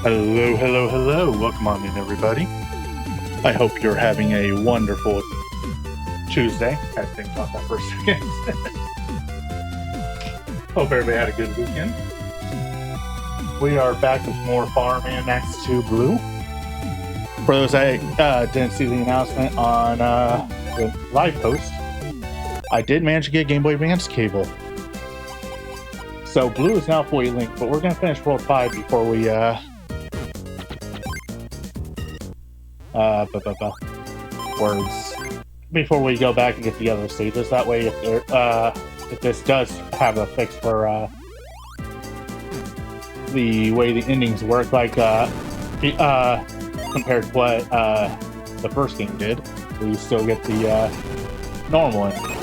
Hello, hello, hello. Welcome on in, everybody. I hope you're having a wonderful Tuesday. I had to think about that for a second. Hope everybody had a good weekend. We are back with more Bomberman Max 2 Blue. For those that didn't see the announcement on the live post, I did manage to get a Game Boy Advance cable. So Blue is now fully linked, but we're going to finish World 5 before we words before we go back and get the other stages. That way, if this does have a fix for the way the endings work, like compared to what the first game did, we still get the normal ending.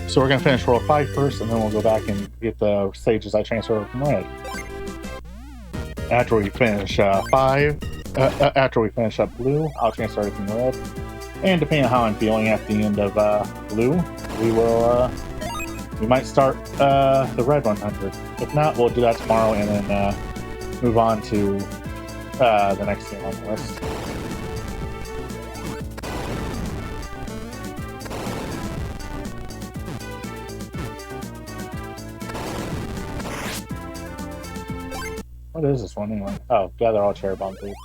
So we're going to finish World 5 first, and then we'll go back and get the stages I transferred over from Red. After we finish 5, after we finish up Blue, I'll transfer everything to Red. And depending on how I'm feeling at the end of Blue, we might start the Red 100. If not, we'll do that tomorrow and then move on to the next game on the list. What is this one anyway? Oh, gather all cherry bomb, please.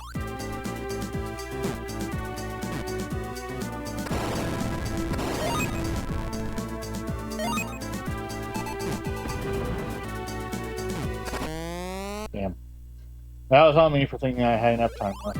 Damn. That was on me for thinking I had enough time left.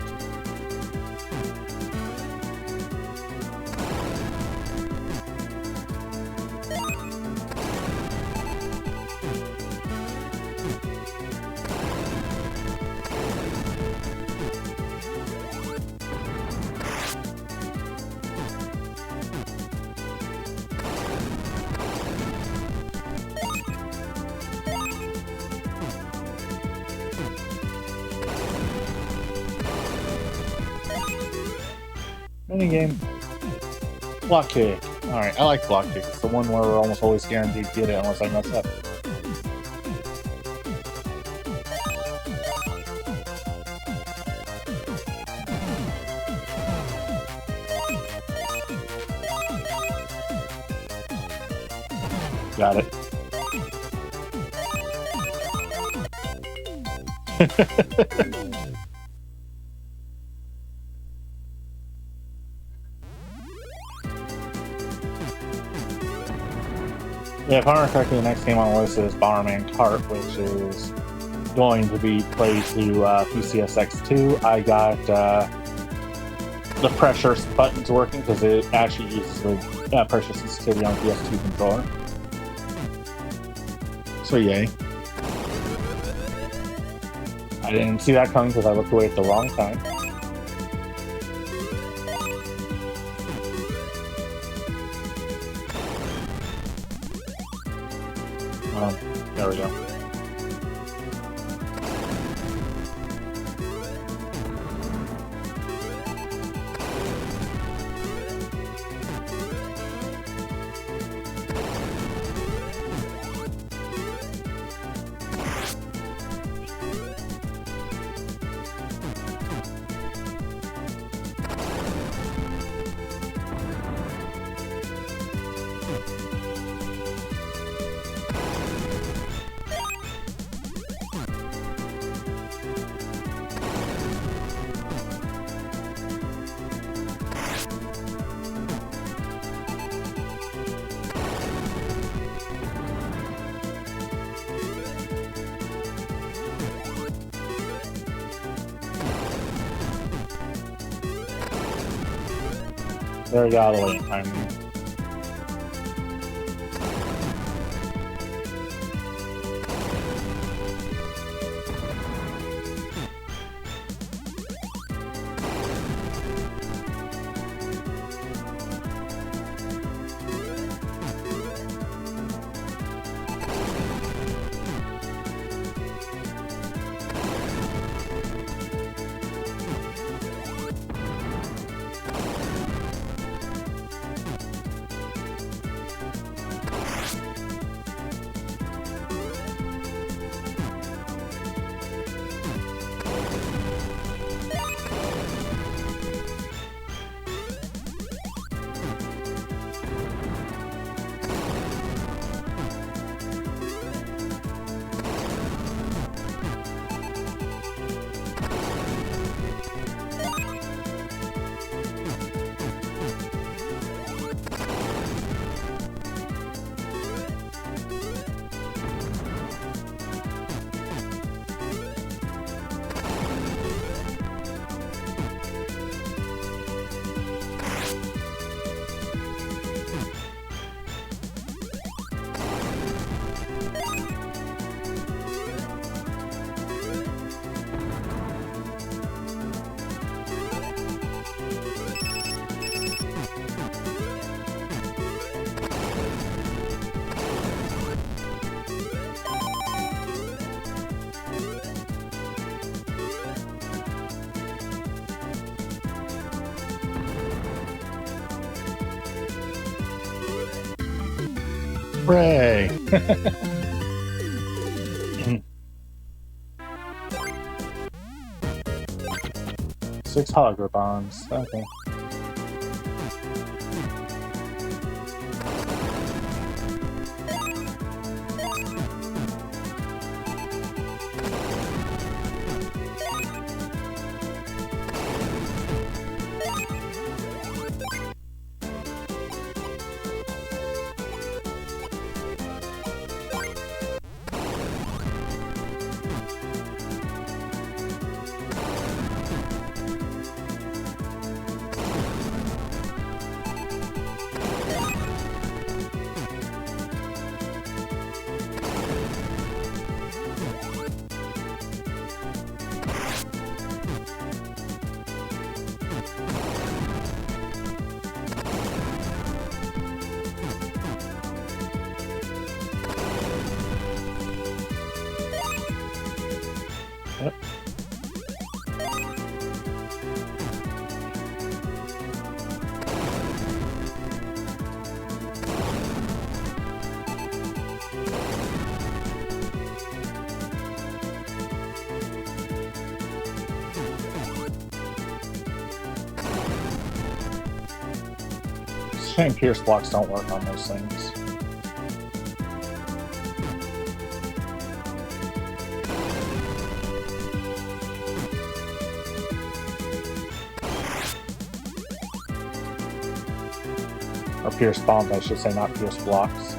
Minigame. Block kick. Alright, I like block kick. It's the one where we're almost always guaranteed to get it unless I mess up. Got it. Yeah, if I remember correctly, the next game on the list is Bomberman Kart, which is going to be played through PCSX2. I got the pressure buttons working because it actually uses the pressure sensitivity on the PS2 controller. So yay. I didn't see that coming because I looked away at the wrong time. There we go. There we go, all the way in time. Hooray! 6 hologram bombs. Okay. Yep. Shame Pierce blocks don't work on those things. Or Pierce bombs, I should say, not Pierce blocks.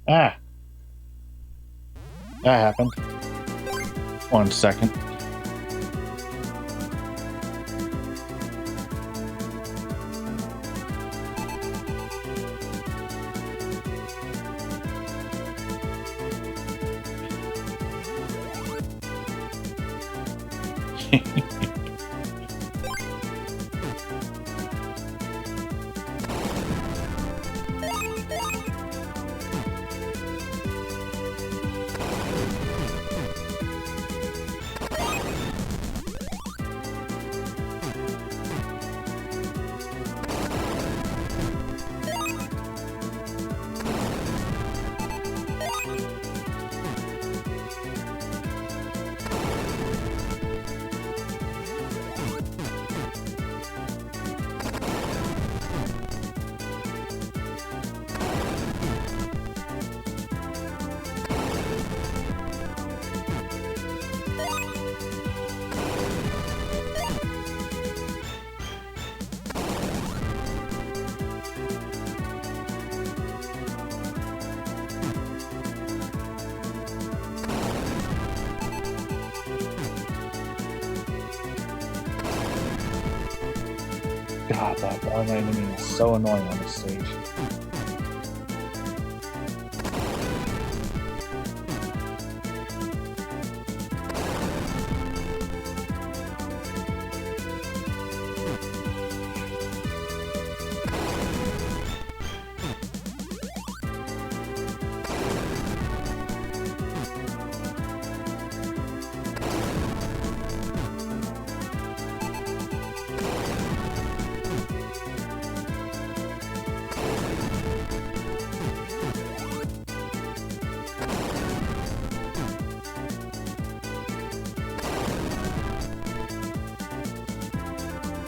Ah! That happened. 1 second. God, that one enemy is so annoying on this stage.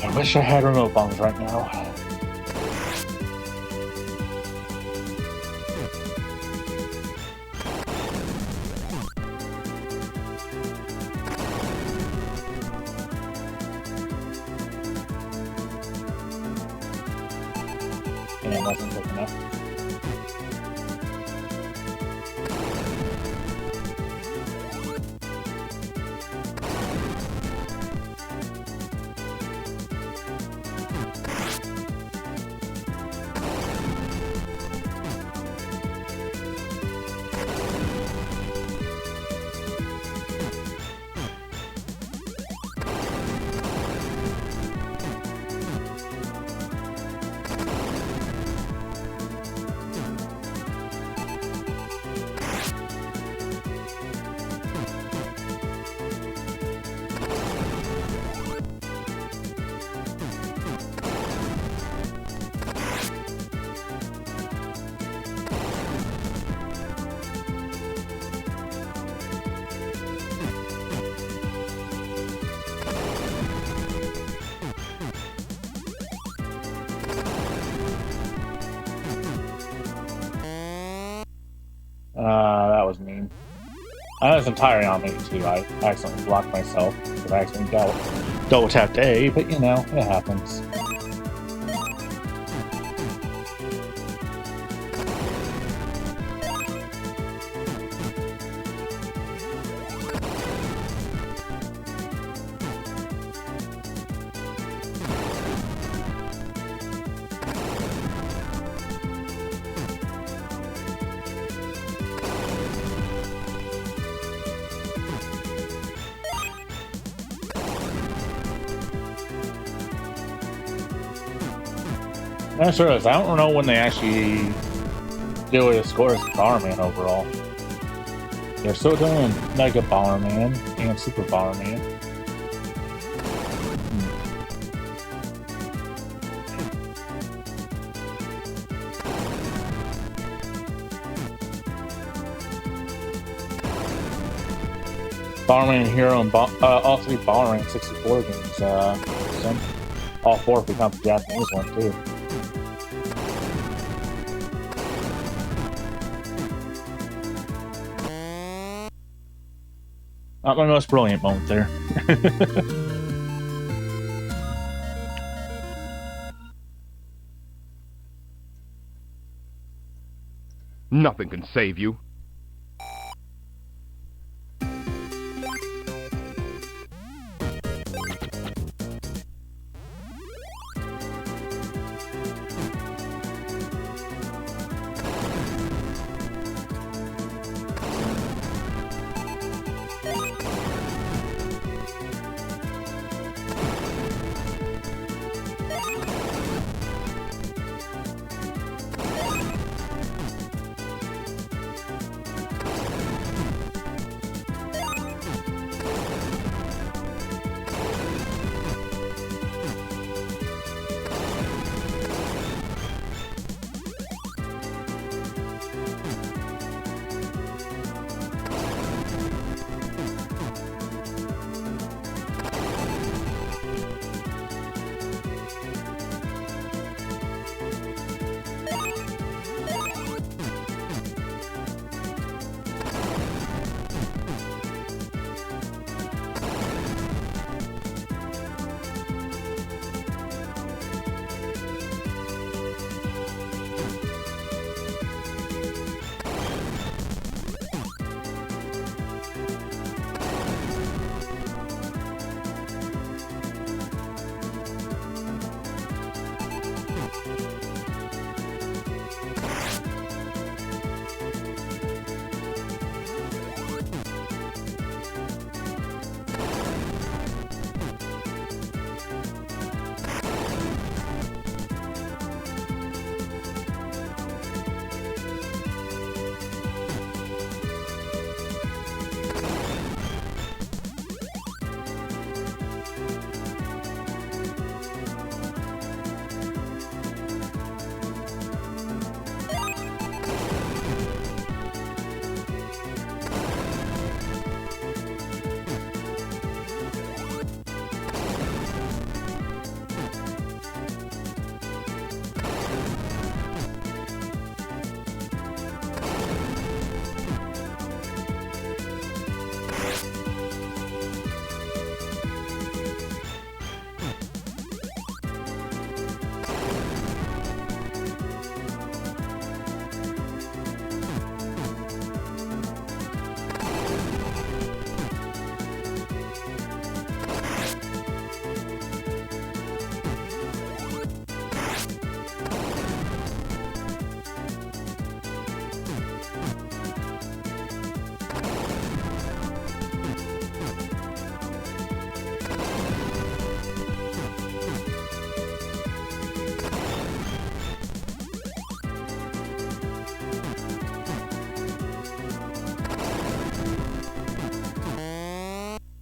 I wish I had remote bombs right now. And it wasn't quick enough. That was mean. That was entirely on me too. I accidentally blocked myself because I accidentally double tapped A, but you know, it happens. I'm sure I don't know when they actually do a score as Bomberman overall. They're still doing Mega Bomberman and Super Bomberman. Bomberman Hero and all three Bomberman 64 games. All four become the Japanese one too. Not my most brilliant moment there. Nothing can save you.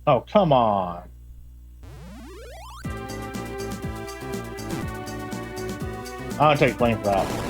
Oh, come on. I'll take blame for that.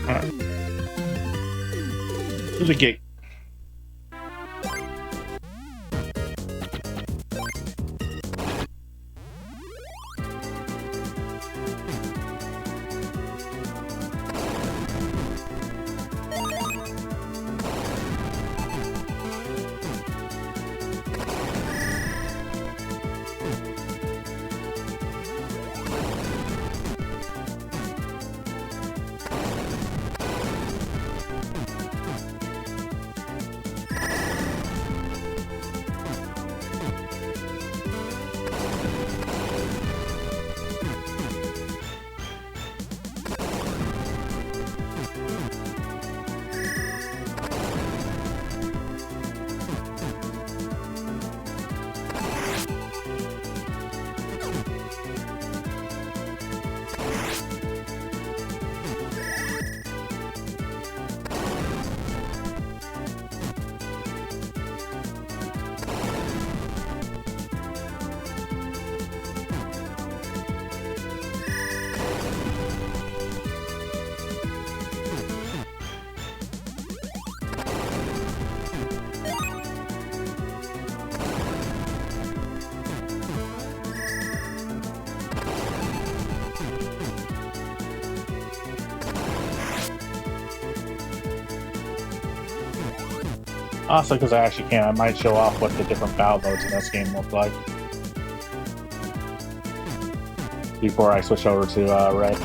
Alright. There's a gate. Also, because I actually can, I might show off what the different battle modes in this game look like before I switch over to Red.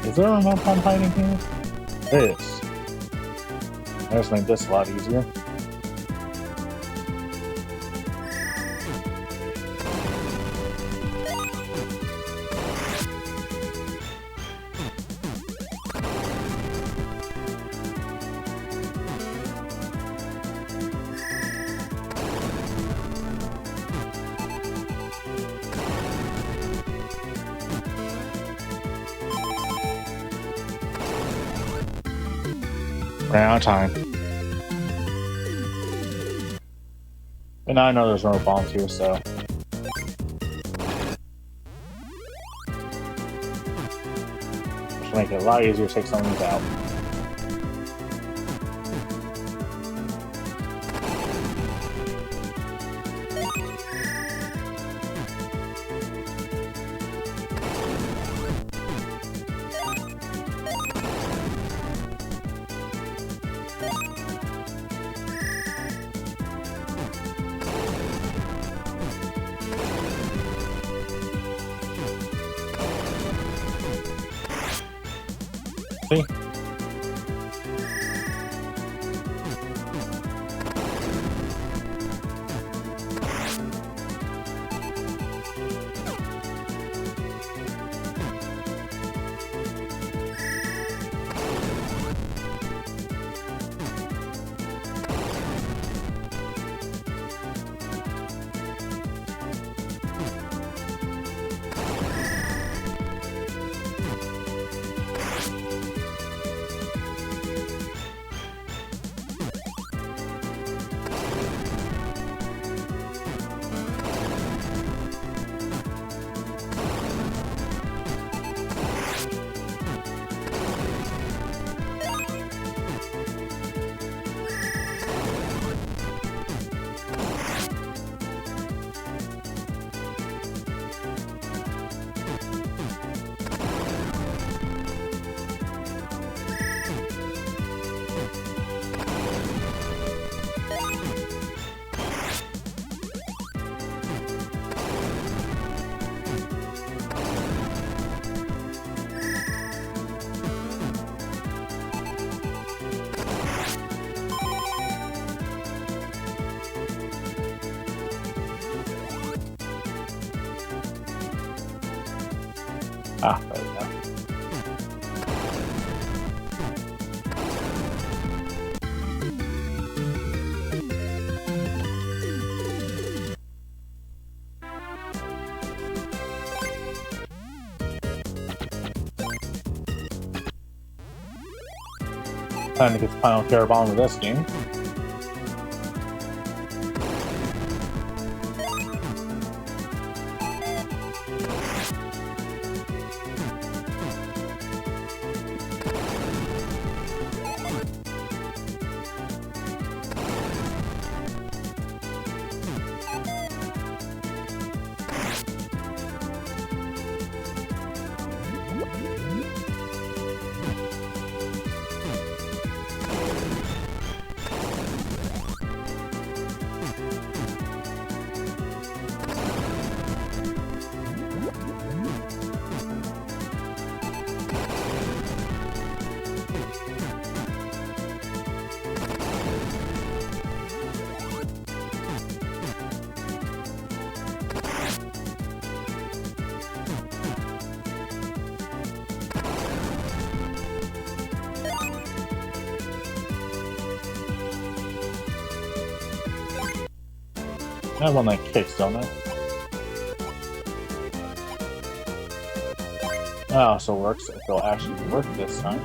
Is there a remote I'm hiding here? There is. I just made this a lot easier. Ran out of time. And now I know there's no bombs here, so. Just make it a lot easier to take some of these out. See? Ah, there we go. Time to get the final care bomb of this game. I have one that kicks, don't I? Oh, so it works. It'll actually work this time.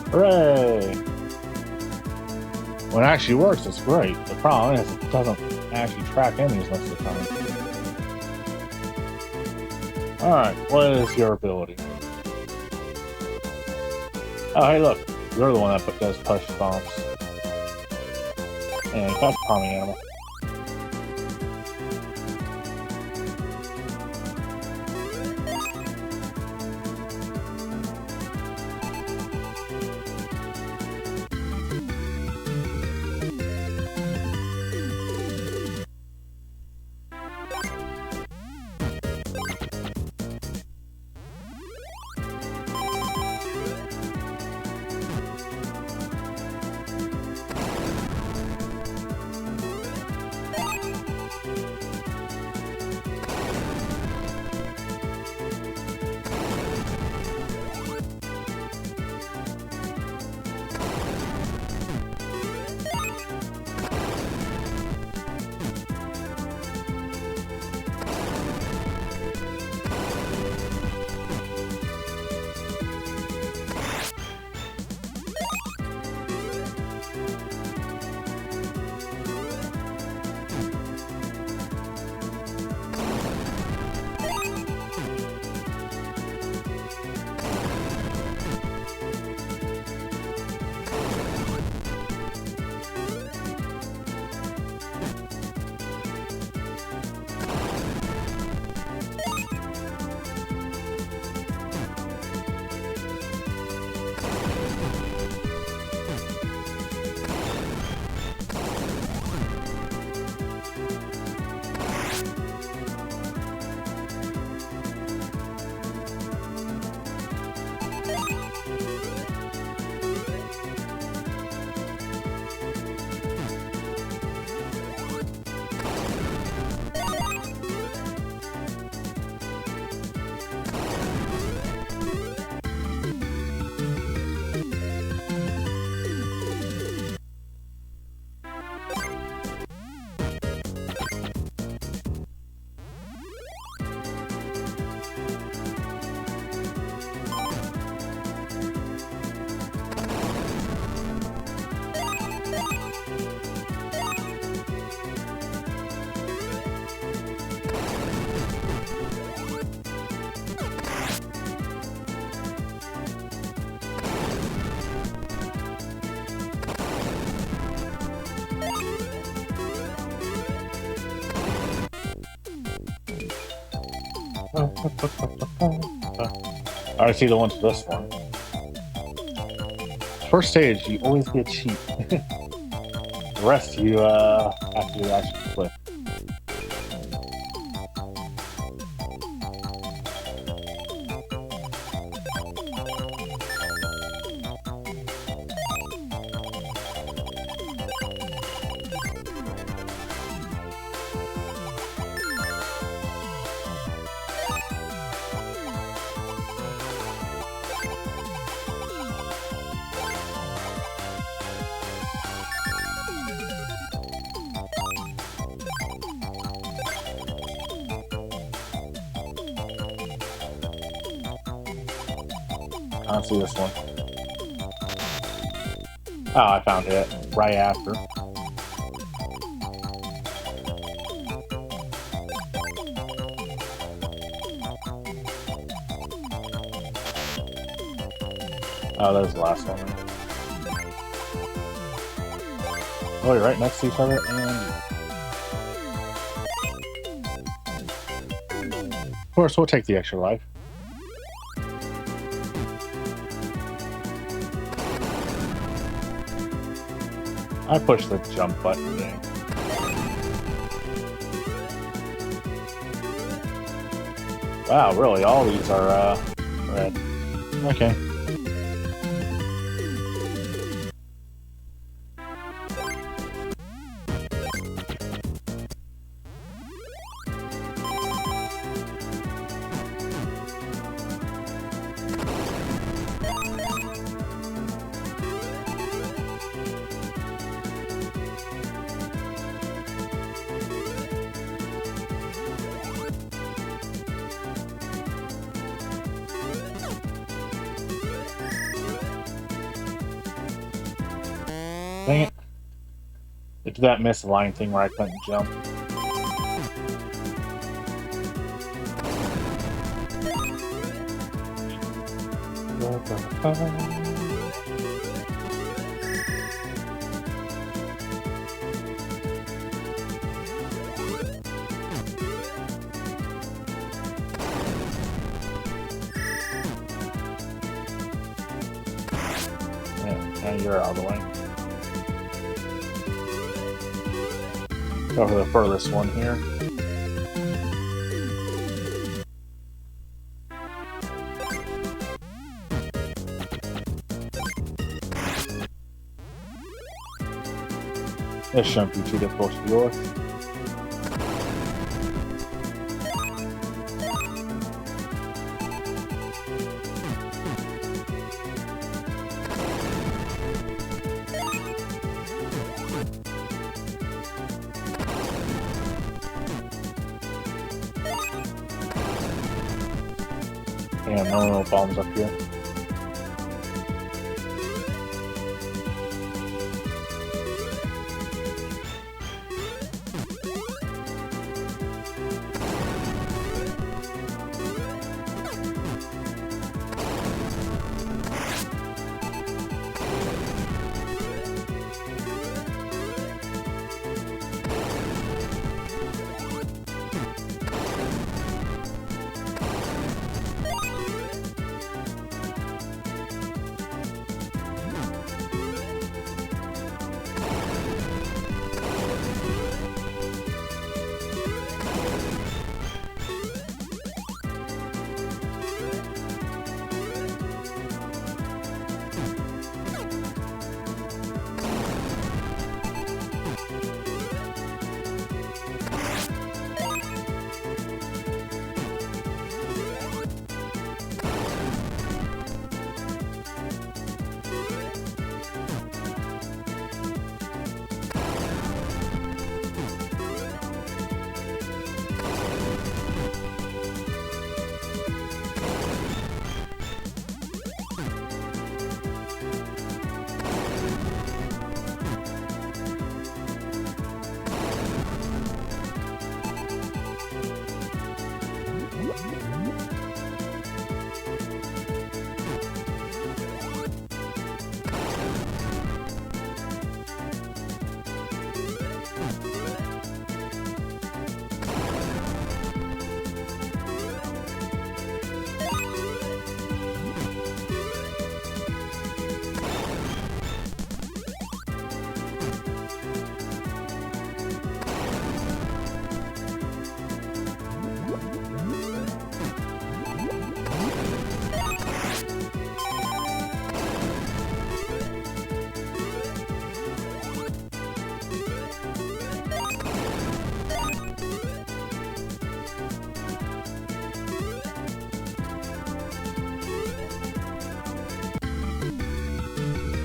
Hooray! When it actually works, it's great. The problem is it doesn't actually track enemies most of the time. Alright, what is your ability? Oh, hey look. You're the one that does push bombs. And fuck palming animal. I see the one to this one. First stage, you always get cheap. The rest, you have to actually flip. I don't see this one. Oh, I found it right after. Oh, that was the last one. Oh, you're right next to each other, and of course, we'll take the extra life. I pushed the jump button there. Wow, really? All these are red. Okay. Dang it. It's that misaligned thing where I couldn't jump. Yeah, you're out of the way. Go for the furthest one here. This shouldn't be too difficult to deal with. Damn, no bombs up here.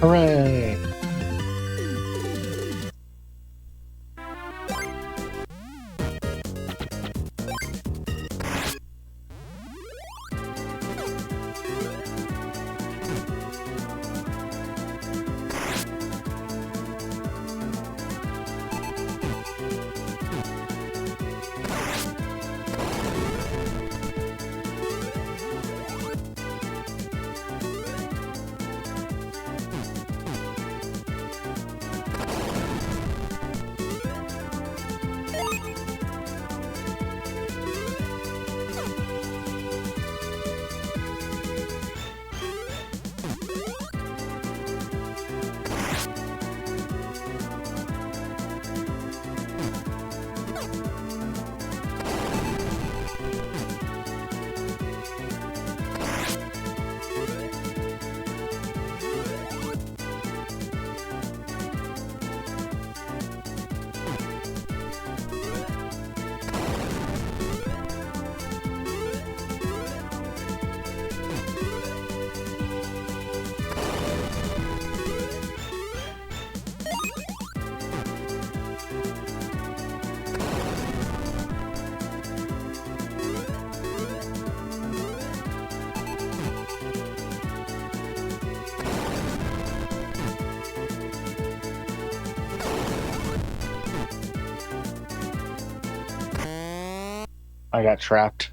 Hooray! I got trapped.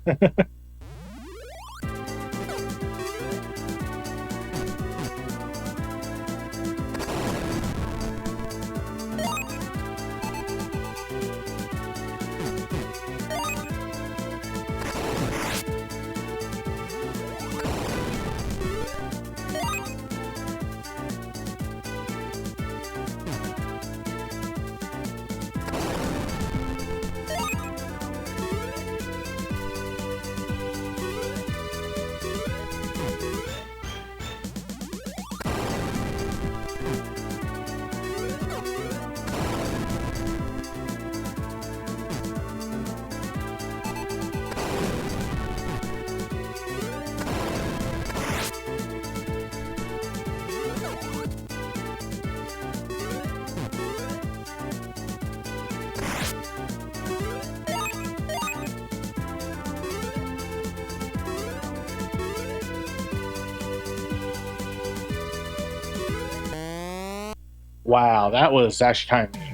Wow, that was actually kind of mean.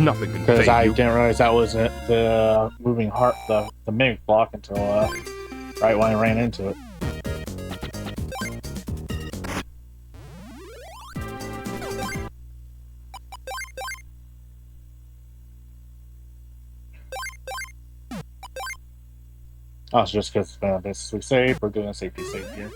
Nothing can Because save I you. didn't realize that was the moving heart, the mimic block until right when I ran into it. Oh, it's just because it's basically safe. We're doing a safety save here.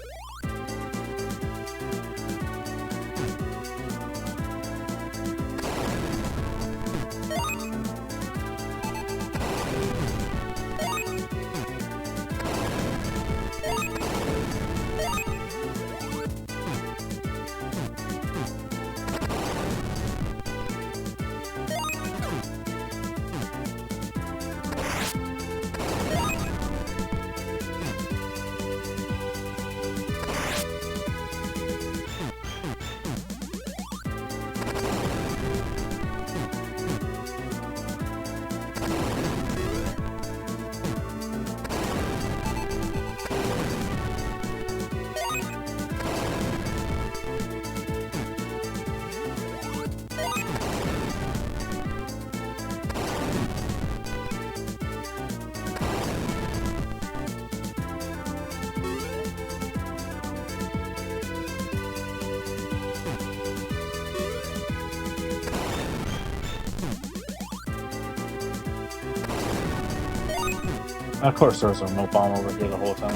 Of course, there was a no bomb over here the whole time.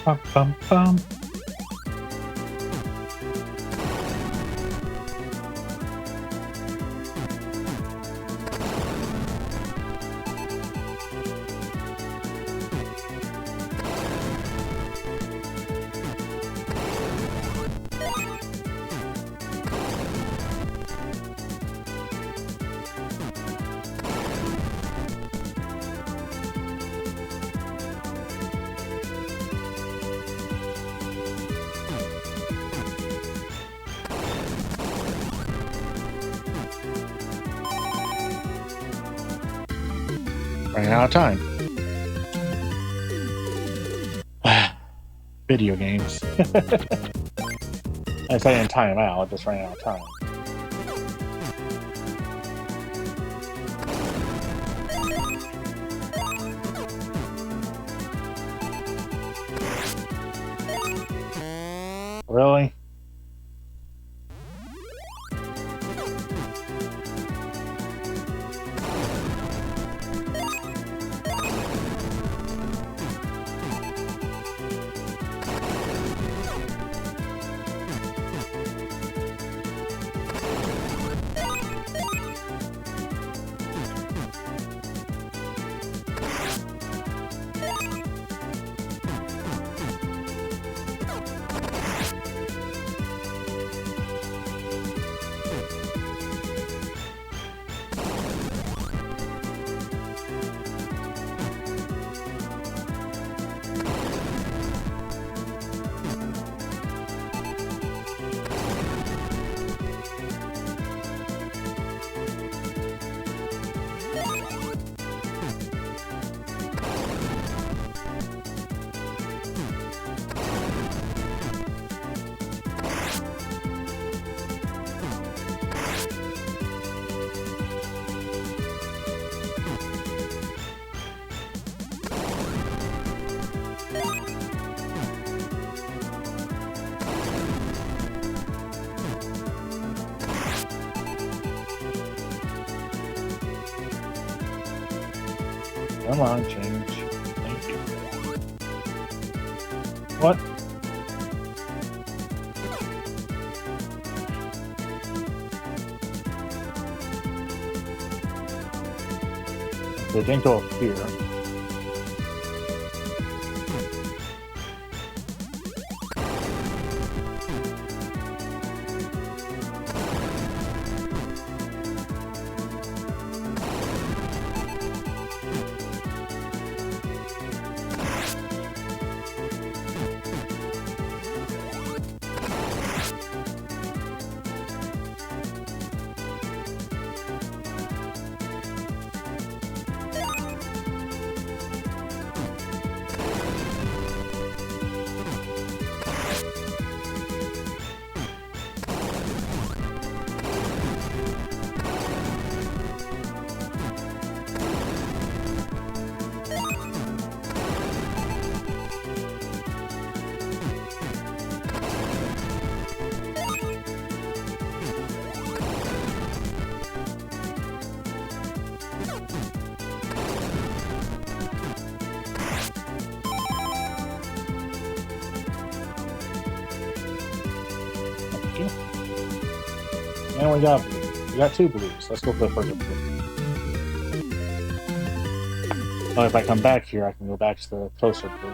Bum, bum, bum. Running out of time. Video games. I say in time out, just running out of time. Really? Come on, change. Thank you. What? They didn't go up here. And we got two blues. Let's go for the first blue. Oh, if I come back here, I can go back to the closer blue.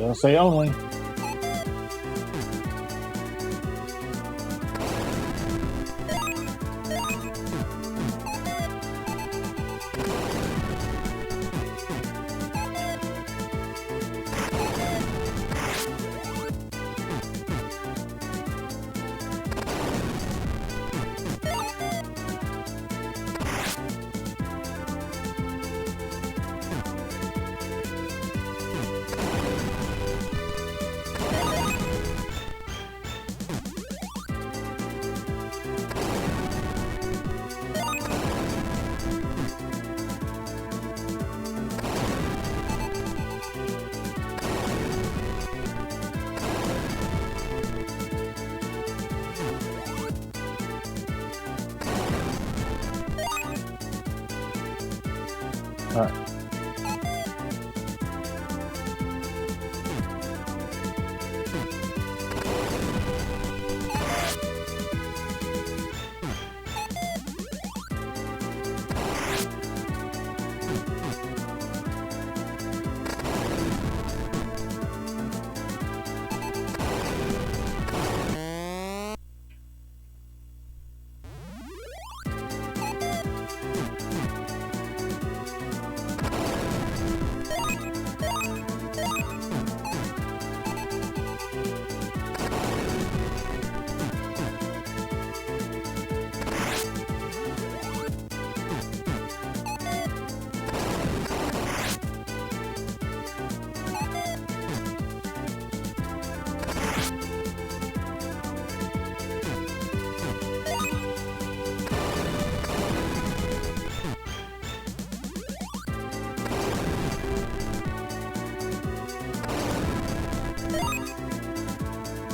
Don't say only. All right.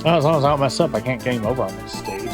Well, as long as I don't mess up, I can't game over on this stage.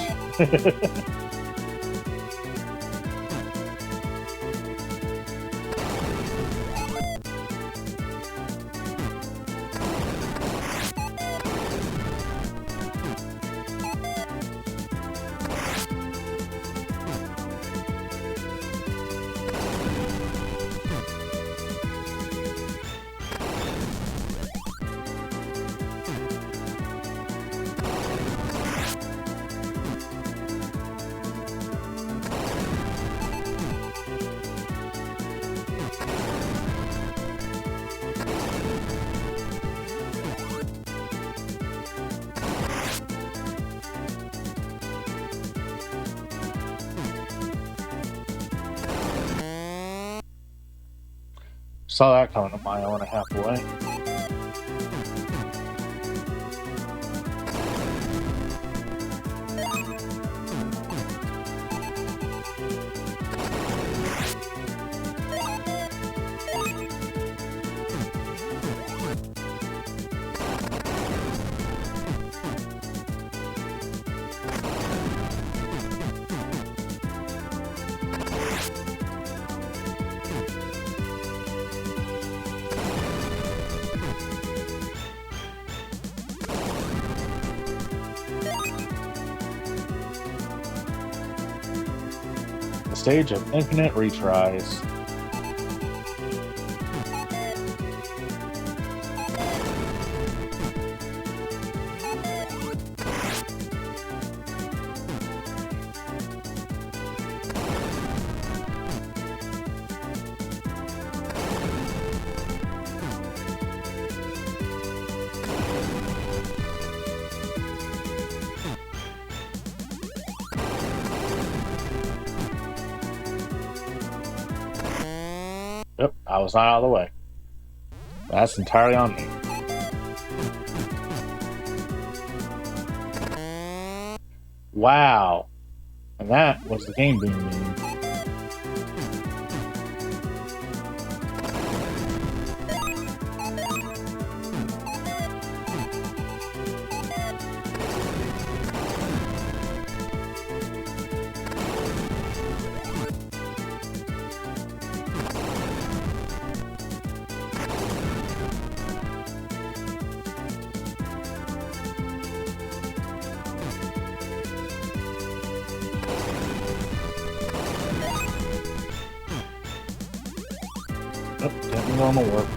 Saw that coming a mile and a half away. The stage of infinite retries. Yep, I was not out of the way. That's entirely on me. Wow. And that was the game being mean. Yep, getting normal work.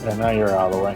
And now you're out of the way.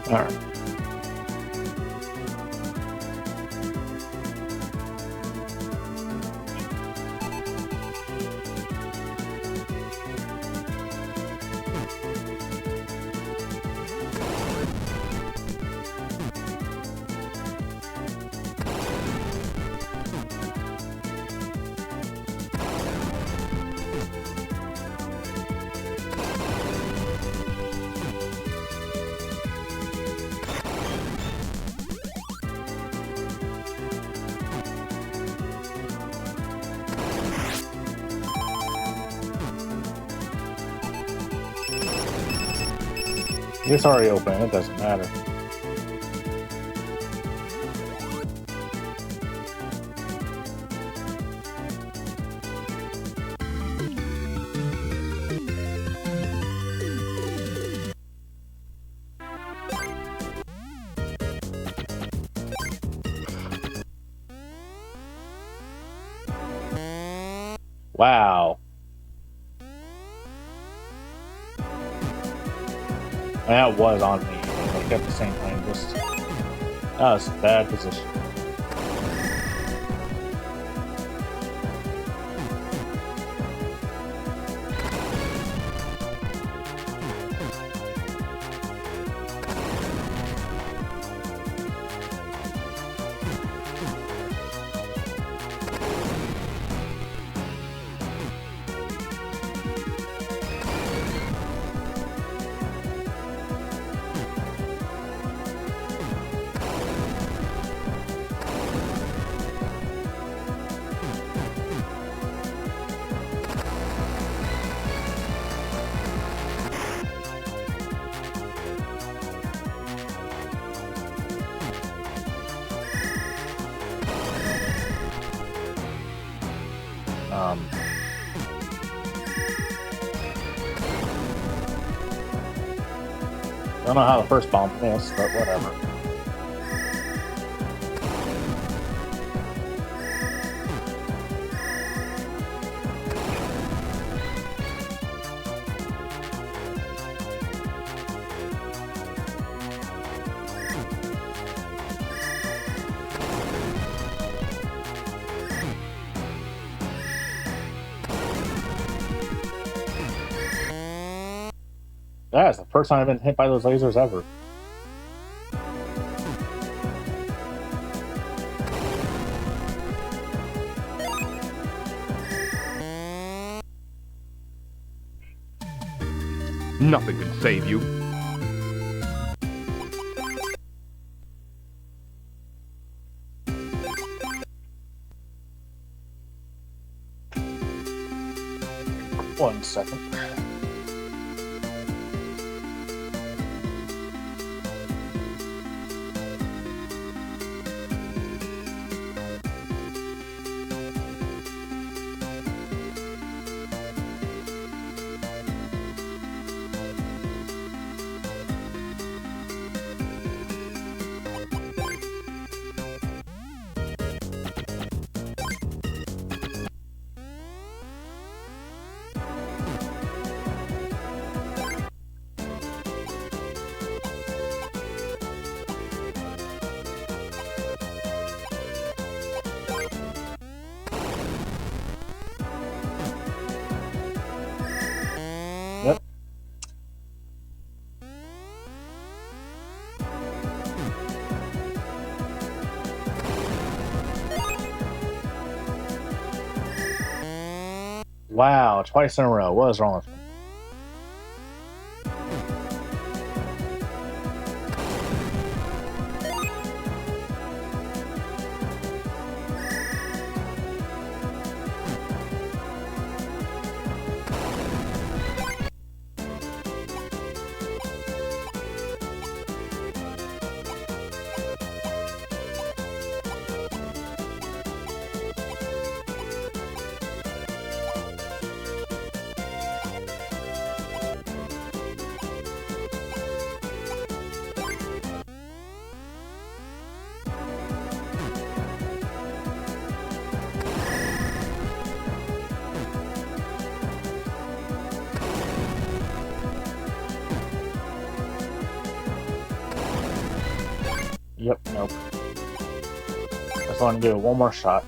All right. It's already open, it doesn't matter. Wow. That was on me. I kept the same plane. Just that was a bad position. Don't know how the first bomb missed, but whatever. That's the first time I've been hit by those lasers ever. Nothing can save you. One second. Wow, twice in a row. What is wrong with me? Yep, nope. Just want to give it one more shot.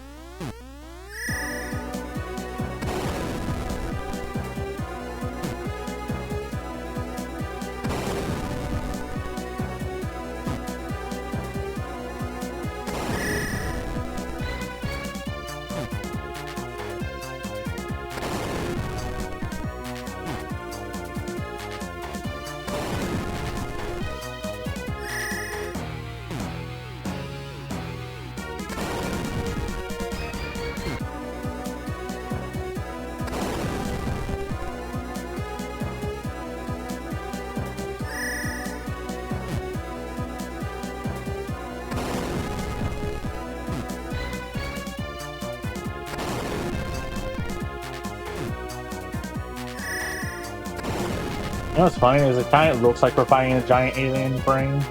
You know what's funny is it kind of looks like we're fighting a giant alien brain.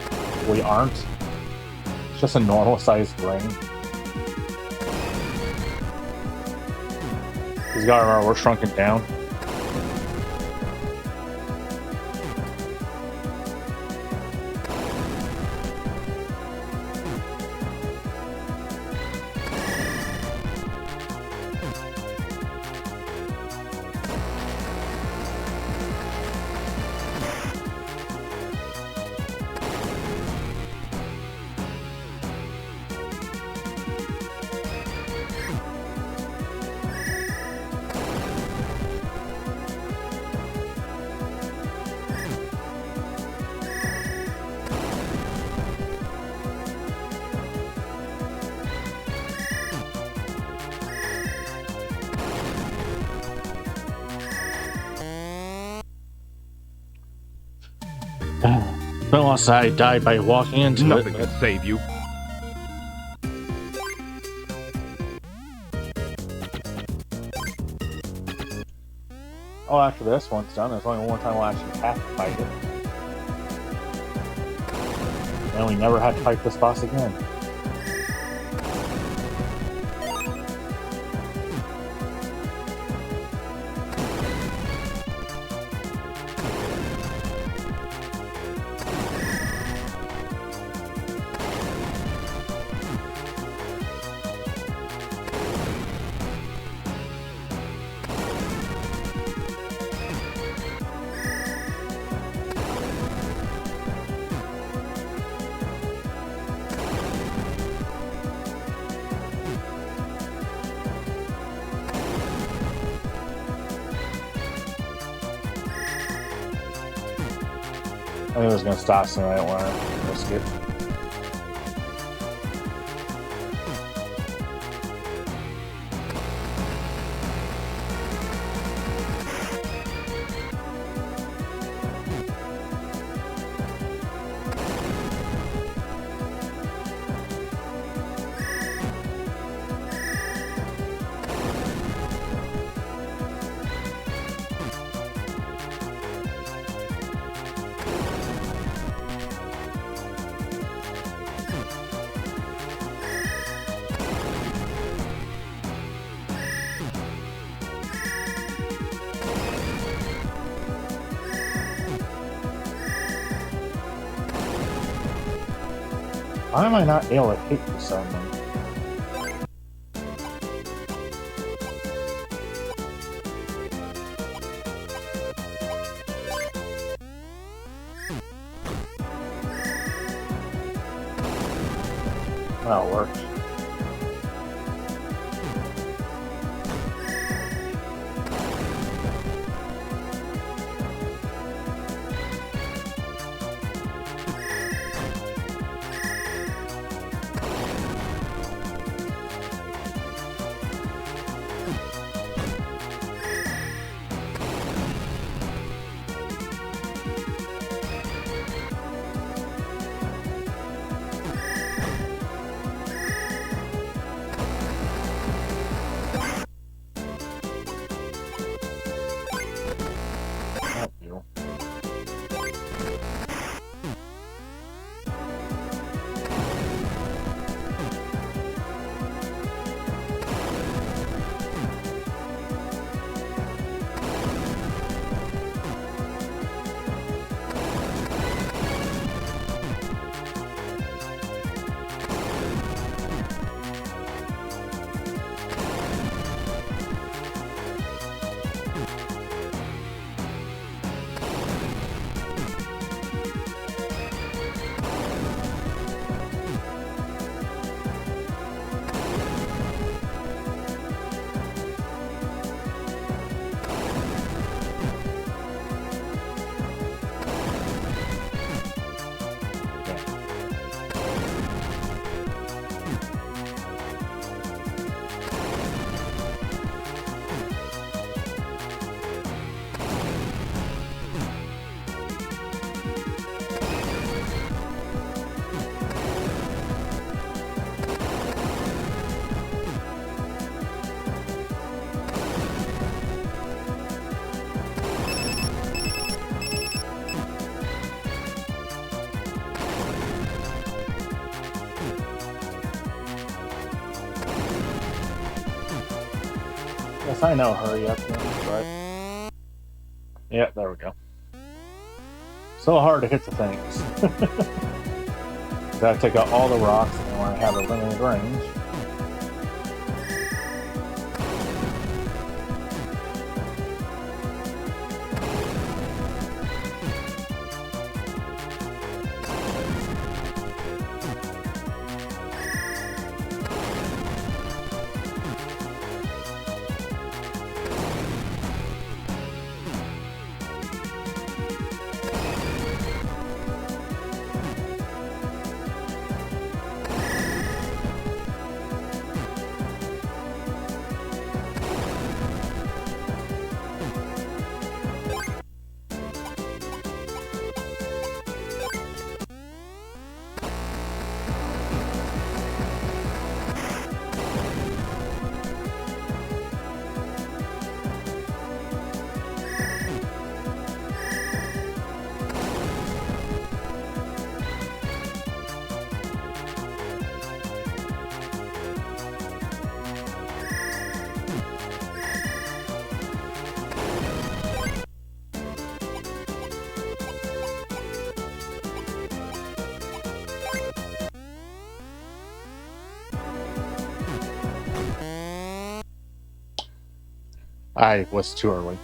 We aren't. It's just a normal sized brain. You gotta remember, we're shrunken down. Unless I died by walking into Nothing it. can save you. Oh, after this one's done, there's only one time we'll actually have to fight it. And we never had to fight this boss again. I think it was gonna stop soon. I didn't want to risk it. Why am I not able to hit this someone? Well, it worked. you. Yes, I know, hurry up then, but... Yeah, there we go. So hard to hit the things. Gotta take out all the rocks and when I have a limited range. I was too early.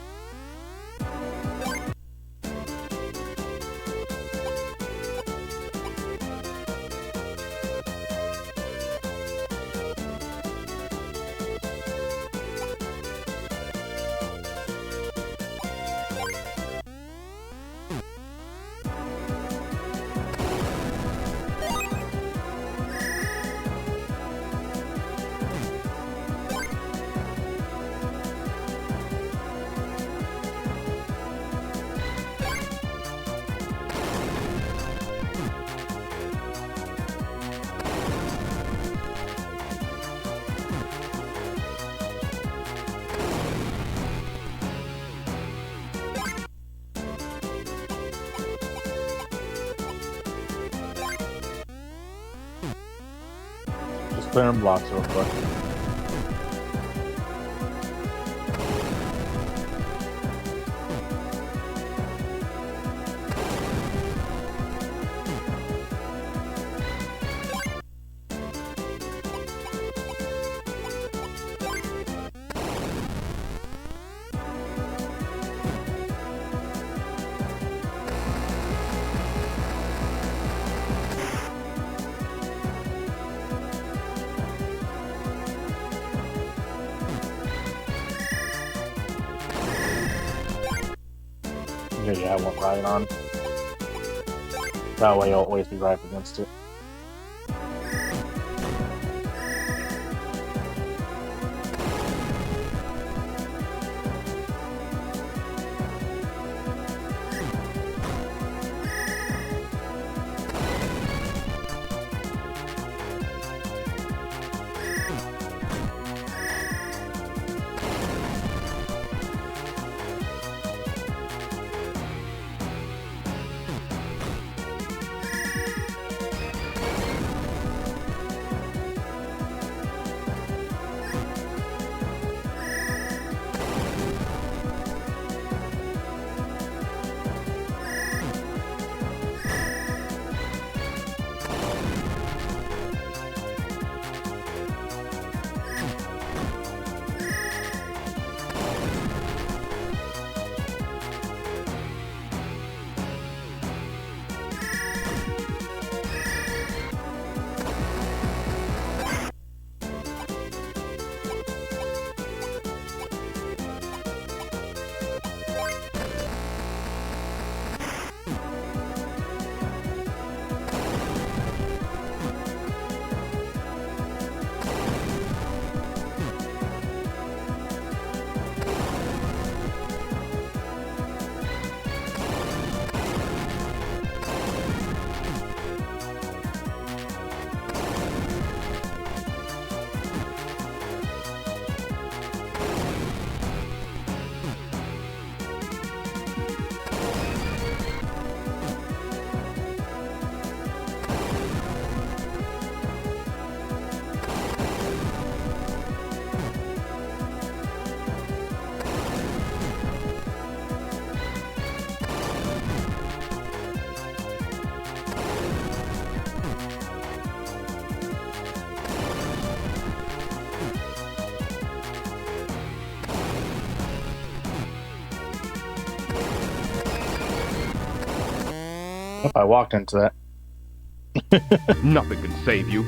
Just clearing blocks real quick. Yeah, I won't ride on. That way I'll always be right against it. Yep, I walked into that. Nothing can save you.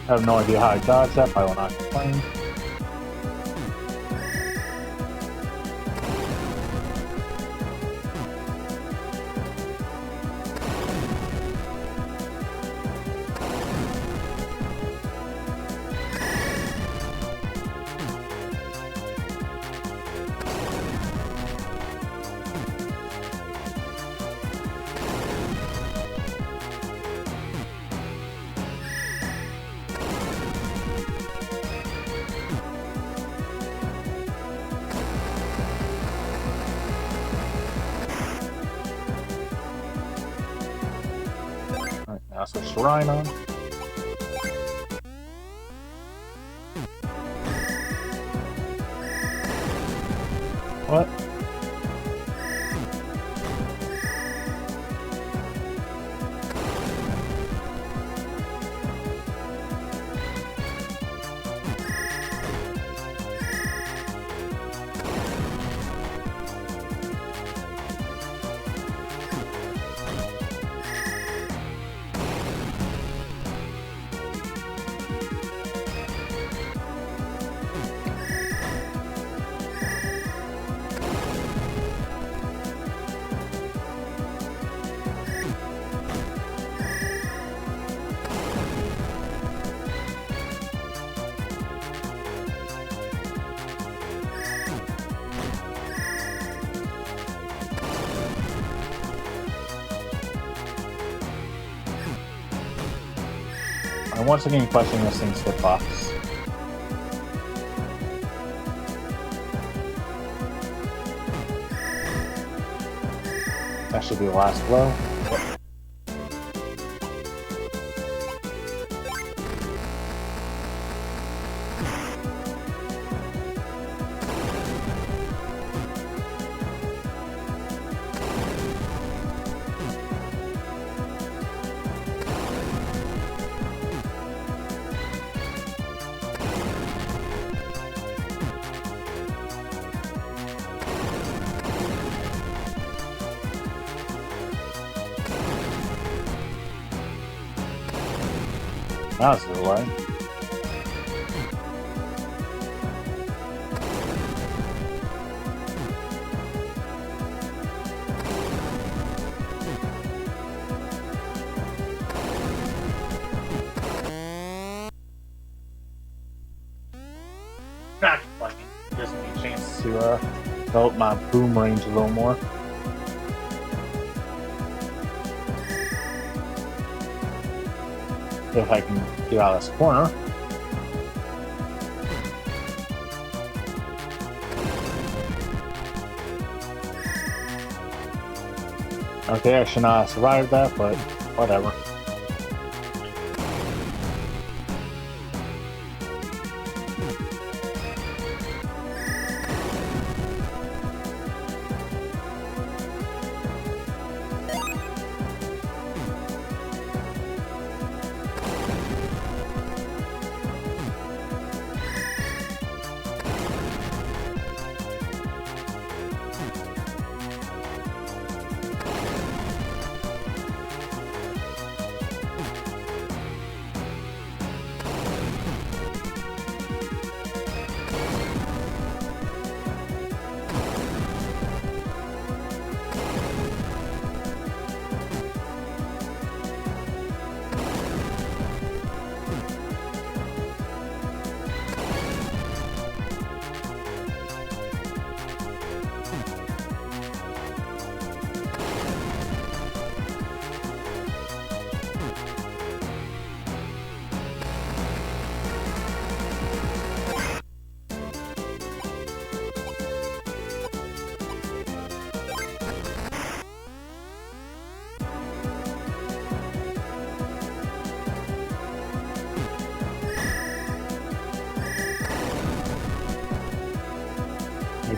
I have no idea how I dodged that, but I will not complain. Alright, now switch to Rhino. What? I'm once again questioning this thing's hitbox. That should be the last blow. That's the way. Not complaining. Gives me a chance to develop my boom range a little more. If I can get out of this corner. Okay, I should not have survived that, but whatever.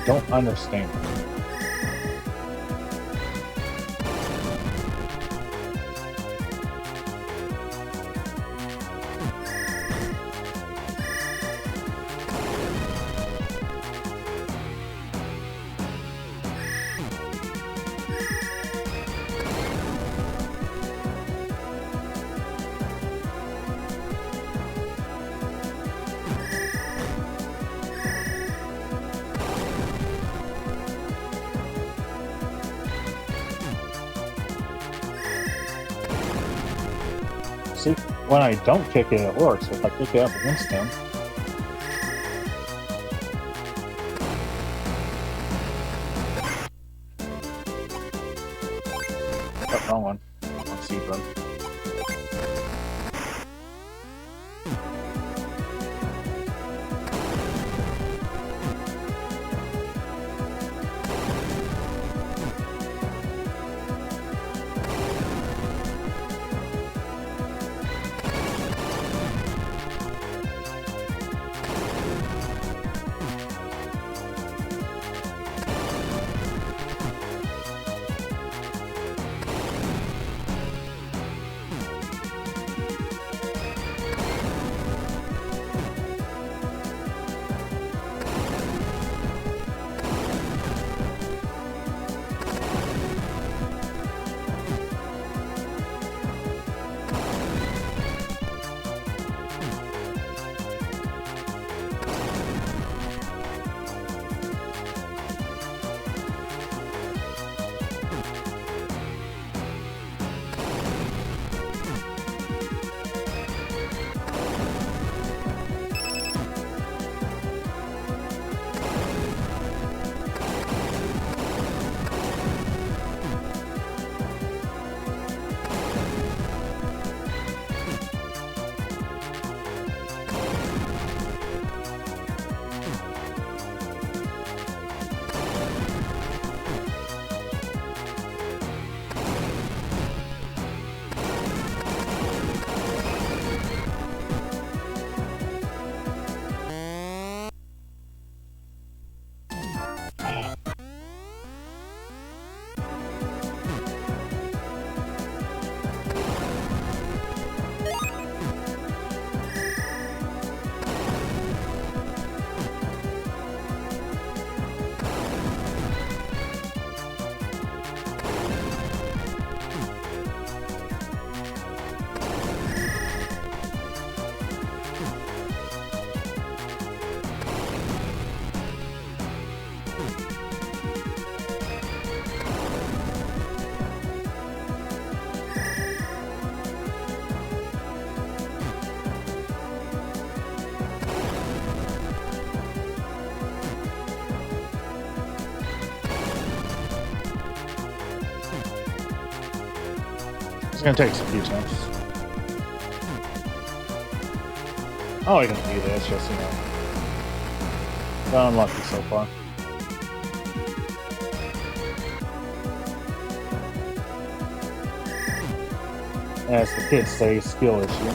don't understand. See, when I don't kick it, it works. If I kick it up against him. Oh, wrong one. Wrong seed run. It's gonna take us a few times. Oh, I can do this, just, you know. Got unlucky so far. As the kids say, skill issue.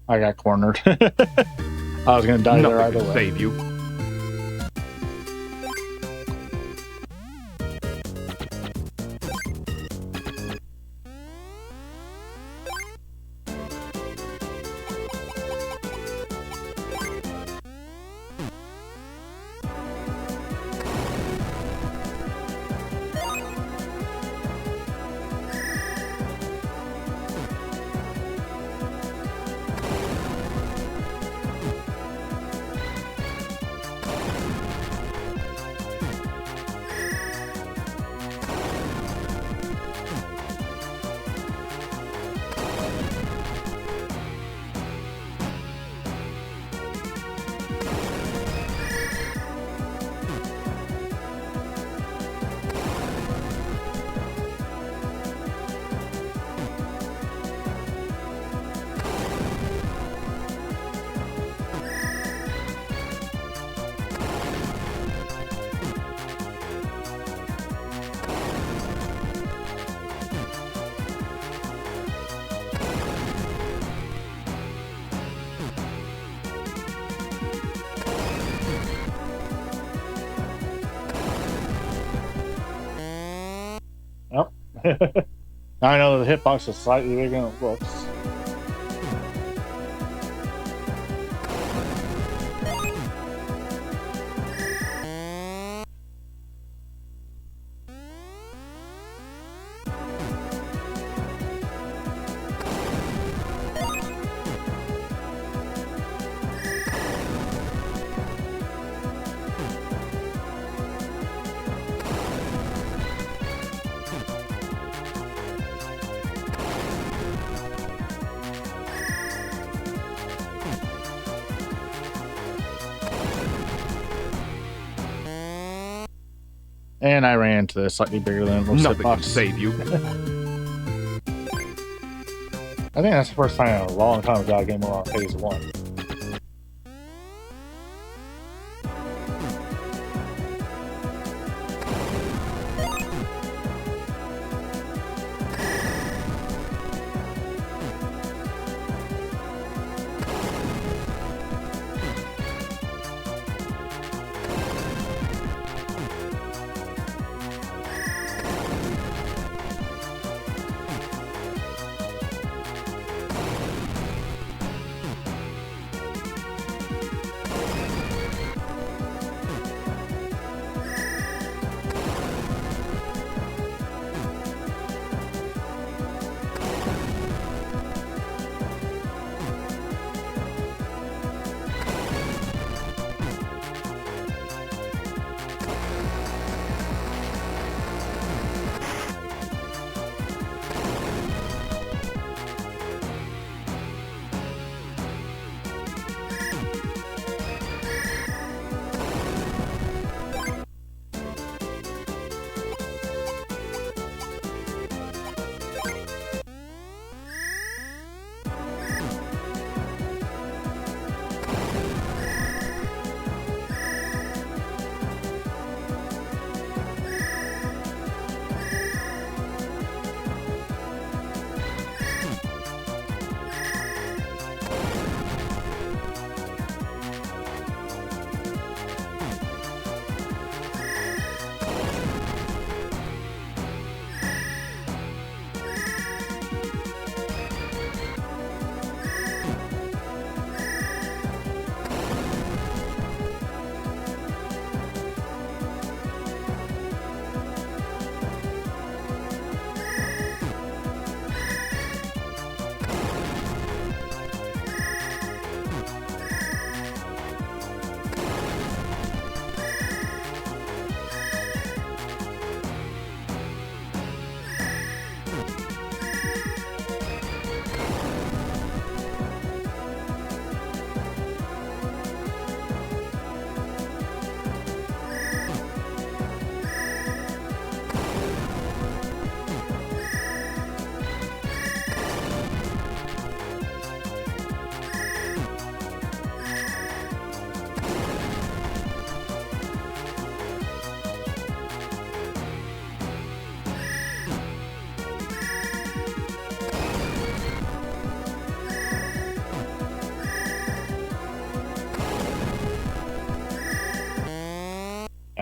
I got cornered. I was gonna die there either Nothing can way. save you. Yep. Now I know the hitbox is slightly bigger than it looks. And I ran into the slightly bigger than it looks Nothing can hitbox. save you. I think that's the first time in a long time I got a game over on phase 1.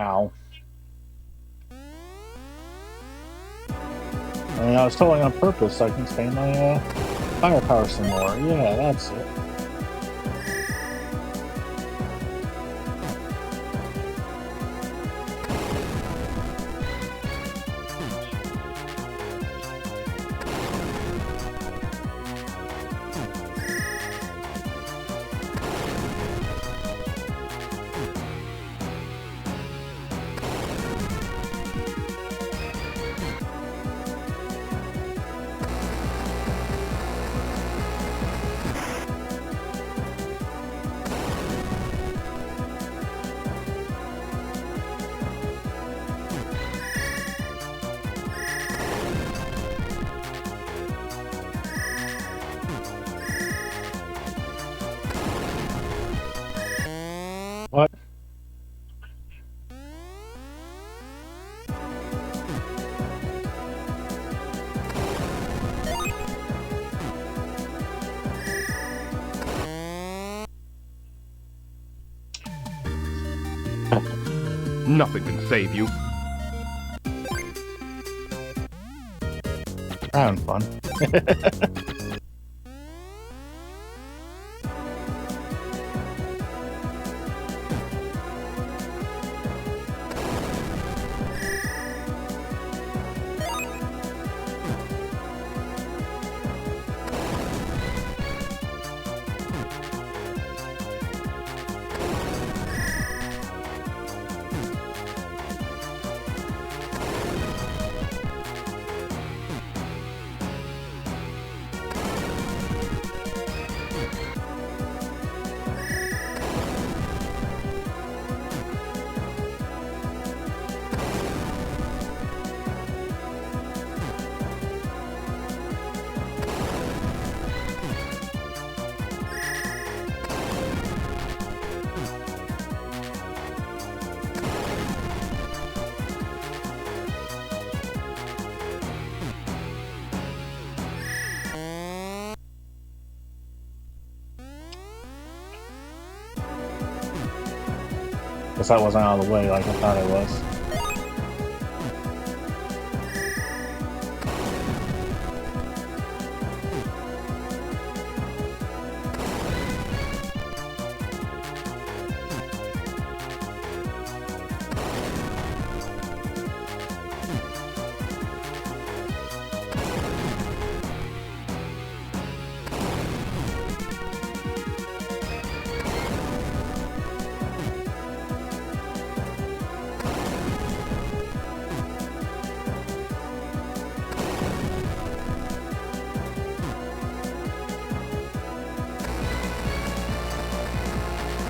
Ow. I mean, I was totally on purpose so I can expand my firepower some more. Yeah, that's it. What? Nothing can save you. Having fun. Guess that wasn't out of the way like I thought it was.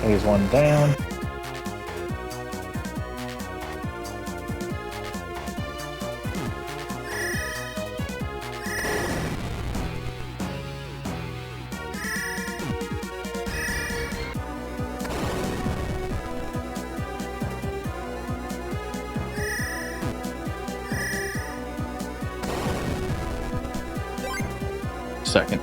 There's one down. Second.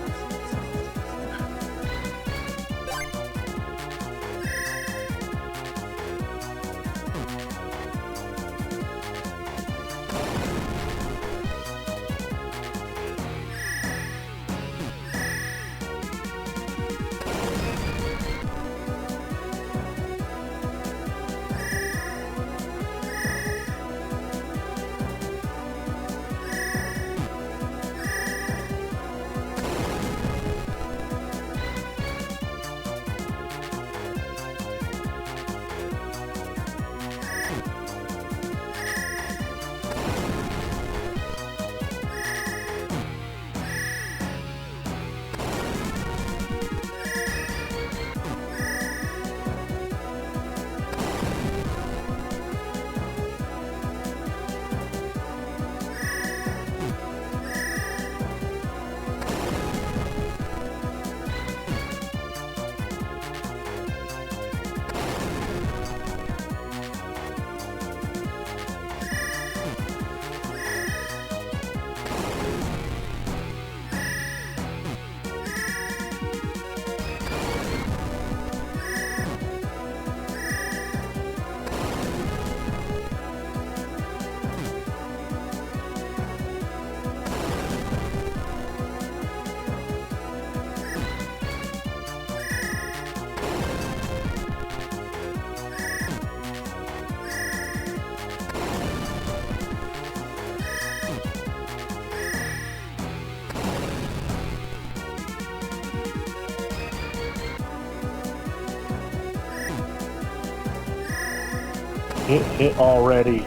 Hit already.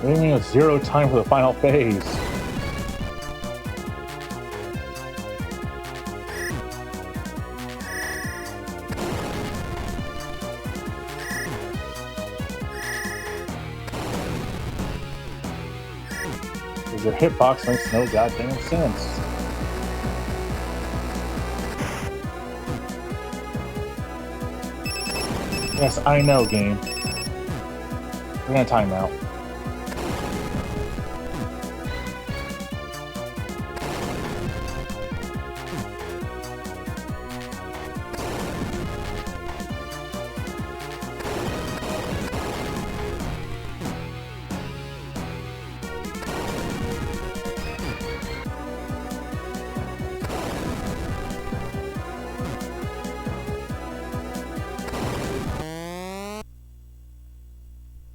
We only have 0 time for the final phase. Because your hitbox makes no goddamn sense. Yes, I know, game. We're gonna time out.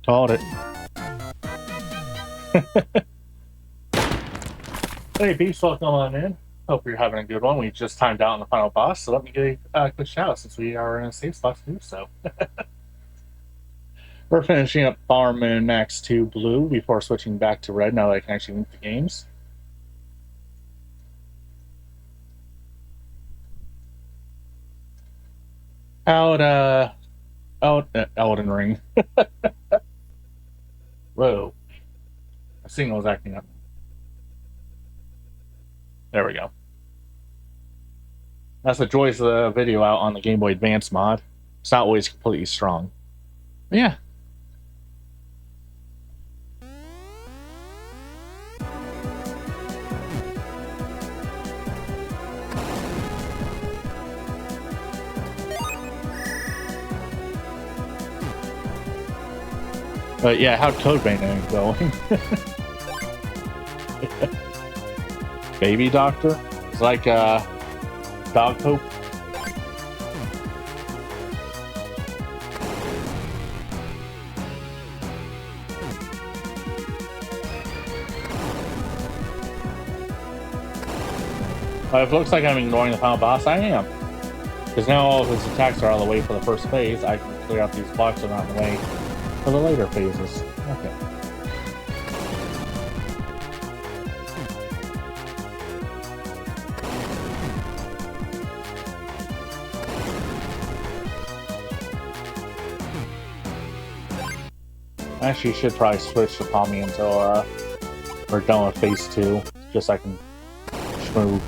Called it. Hey, Beast, welcome on in. Hope you're having a good one. We just timed out on the final boss, so let me get a quick shout out since we are in a safe spot to do so. We're finishing up Bomberman Max 2 Blue before switching back to Red now that I can actually link the games. Out Elden Ring. Whoa. My signal is acting up. There we go. That's the joys of the video out on the Game Boy Advance mod. It's not always completely strong. But yeah. But yeah, how'd Code Vein going? Baby Doctor? It's like Dog Pope. If it looks like I'm ignoring the final boss, I am. Because now all of his attacks are out of the way for the first phase, I can clear out these blocks that are out of the way for the later phases. Okay. Actually, should probably switch to Palmy until we're done with phase 2, just so I can schmoo.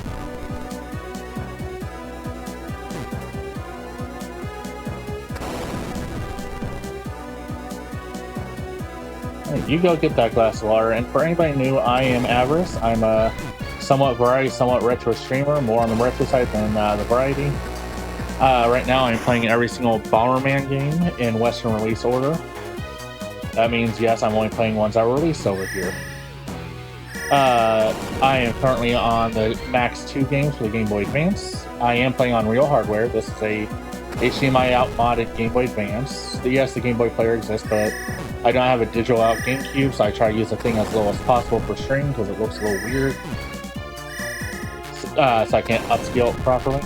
You go get that glass of water. And for anybody new, I am Avarice. I'm a somewhat variety, somewhat retro streamer, more on the retro side than the variety. Right now, I'm playing every single Bomberman game in Western release order. That means, yes, I'm only playing ones that were released over here. I am currently on the Max 2 games for the Game Boy Advance. I am playing on real hardware. This is a HDMI out modded Game Boy Advance. Yes, the Game Boy player exists, but I don't have a digital out GameCube, so I try to use the thing as low as possible for stream because it looks a little weird. So I can't upscale it properly.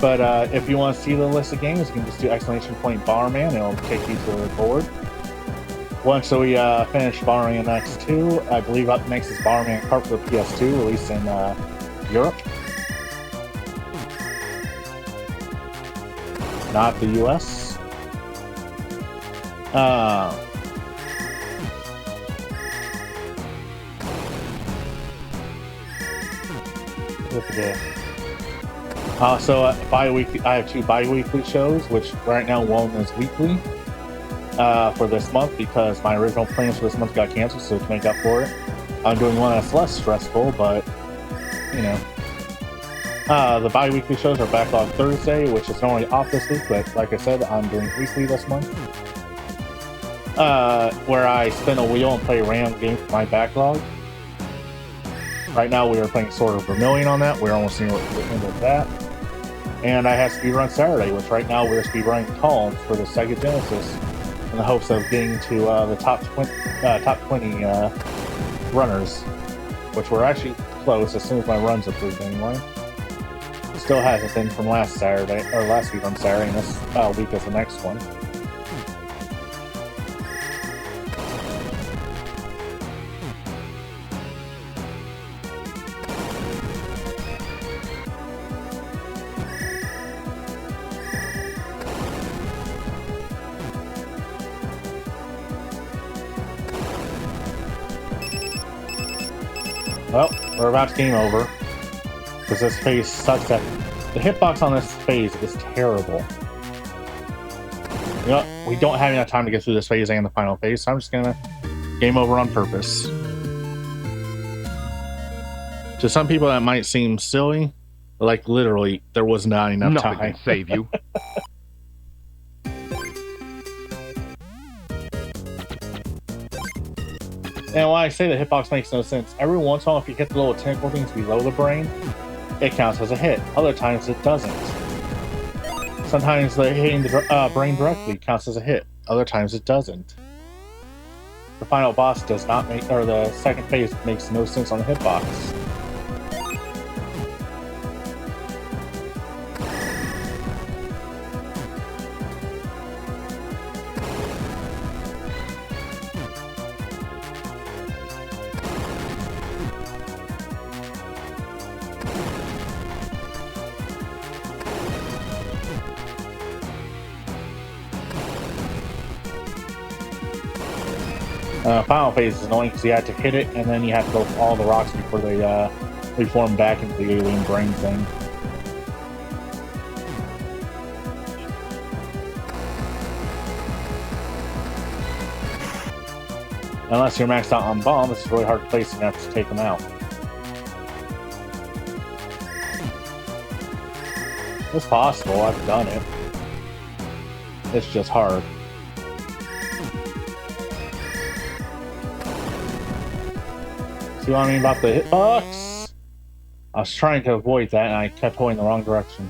But if you want to see the list of games, you can just do !Bomberman, and it'll take you to the board. Once we finish Bomberman X 2, I believe up next is Bomberman Kart for the PS2, released in Europe. Not the US. So bi-weekly, I have 2 bi-weekly shows, which right now one is weekly. For this month because my original plans for this month got canceled, so to make up for it, I'm doing one that's less stressful, but you know. The bi-weekly shows are back on Thursday, which is normally off this week, but like I said, I'm doing weekly this month. Where I spin a wheel and play a random game for my backlog. Right now we are playing Sword of Vermilion on that. We're almost near the end of that. And I have speedrun Saturday, which right now we're speedrunning Calm for the Sega Genesis in the hopes of getting to the top 20 runners, which we're actually close as soon as my run's approved anyway. Still hasn't been from last Saturday, or last week on Saturday, and this week is the next one. Well, we're about to game over. Because this phase sucks at... The hitbox on this phase is terrible. You know what? We don't have enough time to get through this phase and the final phase, so I'm just gonna game over on purpose. To some people that might seem silly, but like literally, there was not enough time. Nothing can save you. And why I say the hitbox makes no sense, every once in a while if you hit the little tentacle things below the brain, it counts as a hit. Other times it doesn't. Sometimes the hitting the brain directly counts as a hit. Other times it doesn't. The final boss does not make, or the second phase makes no sense on the hitbox. Final phase is annoying because you have to hit it and then you have to go for all the rocks before they reform back into the alien brain thing. Unless you're maxed out on bomb, it's really hard to place and you have to take them out. It's possible, I've done it. It's just hard. See what I mean about the hitbox? I was trying to avoid that and I kept going the wrong direction.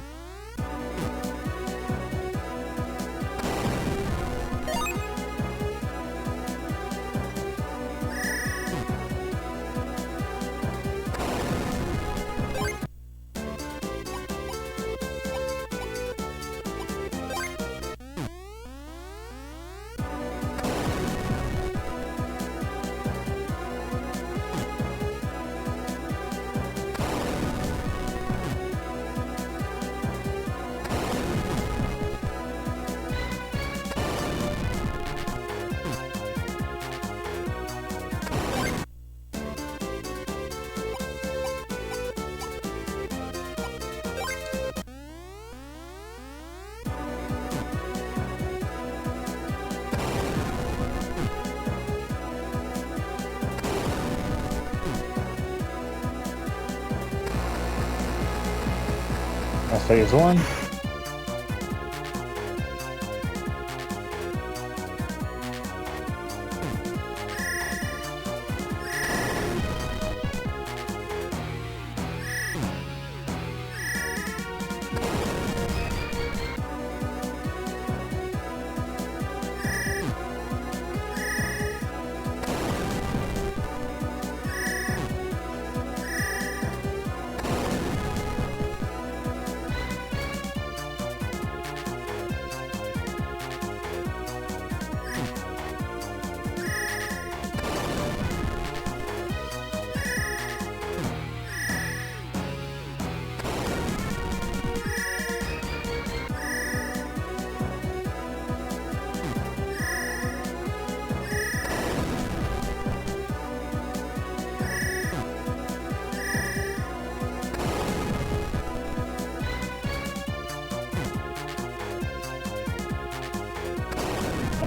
That's phase one.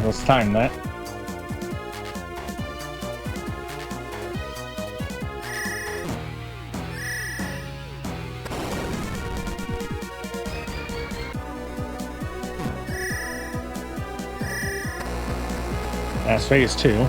Let's time that. That's phase two.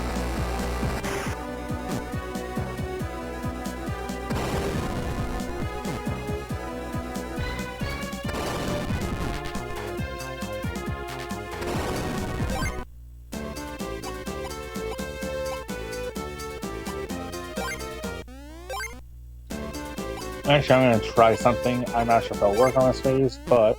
Actually, I'm going to try something. I'm not sure if it'll work on this phase, but...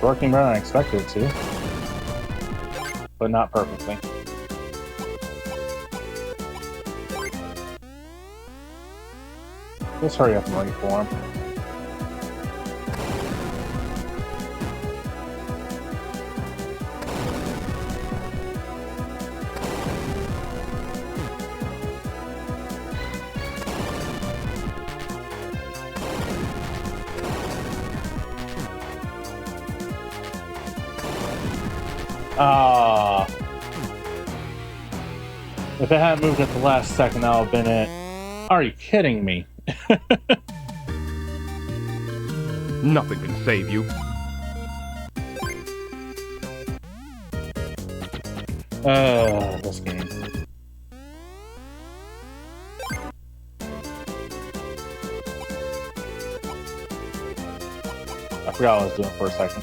working better than I expected it to. But not perfectly. Let's hurry up and wait for him. Ah. If it hadn't moved at the last second, that would have been it. Are you kidding me? Nothing can save you. This game. I forgot what I was doing for a second.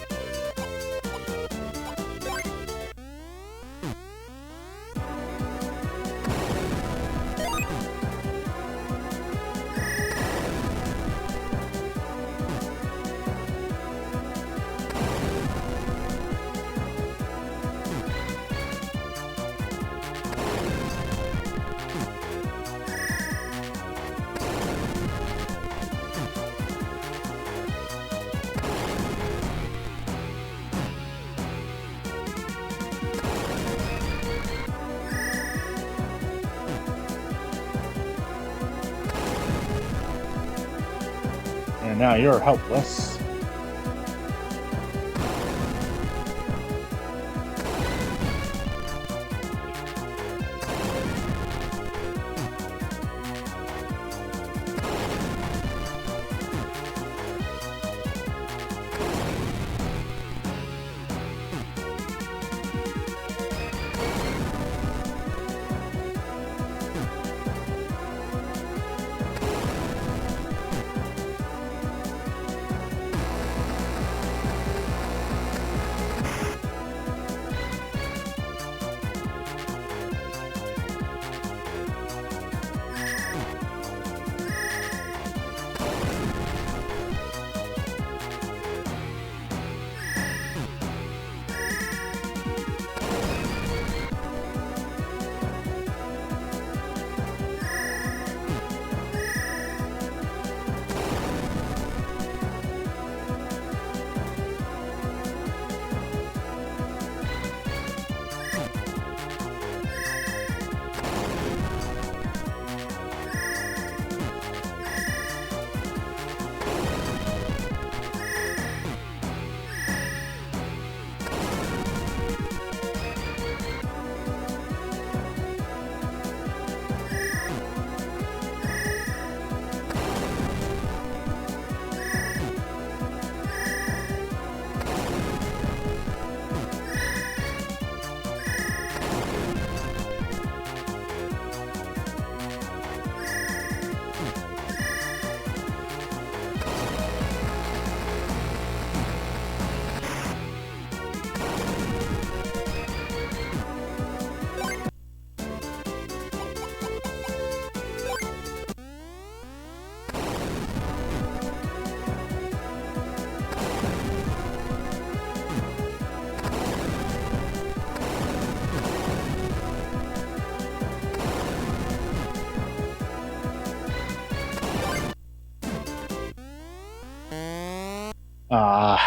And now you're helpless.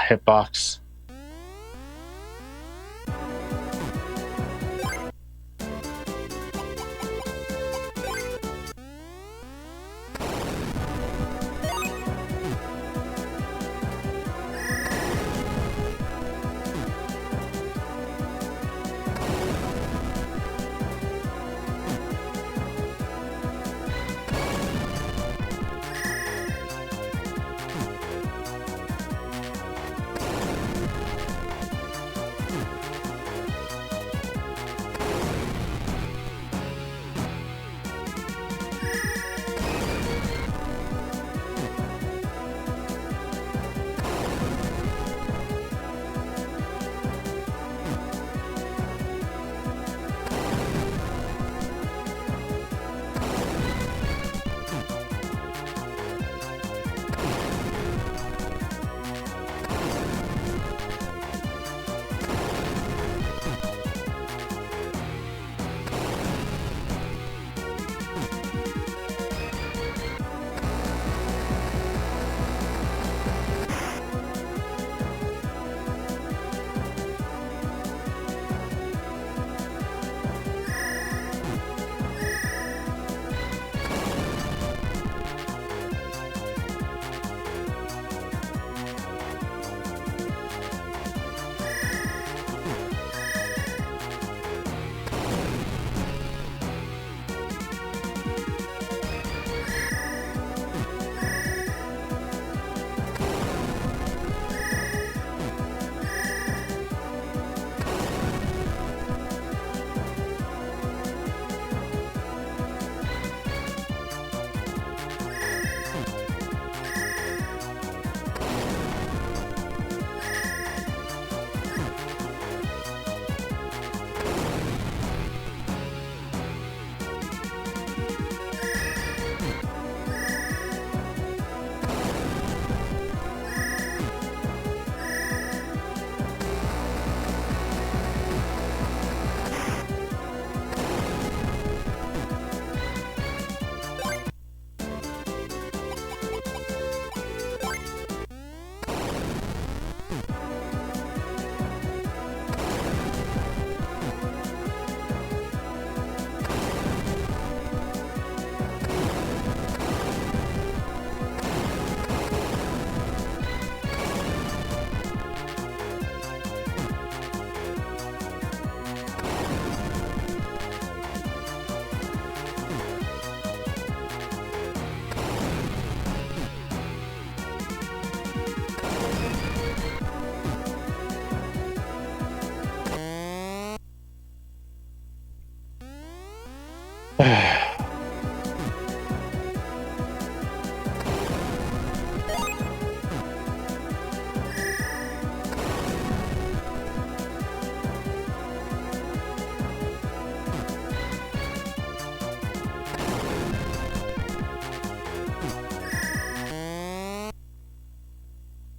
Hitbox.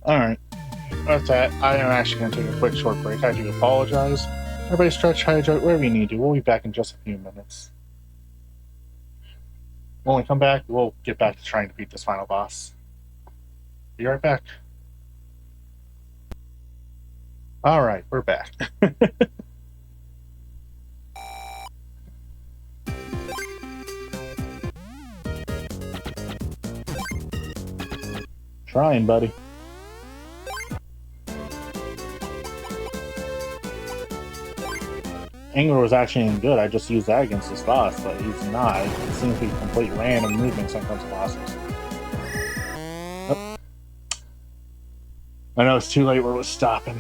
Alright. That's that. I am actually going to take a quick short break. I do apologize. Everybody stretch, hydrate, wherever you need to. We'll be back in just a few minutes. When we come back, we'll get back to trying to beat this final boss. Be right back. Alright, we're back. Trying, buddy. Anger was actually good. I just used that against this boss, but he's not. It seems to be complete random movements when it comes to bosses. Oh. I know it's too late where it was stopping.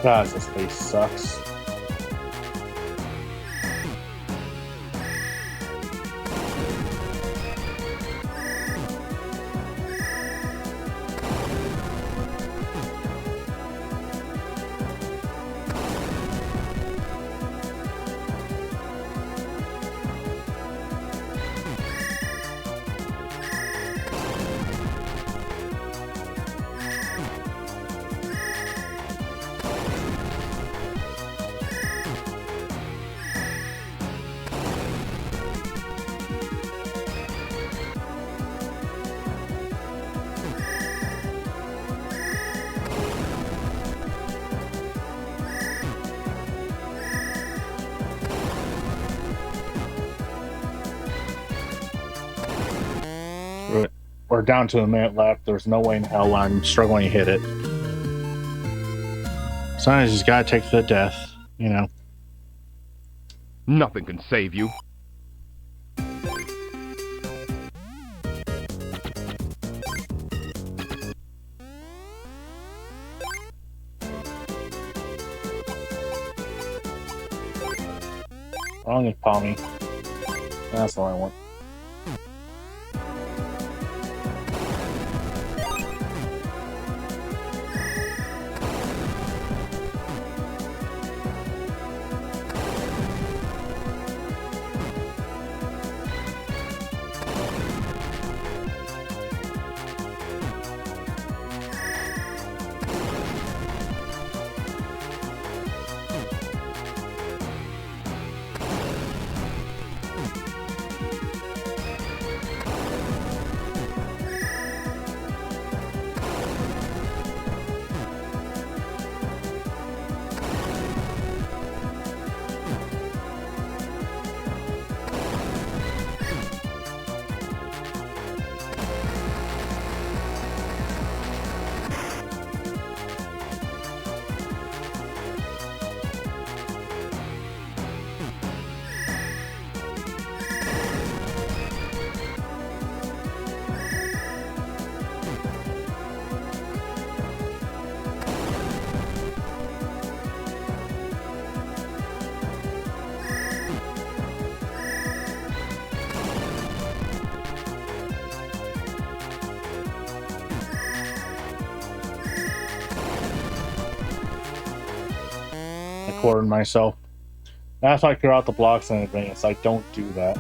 God, this face sucks. We're down to a minute left. There's no way in hell I'm struggling to hit it. Sometimes you just gotta take the death, you know. Nothing can save you. Wrong is Palmy. That's the only one. recording myself. That's why I clear out the blocks in advance. I don't do that.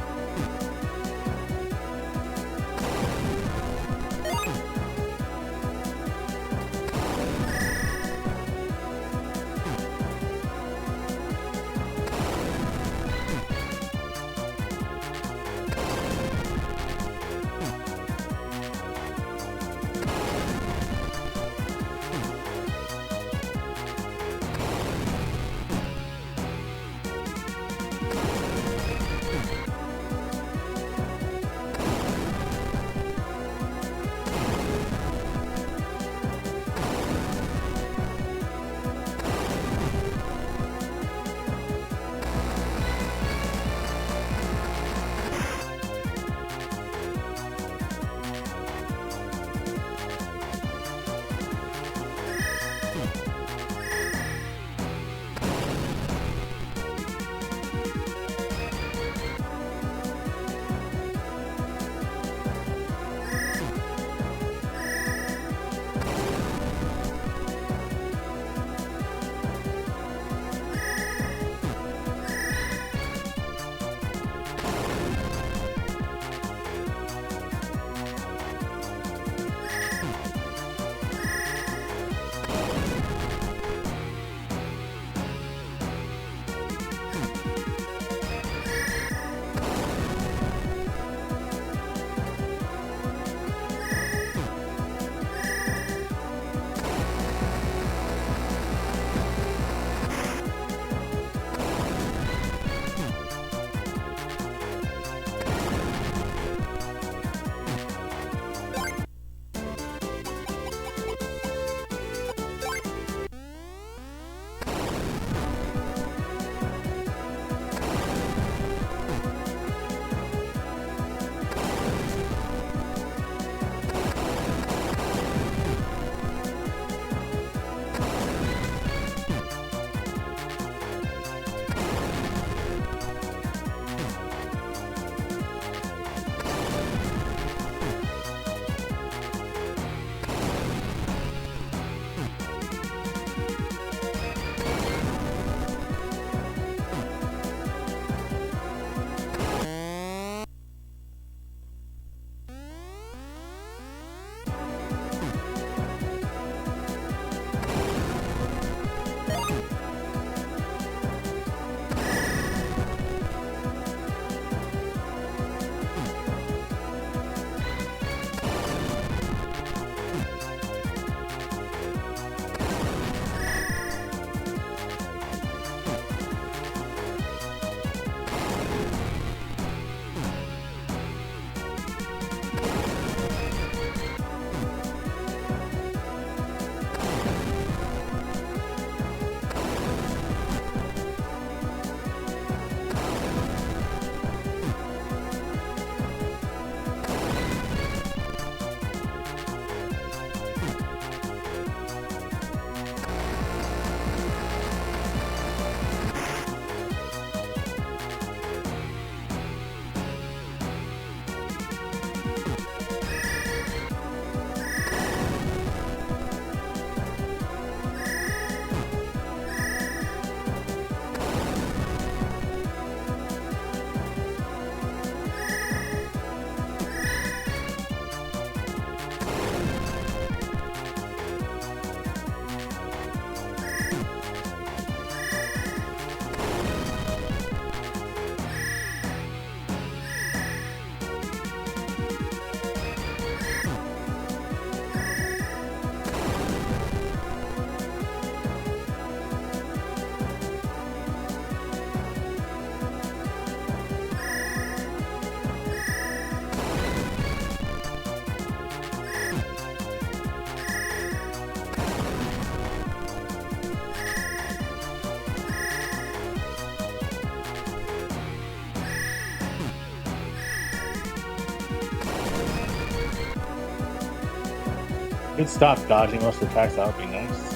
Could stop dodging most attacks, that would be nice.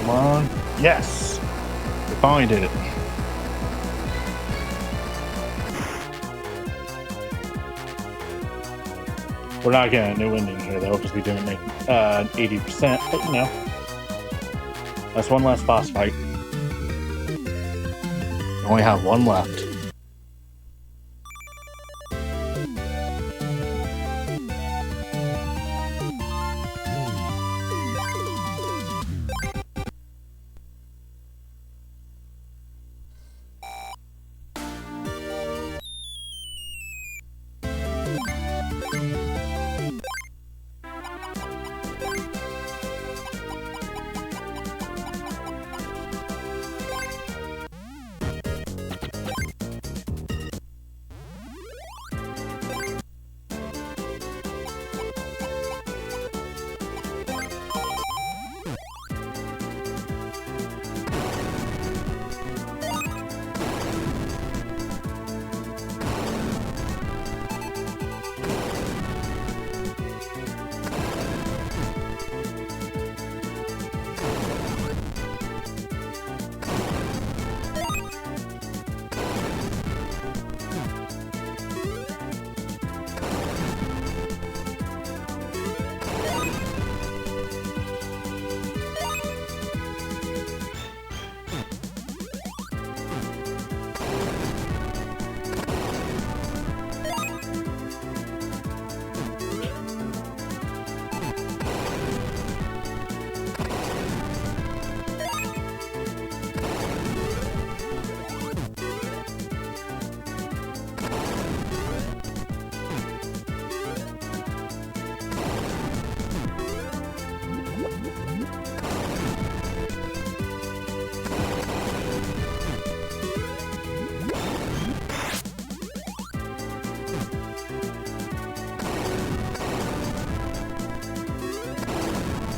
Come on. Yes! We finally did it. We're not getting a new ending here, though, because we didn't make 80%, but you know. That's one less boss fight. We only have one left.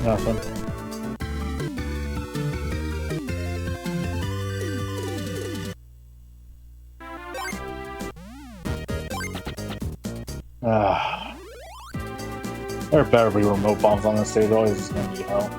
Nothing. There better be remote bombs on this stage, always is gonna need help.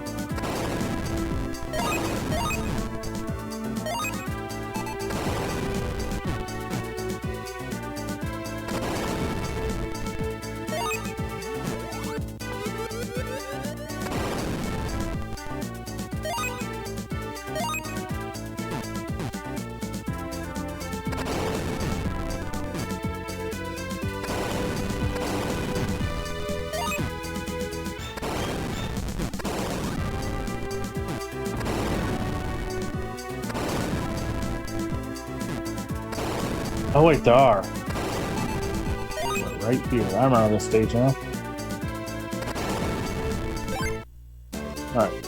Oh wait, there are. Right here. I remember this stage now. Alright.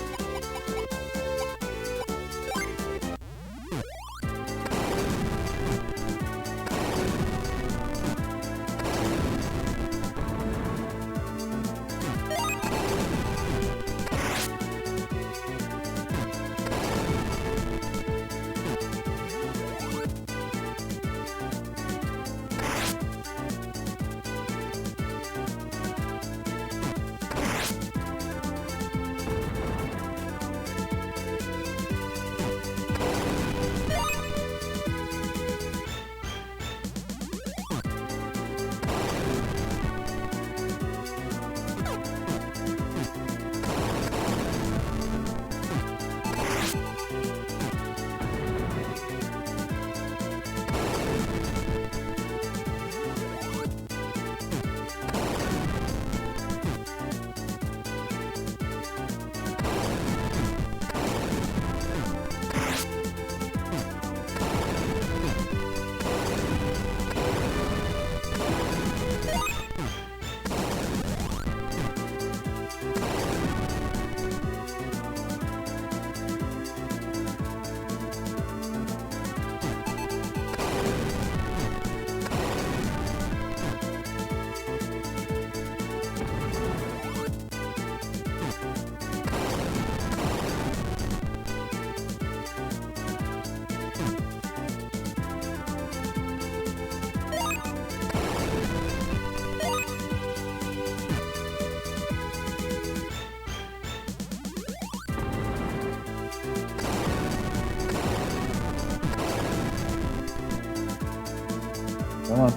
Come on.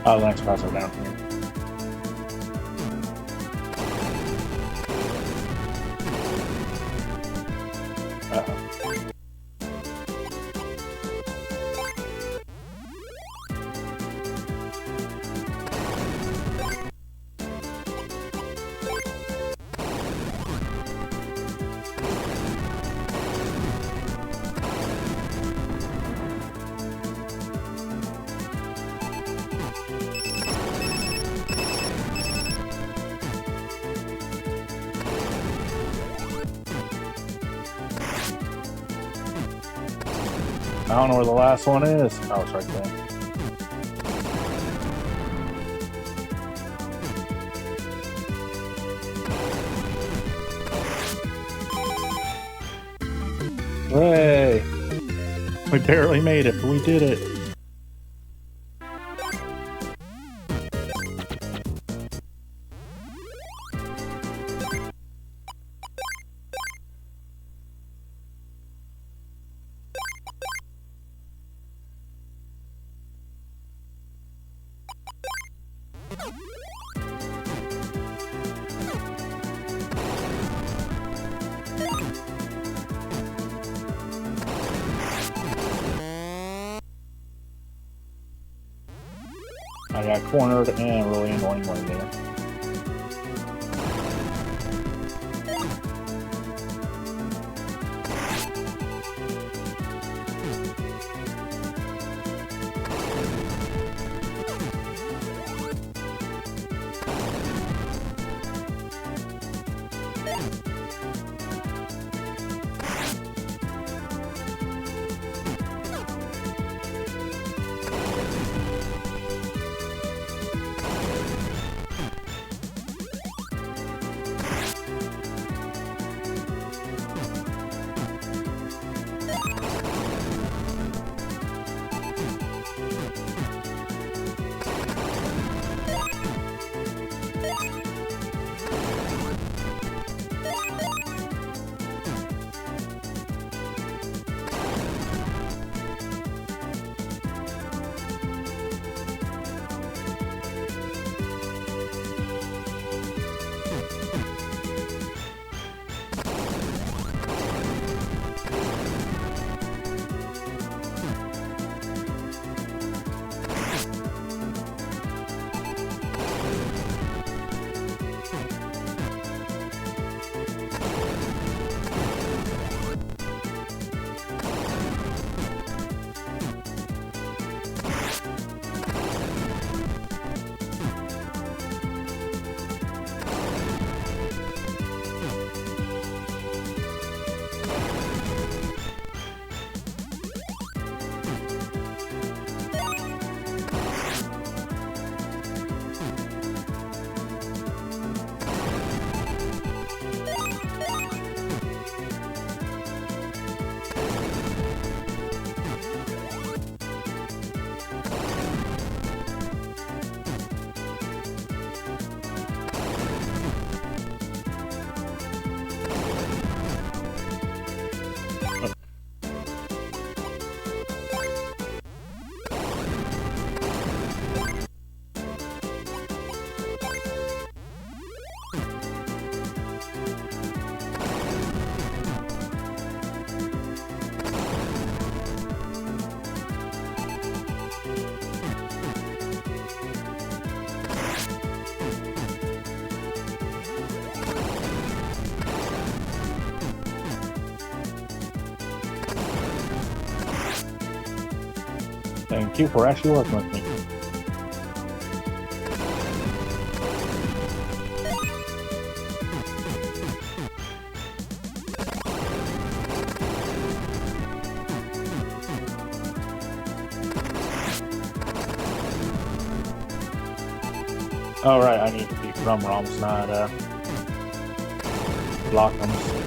Oh, the next spots are down here. Uh-oh. I don't know where the last one is. Oh, it's right there. Hooray! We barely made it, but we did it. I got cornered and really annoying one there. Thank you for actually working with me. Oh, right, I need to beat rum ROMs, not block ROMs.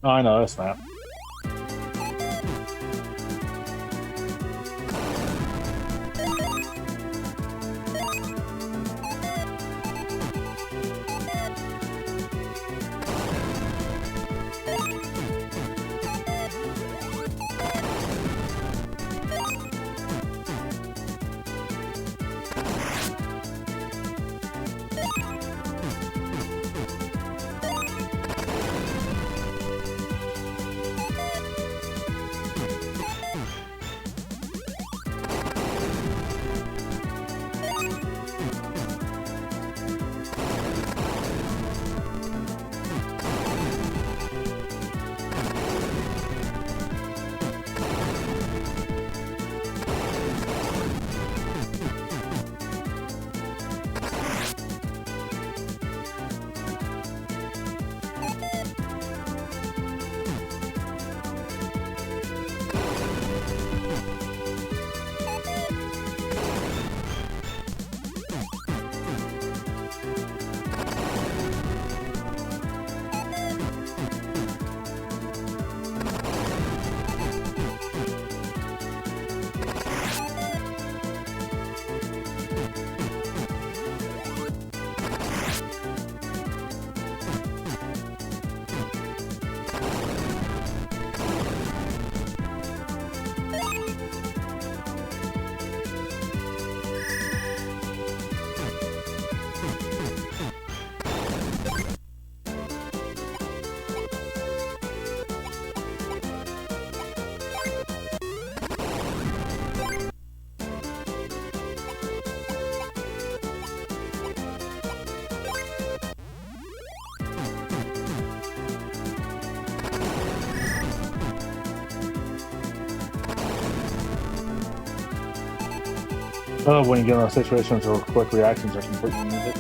Oh, I know this map. Oh, when you get in those situations where quick reactions are completely needed.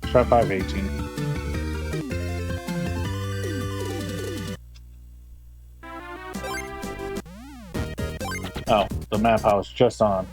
Try 518. Oh, the map I was just on.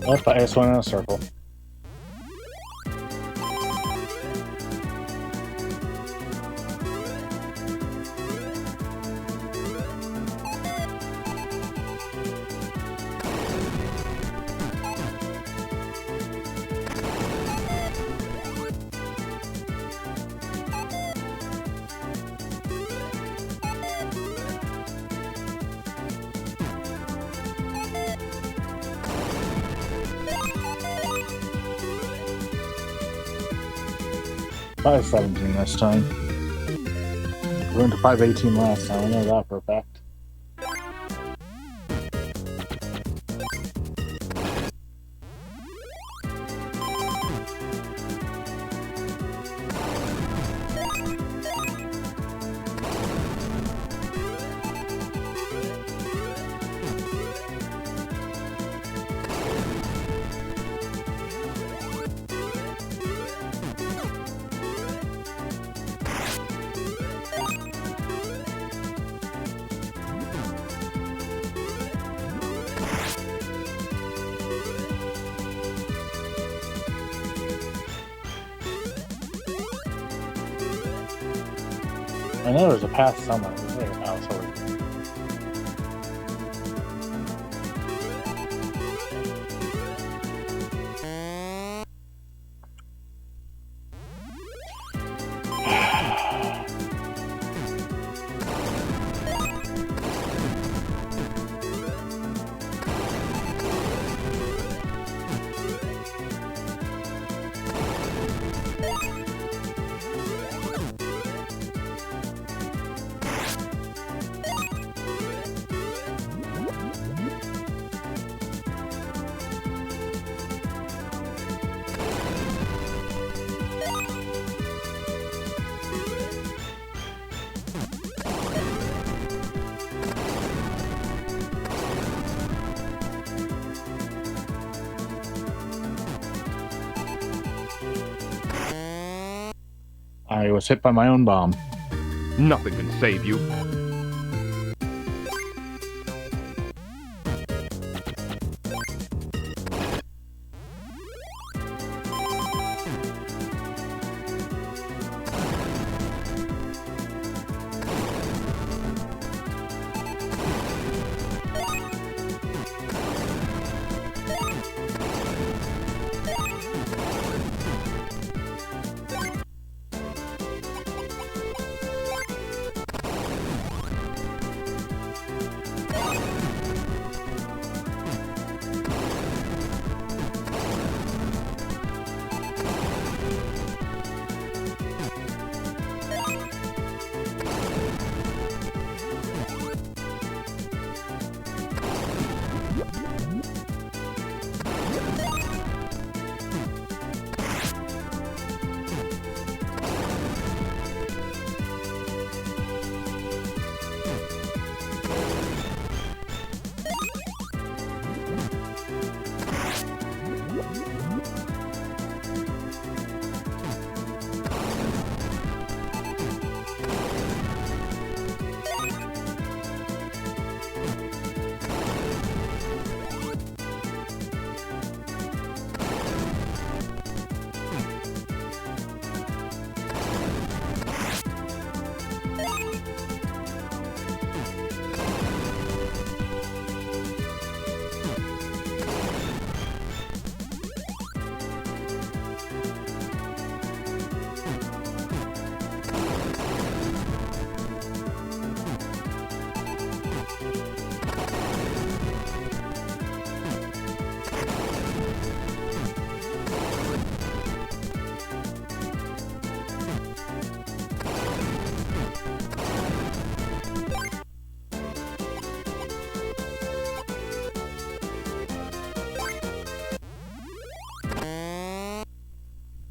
Yep, I just went in a circle. Probably 17 this time. We went to 518 last time. I know that for a fact. I know there's a path somewhere. Oh, sorry. I was hit by my own bomb. Nothing can save you.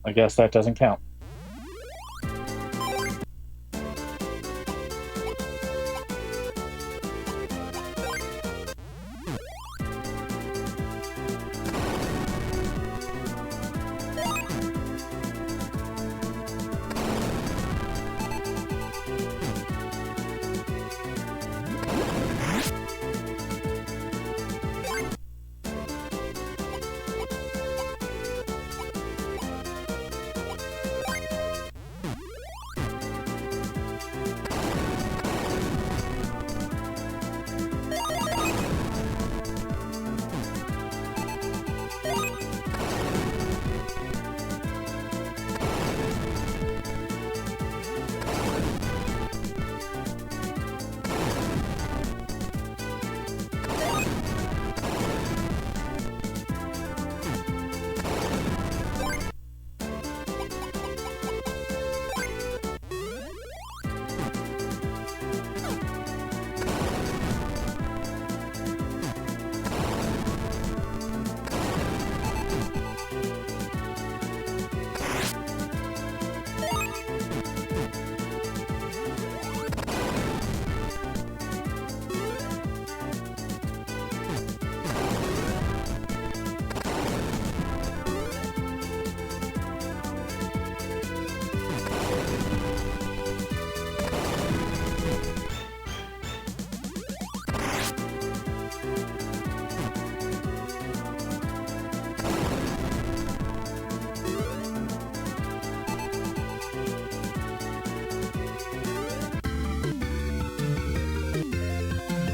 I guess that doesn't count.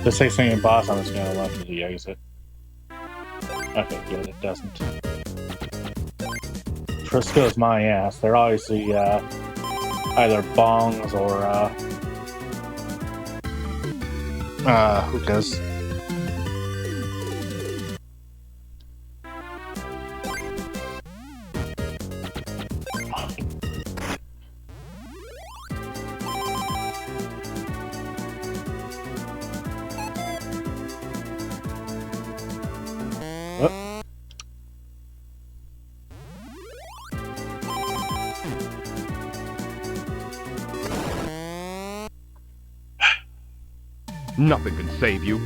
To say something boss, I'm just gonna run to the exit. Okay, good, it doesn't. Frisco's my ass. They're obviously either bongs or hookahs. Nothing can save you.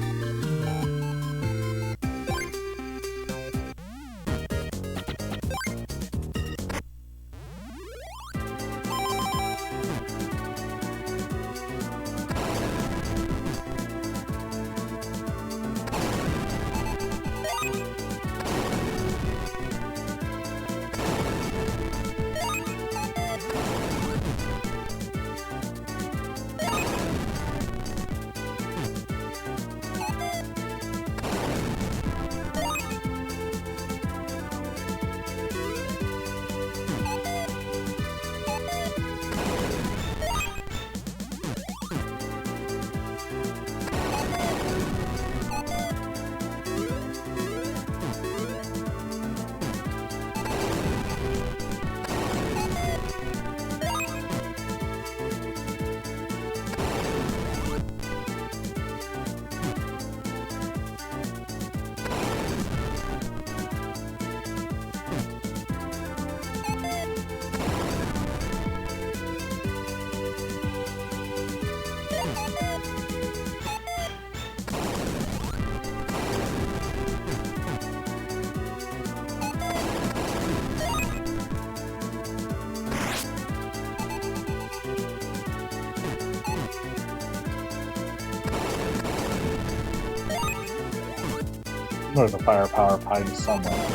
There's a firepower hiding somewhere.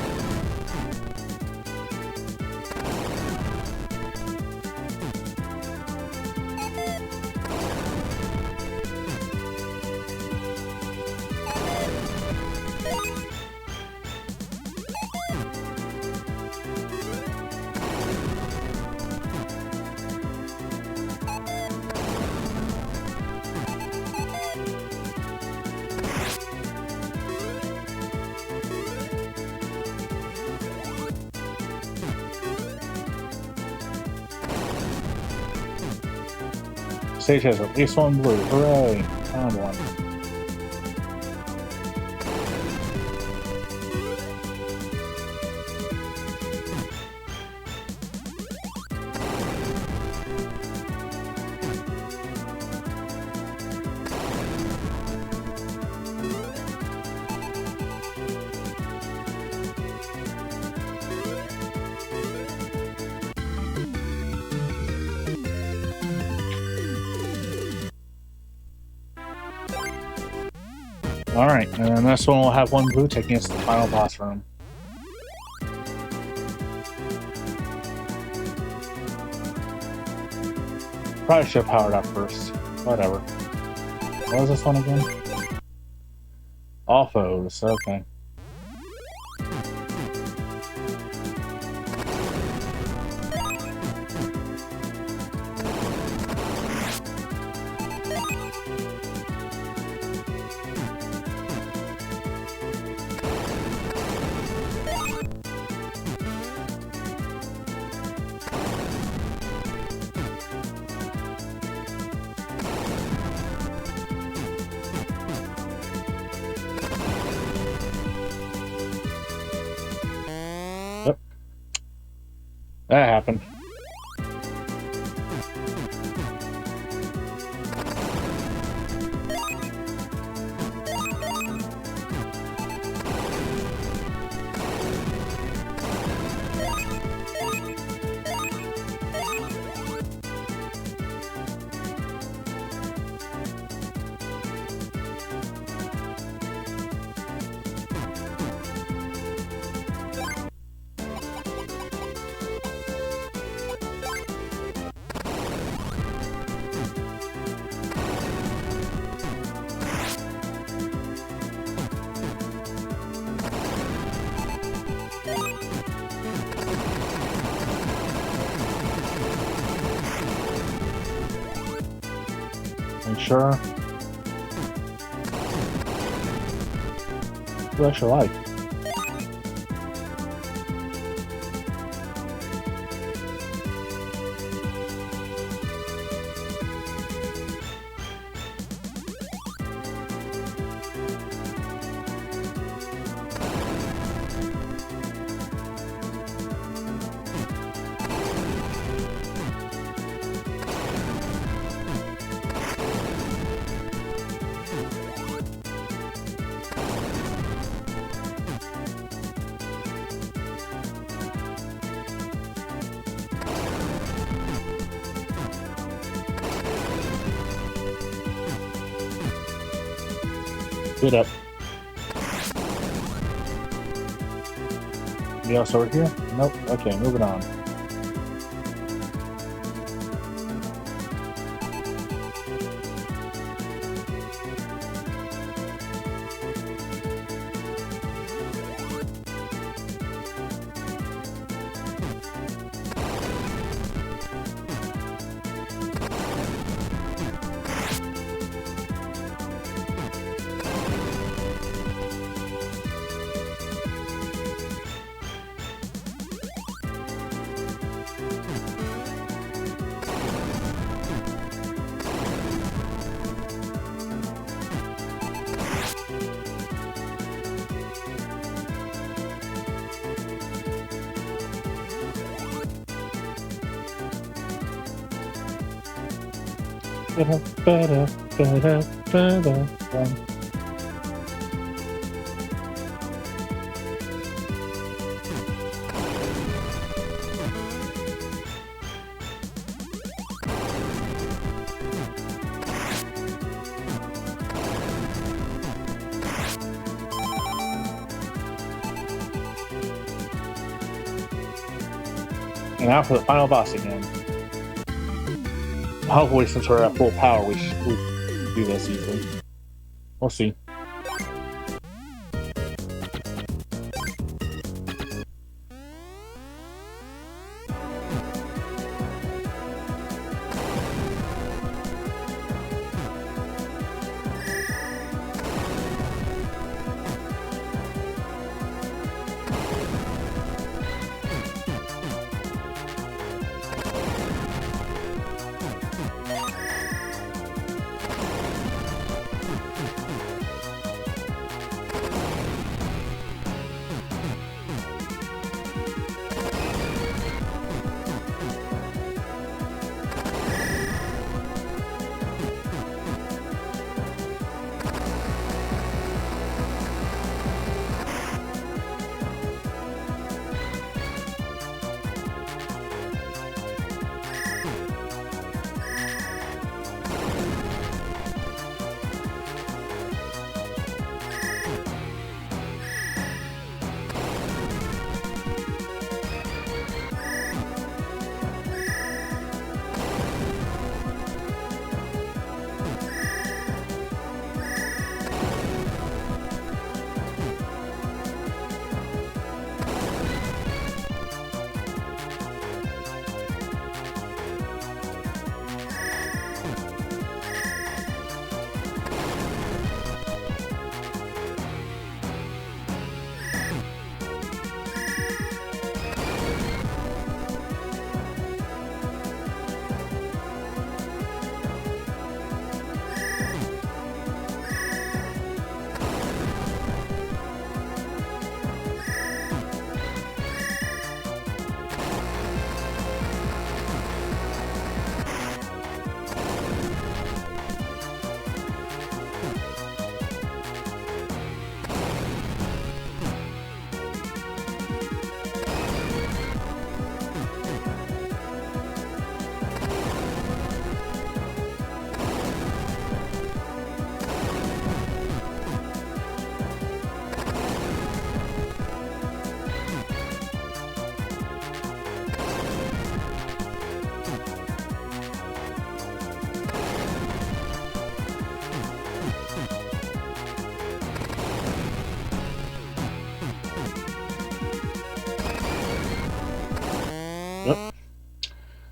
Stage has at least one blue. Hooray! Found one. Alright, and then this one will have one blue taking us to the final boss room. Probably should have powered up first. Whatever. What was this one again? All foes, okay. That happened. Make sure. What I actually like. Get up. Anybody else over here? Nope. Okay, moving on. And now for the final boss again. Hopefully, since we're at full power, we do this easily. We'll see.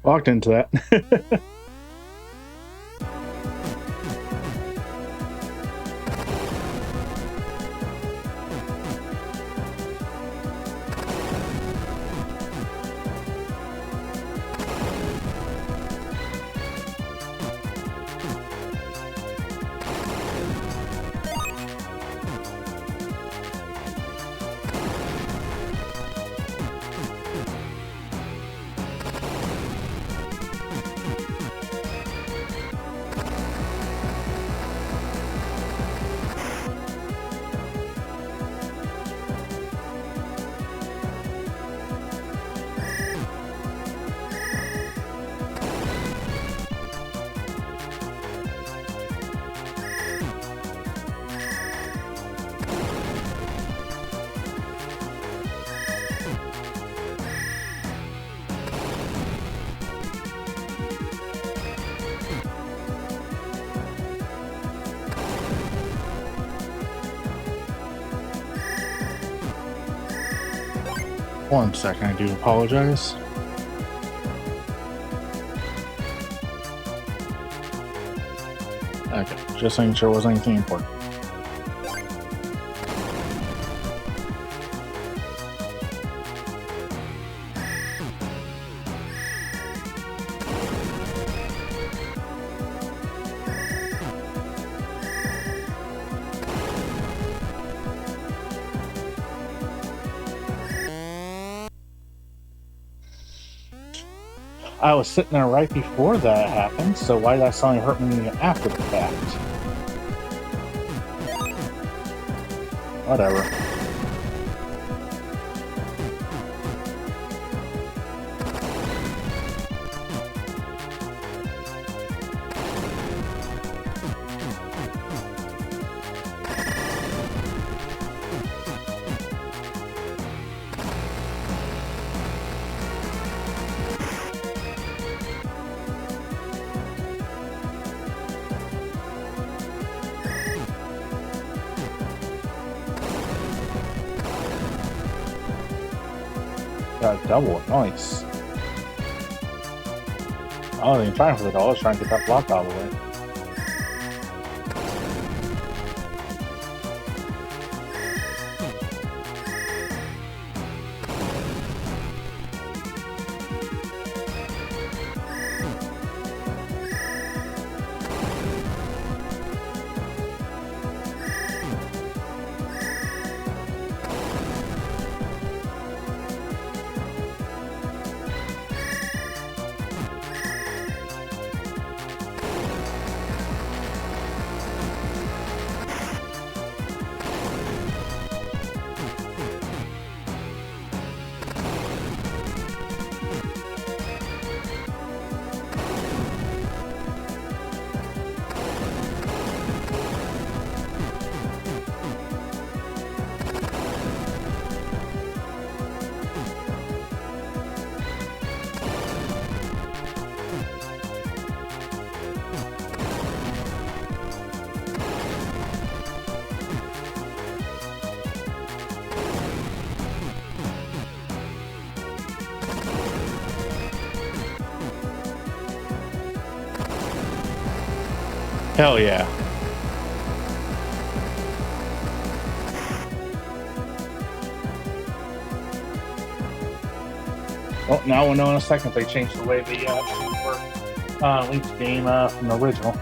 Walked into that. 1 second, I do apologize. Okay, just making sure it wasn't anything important. I was sitting there right before that happened, so why did that suddenly hurt me after the fact? Whatever. Got a double, nice. I wasn't even trying for the double, I was trying to get that block out of the way. Hell yeah. Well, now we'll know in a second if they changed the way the Link's game from the original.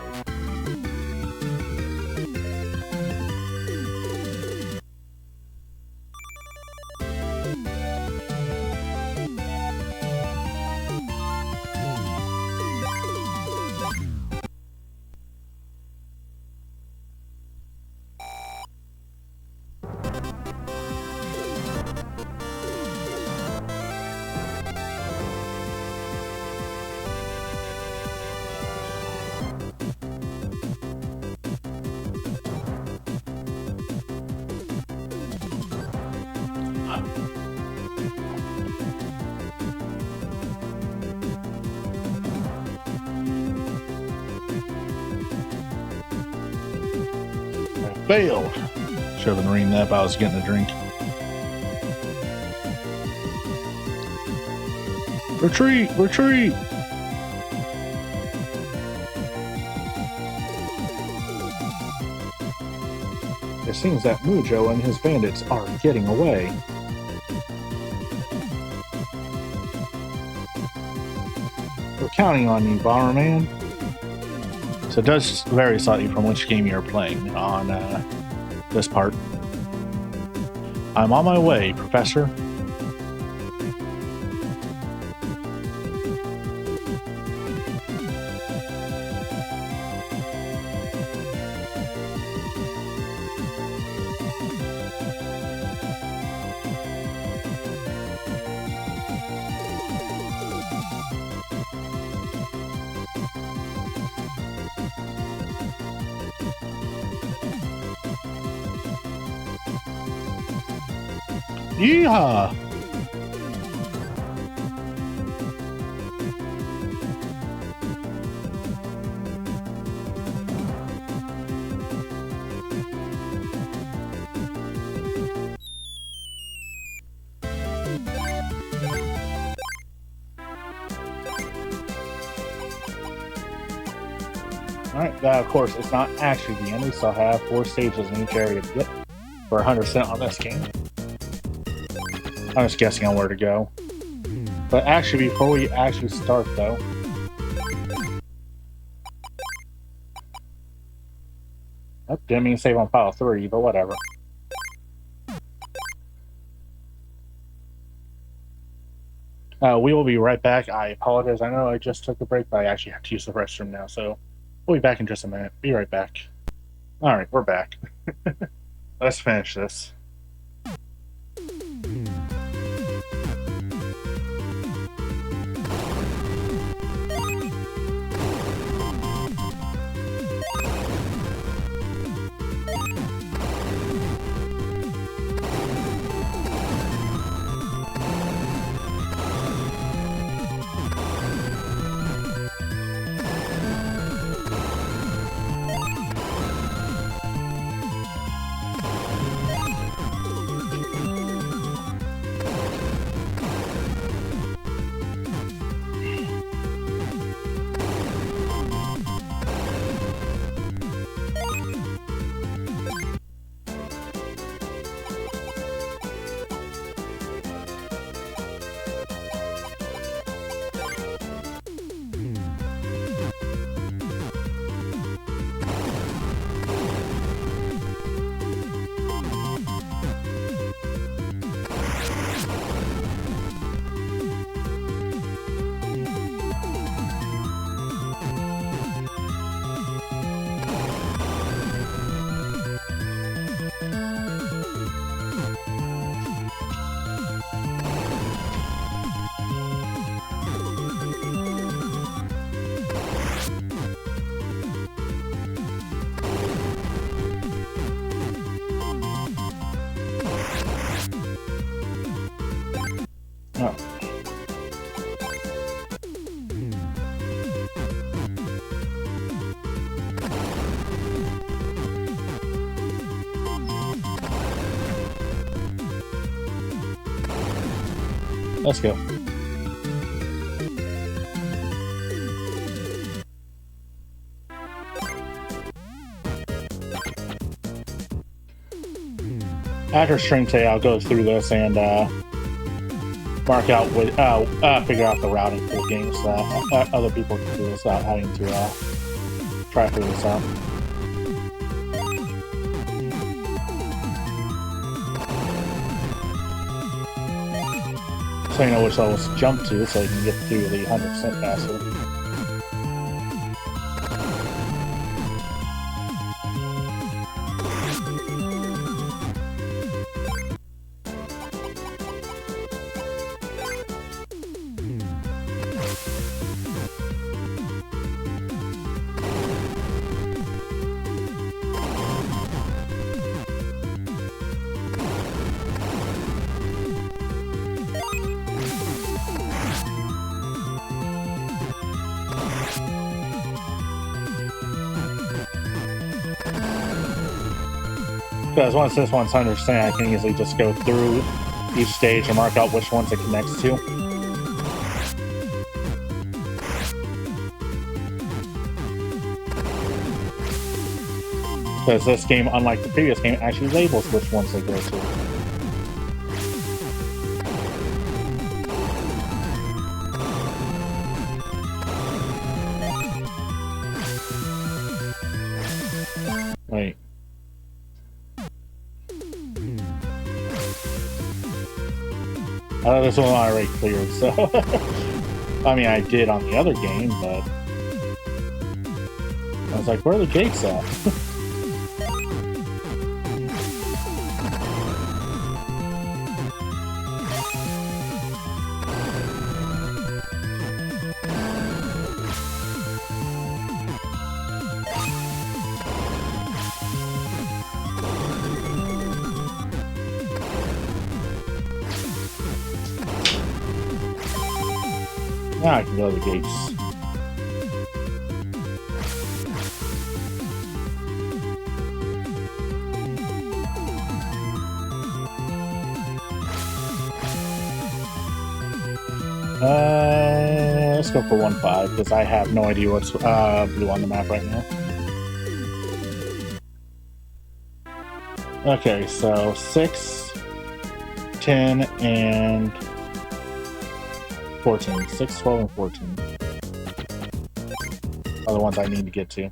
Failed. Should have been reading that, but I was getting a drink. Retreat! Retreat! It seems that Mujo and his bandits are getting away. We're counting on you, Bomberman. So it does vary slightly from which game you're playing on this part. I'm on my way, Professor. Yeehaw! Alright, that of course is not actually the end. We still have 4 stages in each area to get for 100% on this game. I'm just guessing on where to go. But actually, before we actually start though, oh, didn't mean to save on file 3, but whatever. We will be right back. I apologize. I know I just took a break, but I actually have to use the restroom now, so we'll be back in just a minute. Be right back. Alright, we're back. Let's finish this. Oh. Let's go. After stream today, I'll go through this and mark out with figure out the routing for the game so that other people can do this without having to try to figure this out. So you know which levels to jump to so you can get through the 100% faster. Because once this one's 100%, I can easily just go through each stage and mark out which ones it connects to. Because this game, unlike the previous game, actually labels which ones they go to. Wait. This one I already cleared, so... I mean, I did on the other game, but... I was like, where are the gates at? Now I can go to the gates. Let's go for 1-5 because I have no idea what's blue on the map right now. Okay, so 6, 10, and 14. 6, 12, and 14 are the ones I need to get to.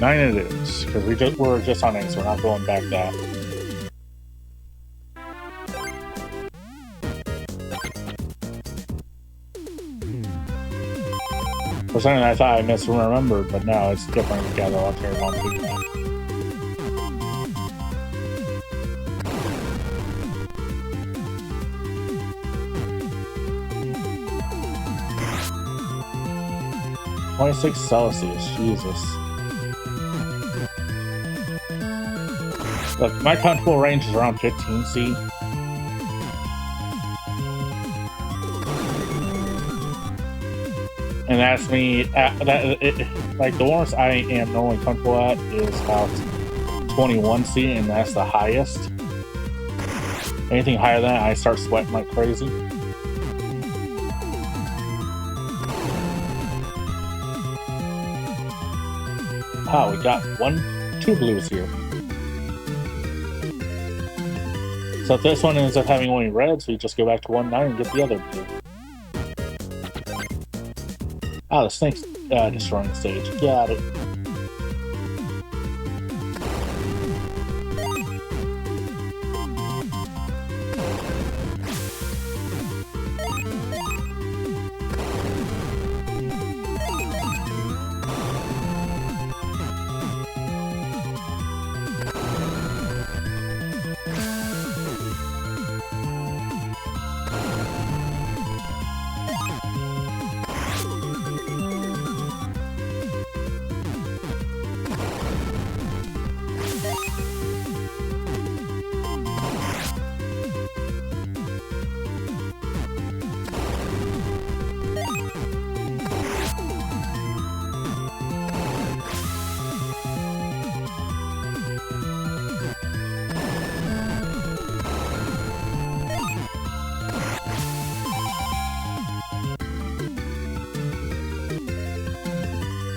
Nine it is, because we're just on 8, so we're not going back that. For something I thought I misremembered, but no, it's different. We got the alternate one. 26 Celsius, Jesus. Look, my comfortable range is around 15 C. And that's me, like the warmest I am normally comfortable at is about 21 C, and that's the highest. Anything higher than that, I start sweating like crazy. Oh, we got 2 blues here. So if this one ends up having only reds, we just go back to 1-9 and get the other blue. Ah, the snake's destroying the stage. Got it.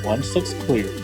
One 6 cleared.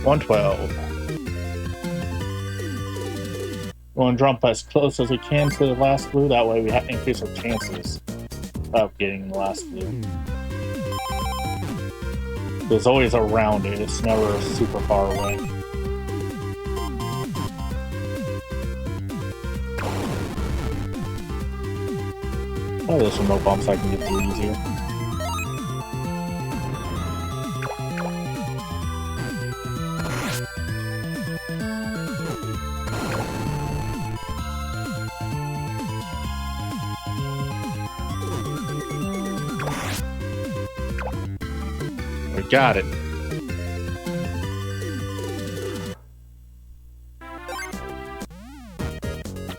112. We want to jump as close as we can to the last blue. That way we have increase our chances of getting the last blue. There's always around it. It's never super far away. Oh, there's some rope bumps I can get through easier. We got it.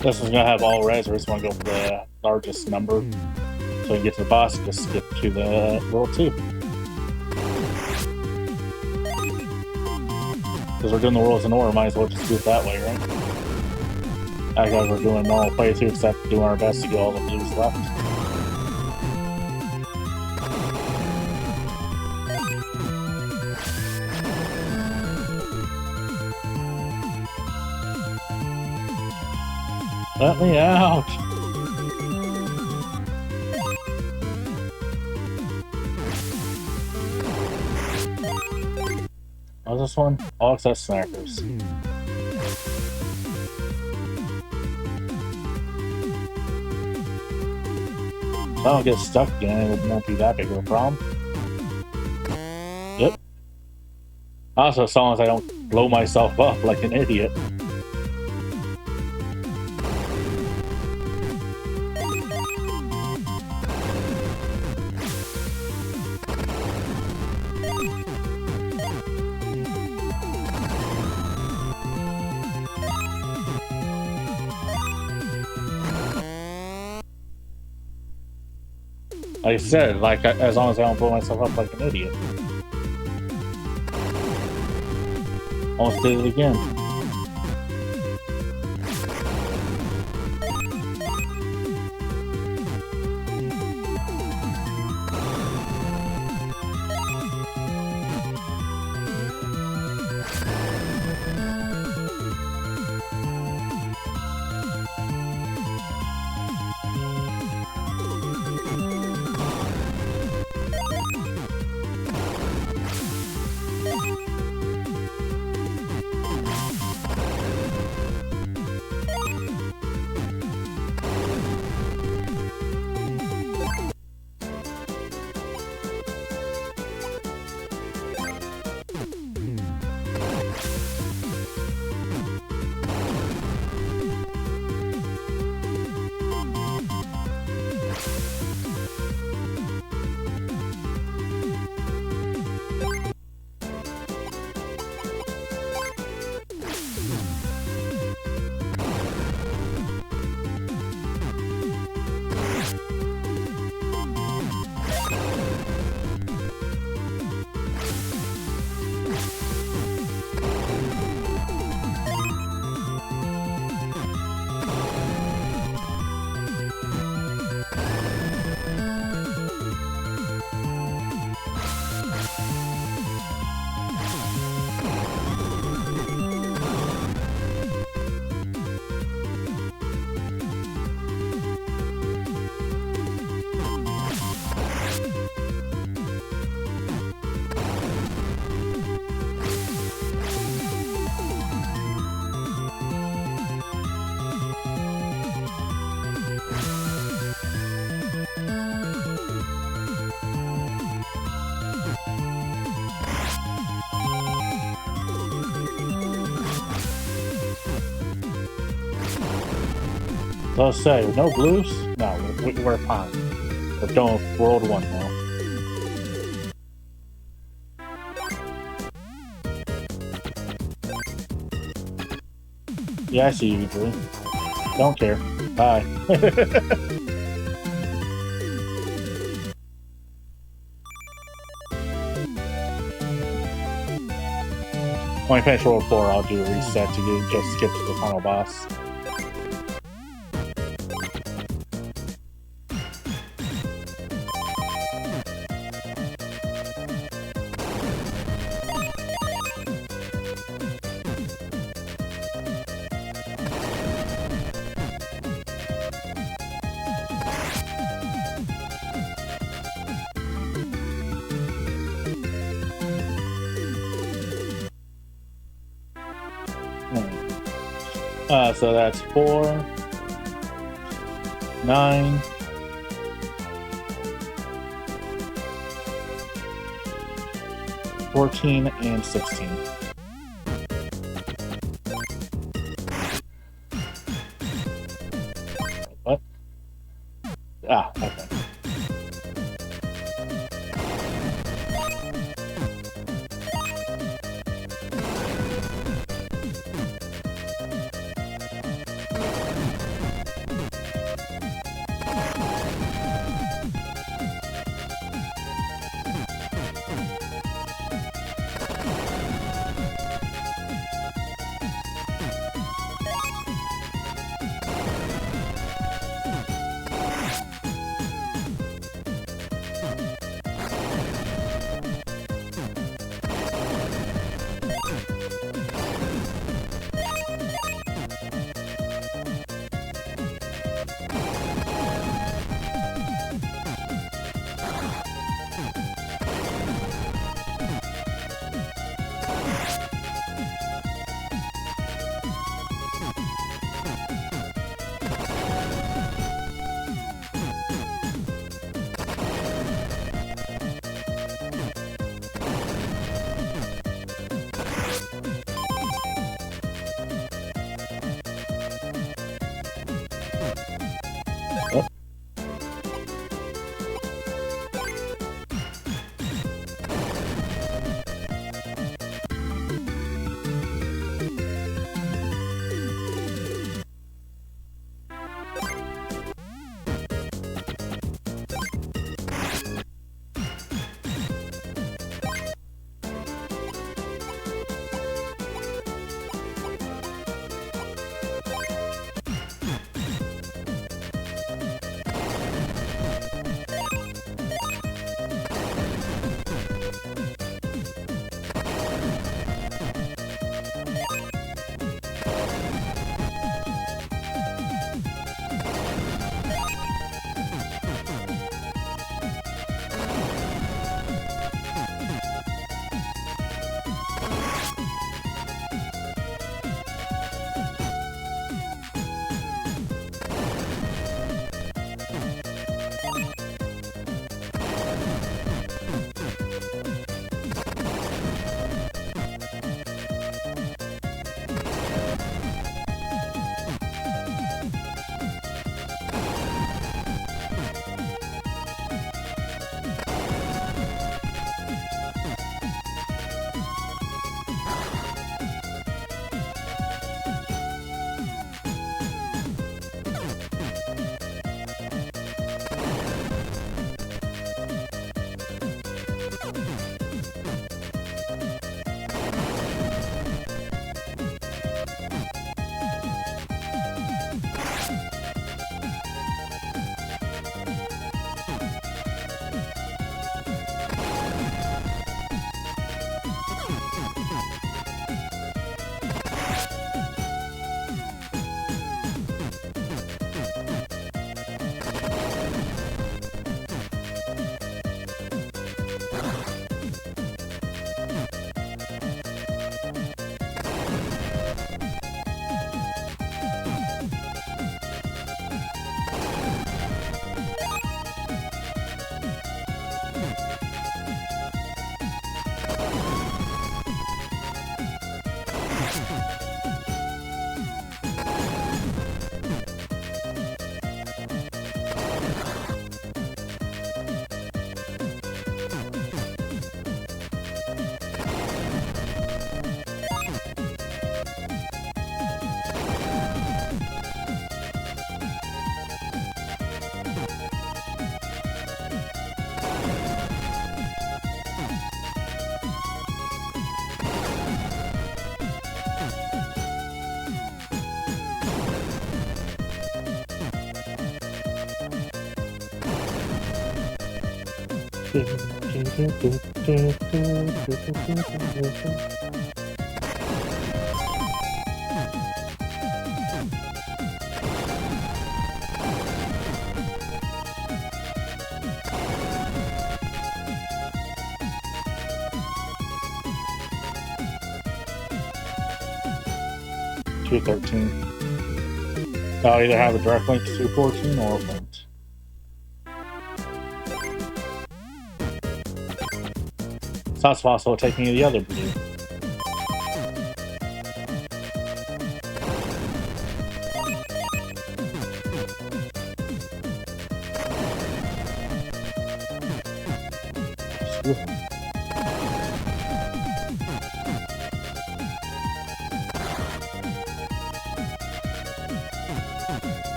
This is gonna have all res. We just want to go for the largest number so we can get to the boss and just skip to the world 2. Because we're doing the worlds in order, might as well just do it that way, right? Act like we're doing a normal playthrough, except doing our best to get all the blues left. Let me out! What's this one? All access snackers. If I don't get stuck again, it won't be that big of a problem. Yep. Also, as long as I don't blow myself up like an idiot. Like I said, as long as I don't blow myself up like an idiot. Almost did it again. So I'll say, no blues? No, we're fine. We're doing World 1 now. Yeah, I see you, Drew. Don't care. Bye. When I finish World 4, I'll do a reset to just skip to the final boss. So that's 4, 9, 14, and 16. What? Ah, okay. Oh. $213. I'll either have a direct link to 14 or it won't. It's not possible to take me to the other blue.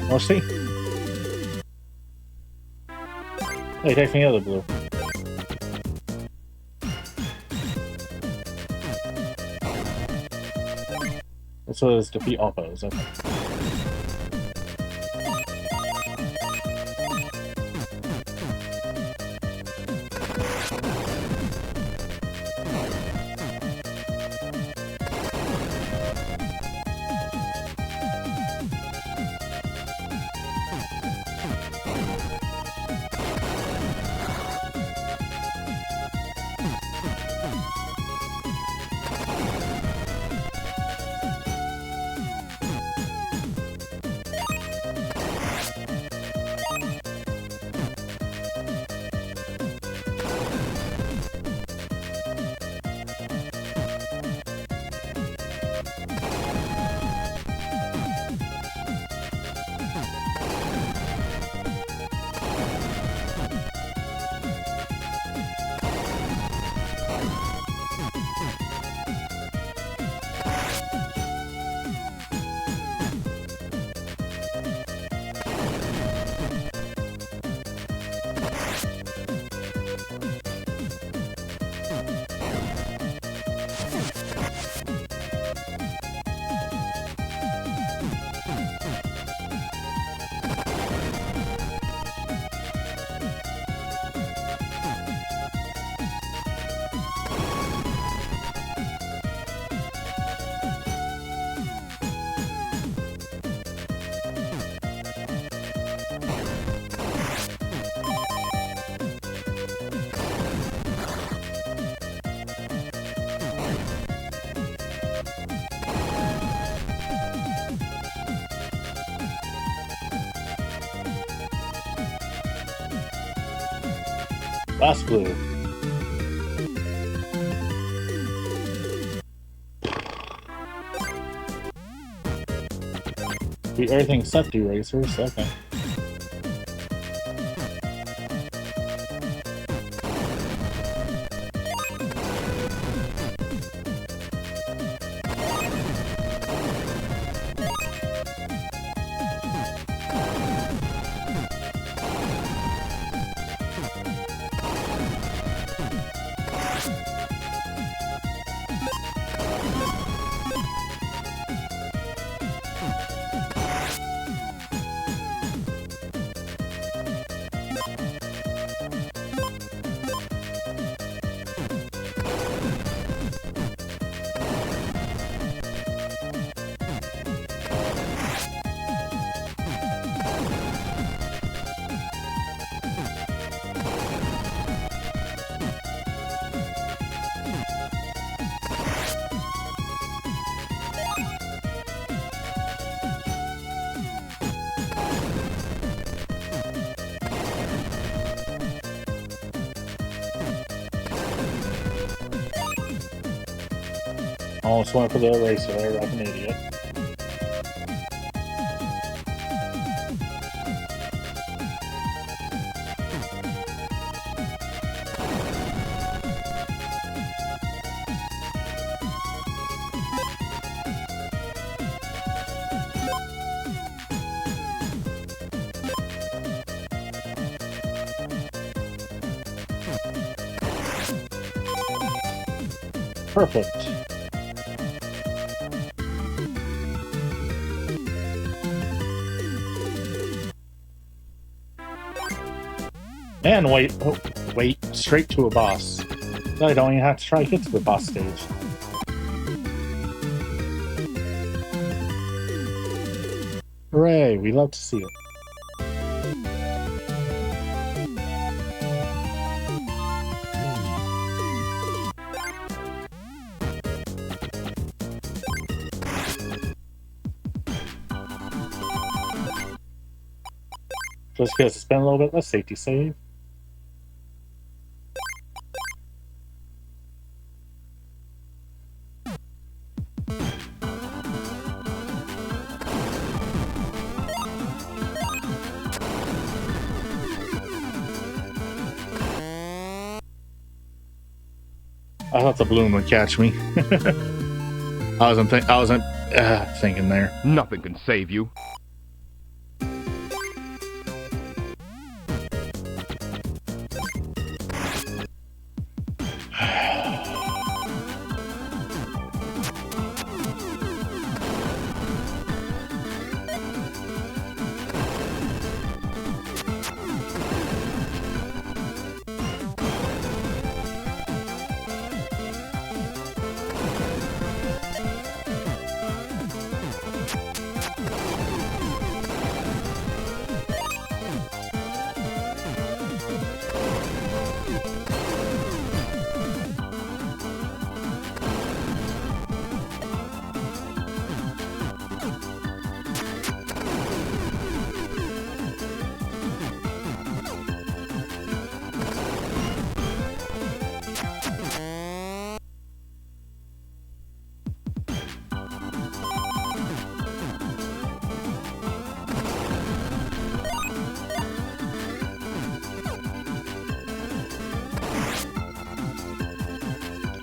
We'll see. Hey, take me the other blue. This was defeat all foes, okay. Last blue. Beat everything except erasers, okay. Almost went for the eraser there like an idiot. Perfect. And wait, straight to a boss. I don't even have to try to get to the boss stage. Hooray, we love to see it. Just because it's been a little bit less safety save. I thought the balloon would catch me. I wasn't thinking there. Nothing can save you.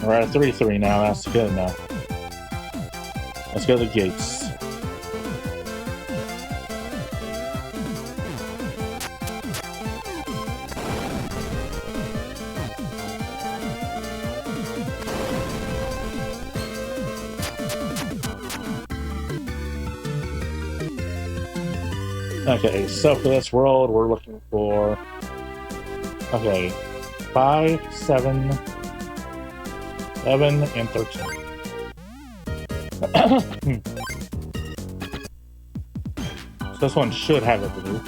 We're at 3-3 now. That's good enough. Let's go to the gates. Okay, so for this world, we're looking for... Okay, 5, 7, 11, and 13. So this one should have a blue.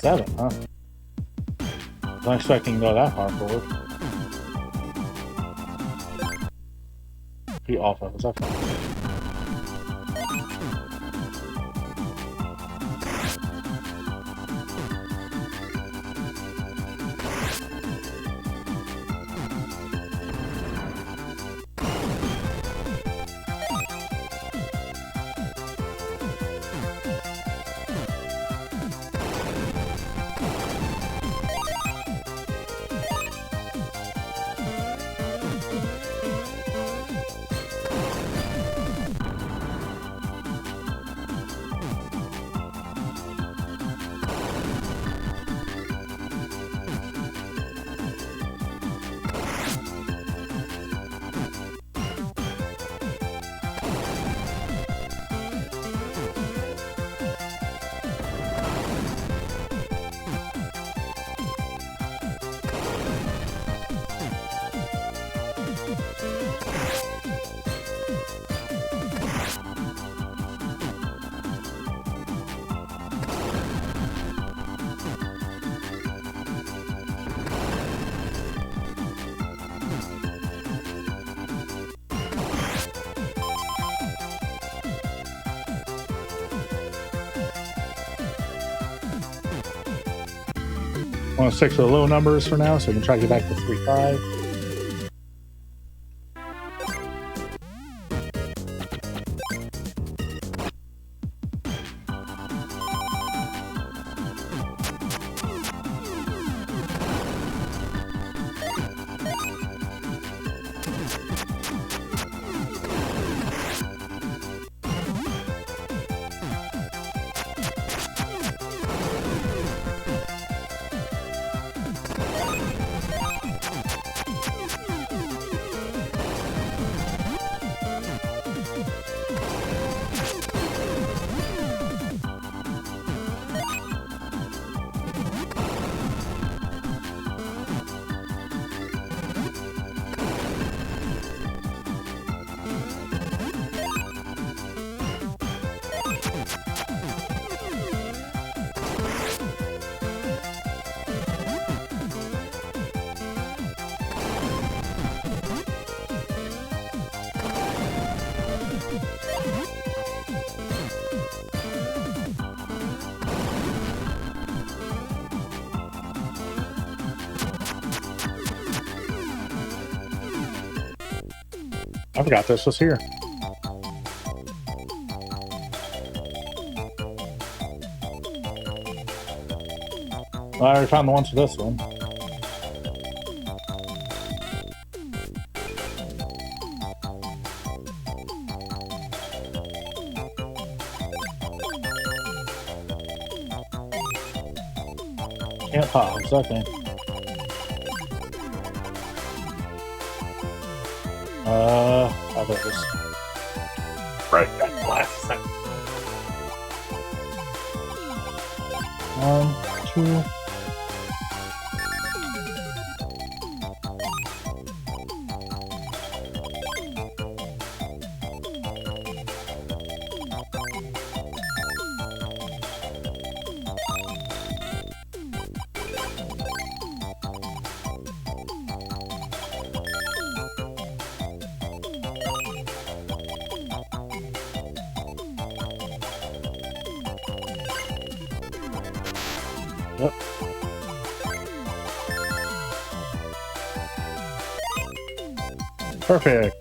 Seven, huh? Wasn't expecting to go that far forward. Pretty awful. Was that fun? want to stick to the low numbers for now so we can try to get back to 3-5. I forgot this was here. Well, I already found the ones for this one. Can't pause, okay. Others. Right, that last second. 1, 2. Yep. Perfect.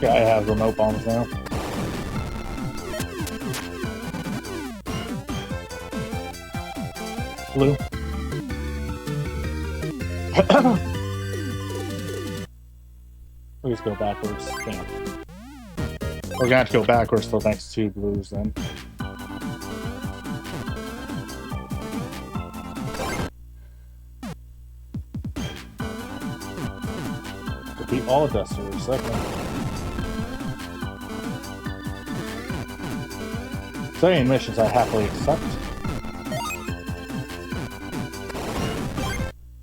I have remote bombs now. Blue. Please go backwards. Damn. We're gonna have to go backwards till next 2 blues then. Defeat all dusters. Okay. Setting missions I happily accept.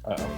Uh-oh.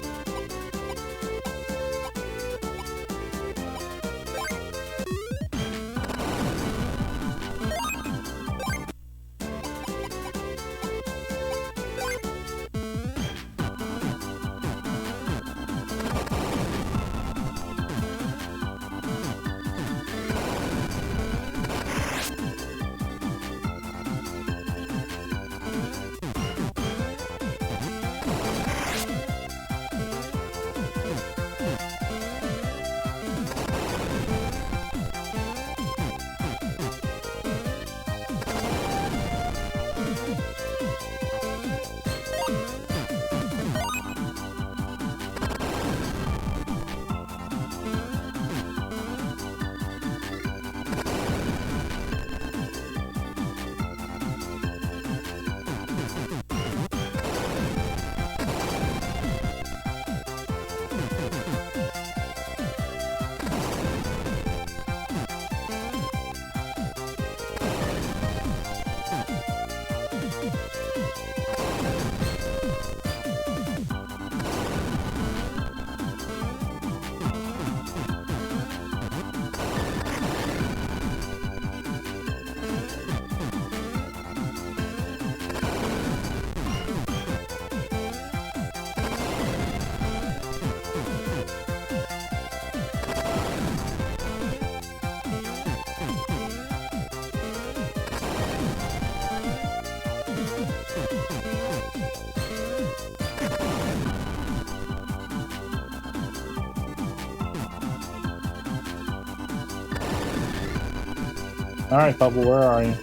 Alright, Bubble, where are you?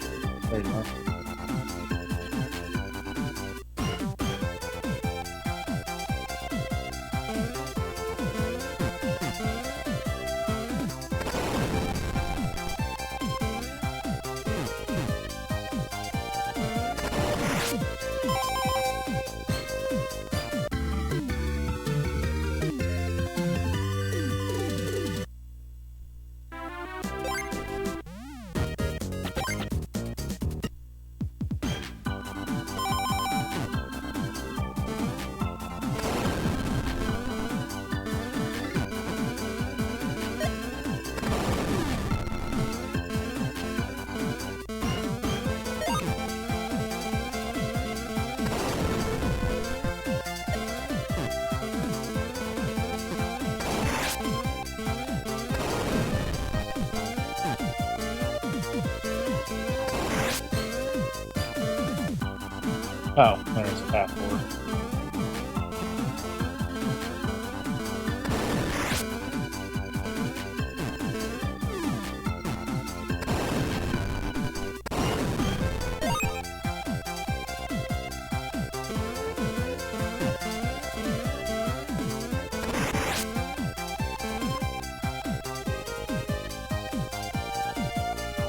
There you are. Oh, there's a path forward.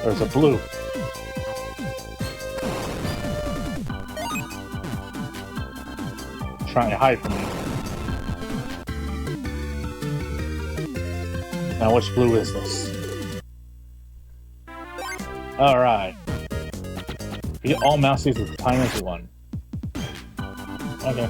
There's a blue. Trying to hide from me. Now, which blue is this? Alright. Beat all mousies with the tiniest one. Okay.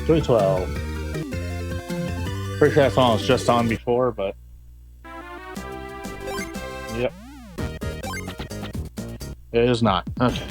$312. Pretty sure that song was just on before, but... Yep. It is not. Okay.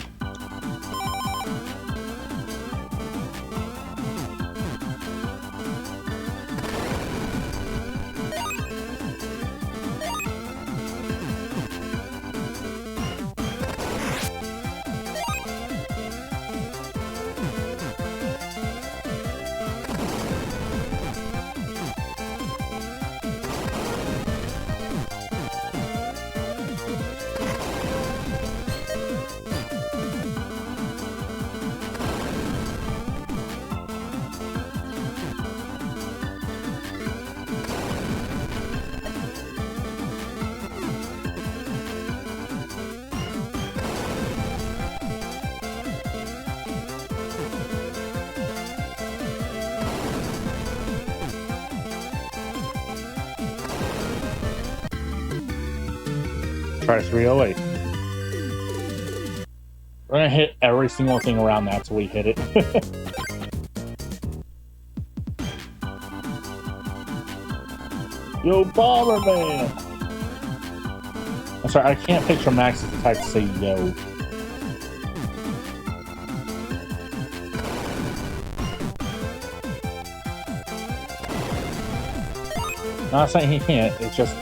Try 308. We're gonna hit every single thing around that till we hit it. Yo, Bomberman! I'm sorry, I can't picture Max's type to say yo. Not saying he can't, it just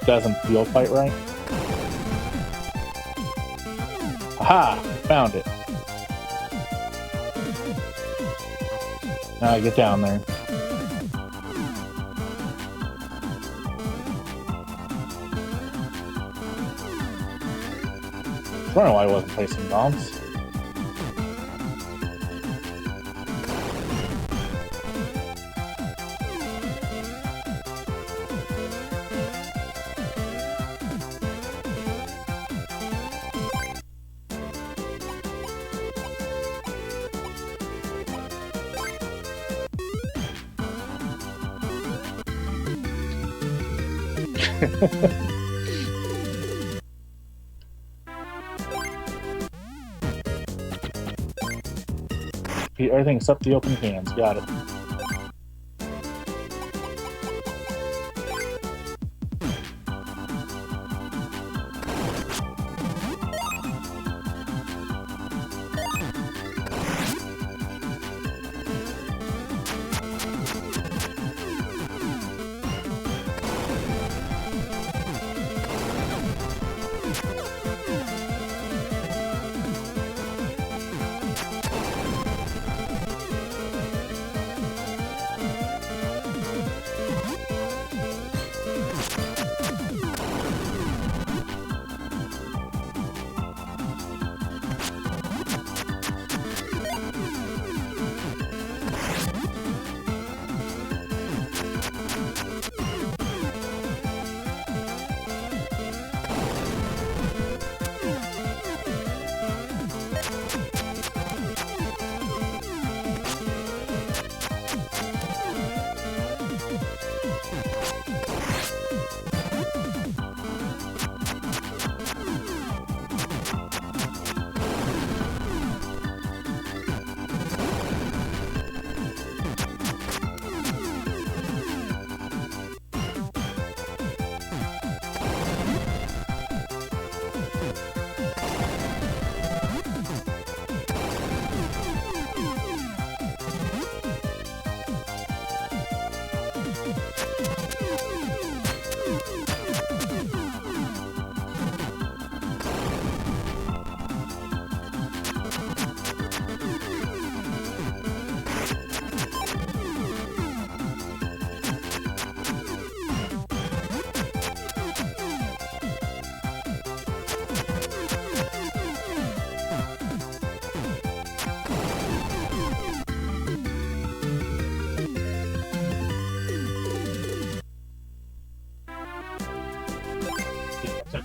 doesn't feel quite right. Aha! Found it. Now get down there. I was wondering why I wasn't placing bombs. Everything except the open cans. Got it.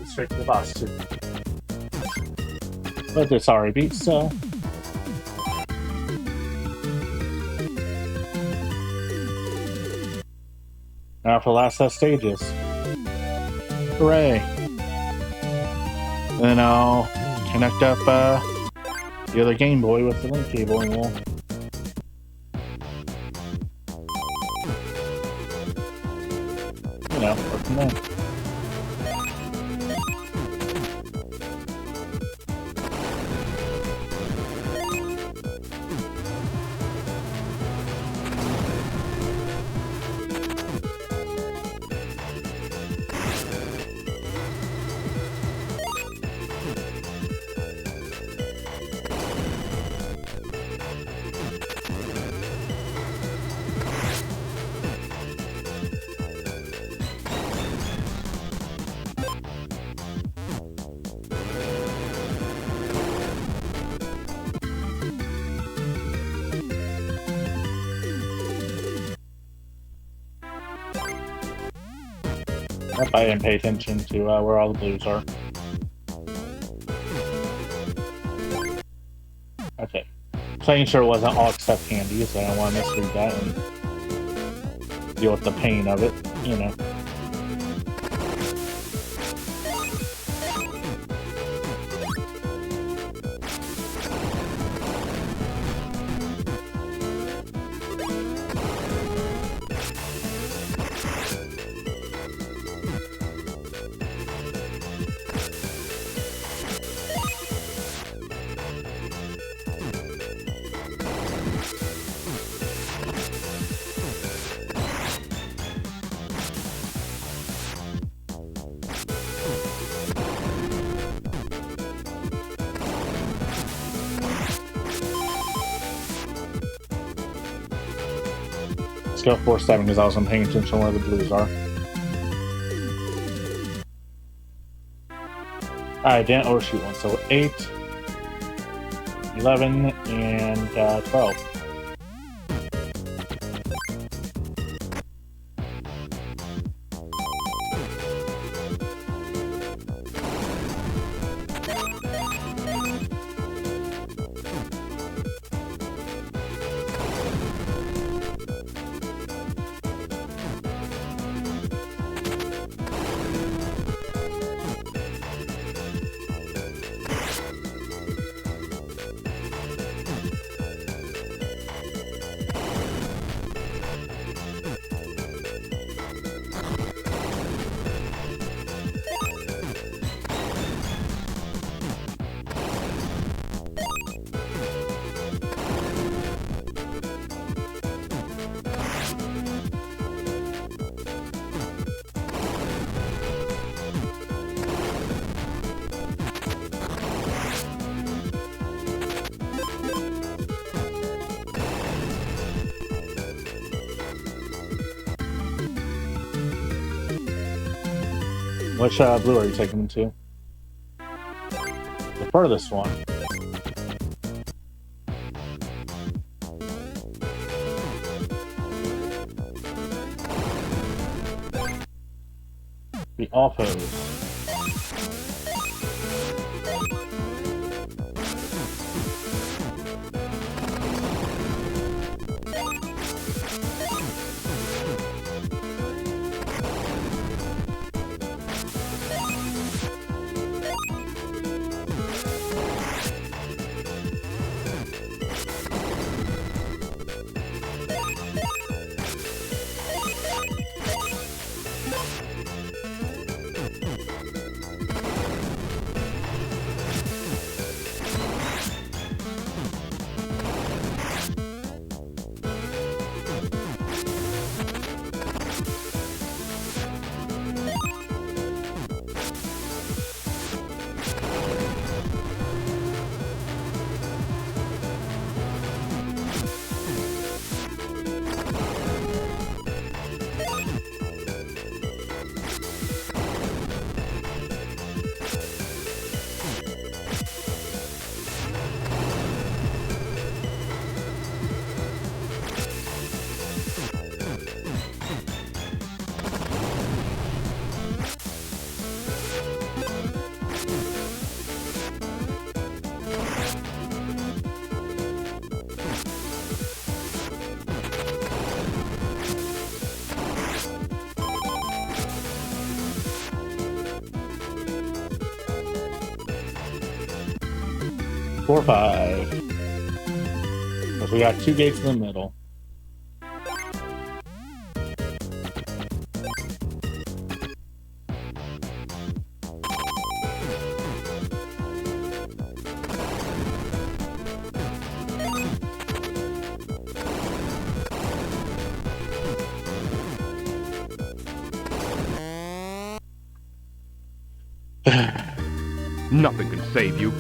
Straight to the boss too. But it's already beat, so now for the last set stages. Hooray! Then I'll connect up the other Game Boy with the link cable and we'll work from there. Yep, I didn't pay attention to where all the blues are. Okay. Playing sure it wasn't all except candy, so I don't want to misread that and deal with the pain of it, you know. go 4-7 because I wasn't paying attention where the blues are. Alright, didn't overshoot one. So 8, 11, and 12. Which blue are you taking them to? The furthest one. The offos. Four, 5. Because we got 2 gates in the middle. Nothing can save you.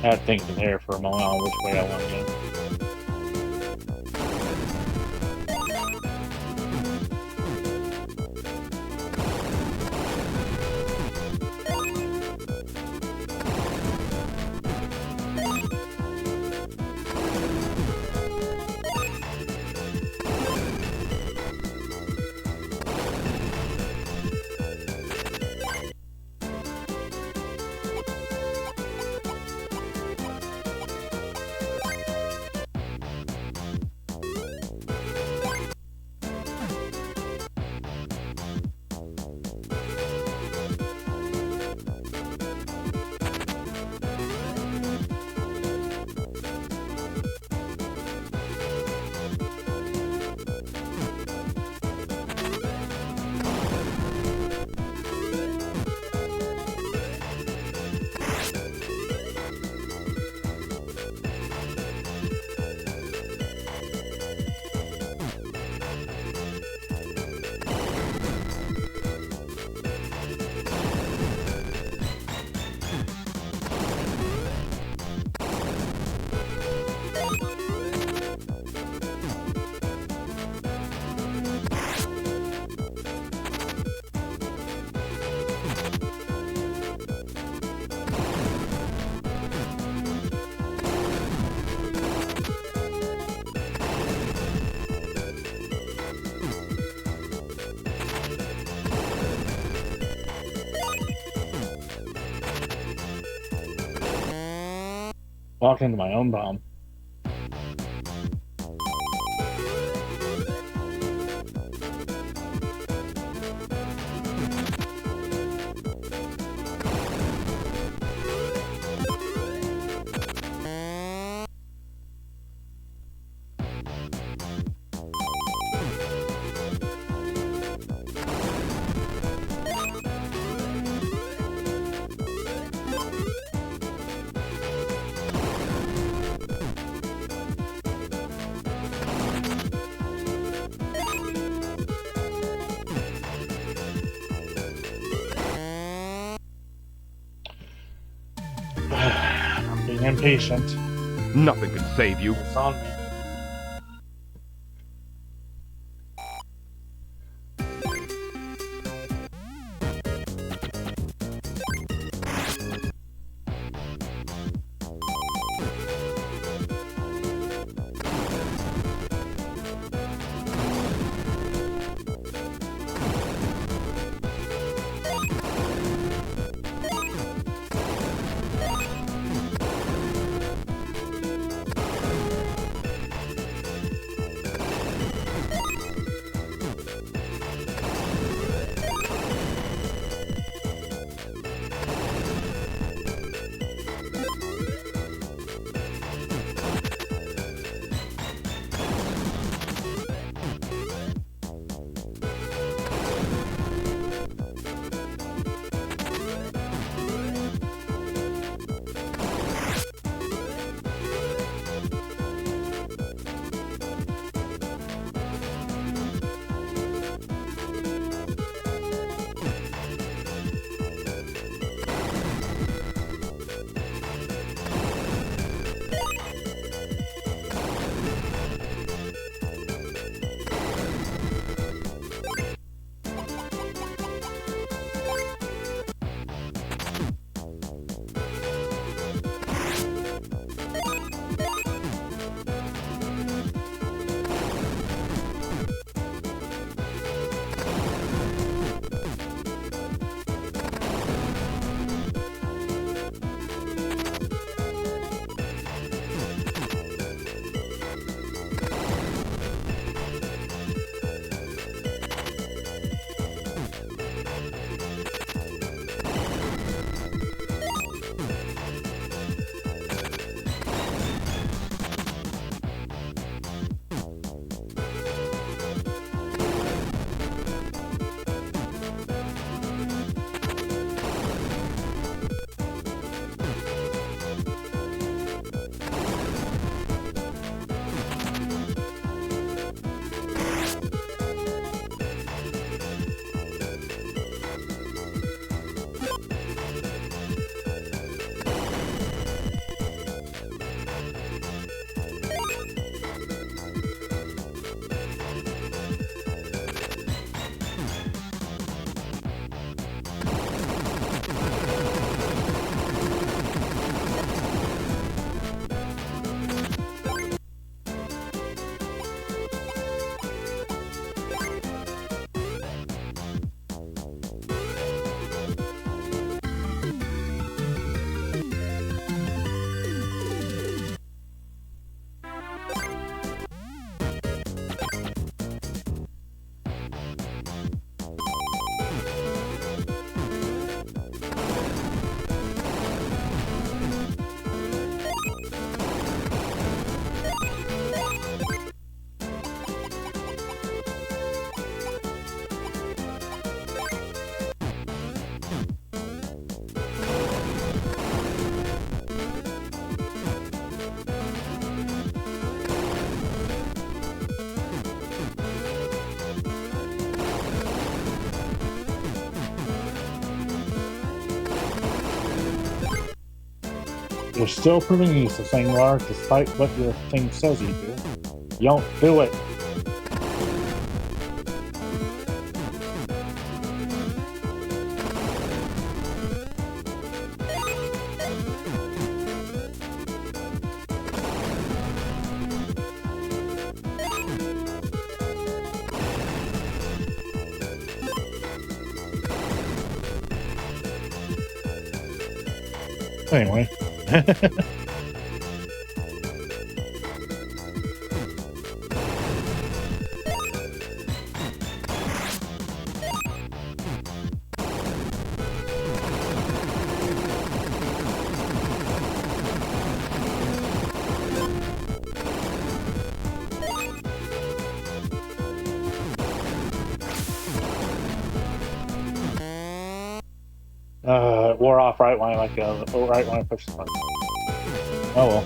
I had to think of hair for a moment on which way I want to go. Walked into my own bomb. I'm being impatient. Nothing can save you. It's on me. You're still proving useless, Anglar, despite what your thing says you do. You don't do it. Anyway. It wore off right when I pushed the button. Oh well.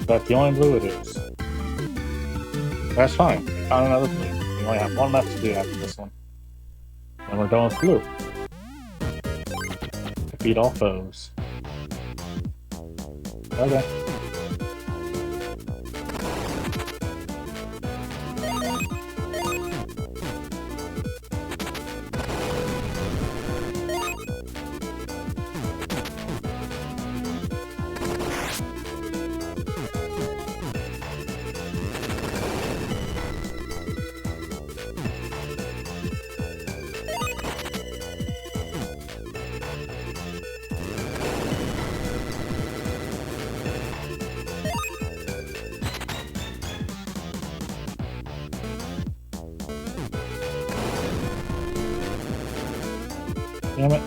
That's the only blue it is. That's fine. Found another blue. We only have one left to do after this one. And we're done with blue. Defeat all foes. Okay. Damn it.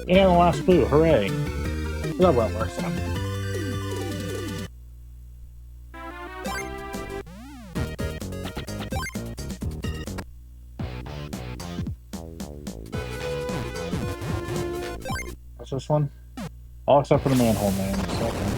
And the last blue, hooray! That went worse out. What's this one? All except for the manhole man. So, okay.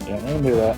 Yeah, I can do that.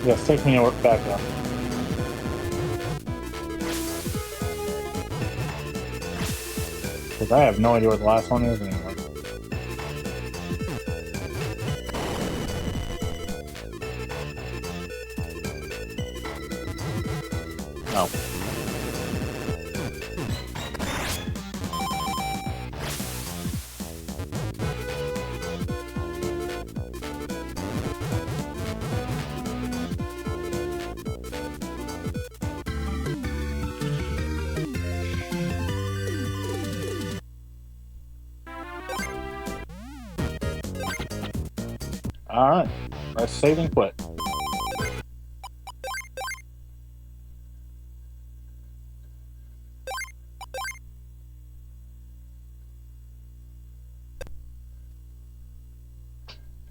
Yes, take me back up. Because I have no idea where the last one is anymore. No. Alright, let's save and quit.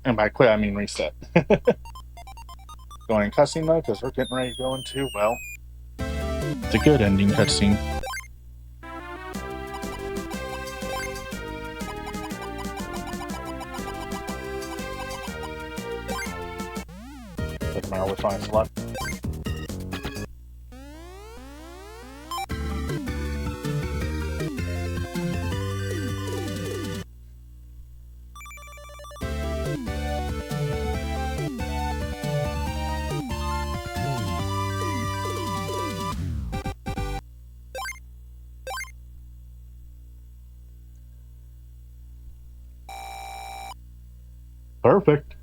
And by quit, I mean reset. Going in cutscene mode because we're getting ready to go into, well, the good ending cutscene. Doesn't matter which one I select. Perfect.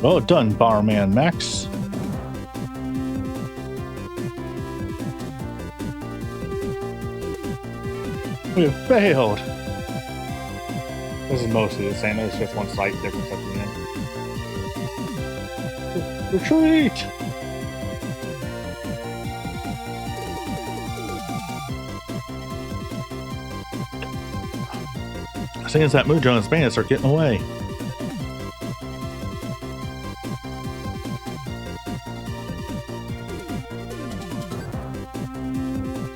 Well done, Bomberman Max. We have failed. This is mostly the same. There's just one slight difference at the end. Retreat! Seems that Mujo and his bandits are getting away.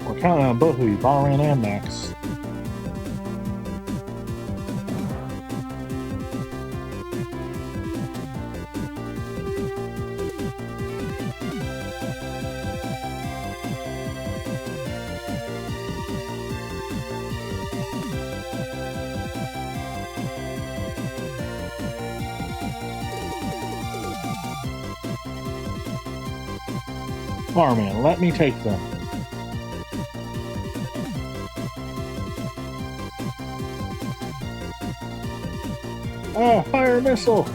We're counting on both of you, Bomberman and Max. Bomberman, let me take them. Ah, fire a missile!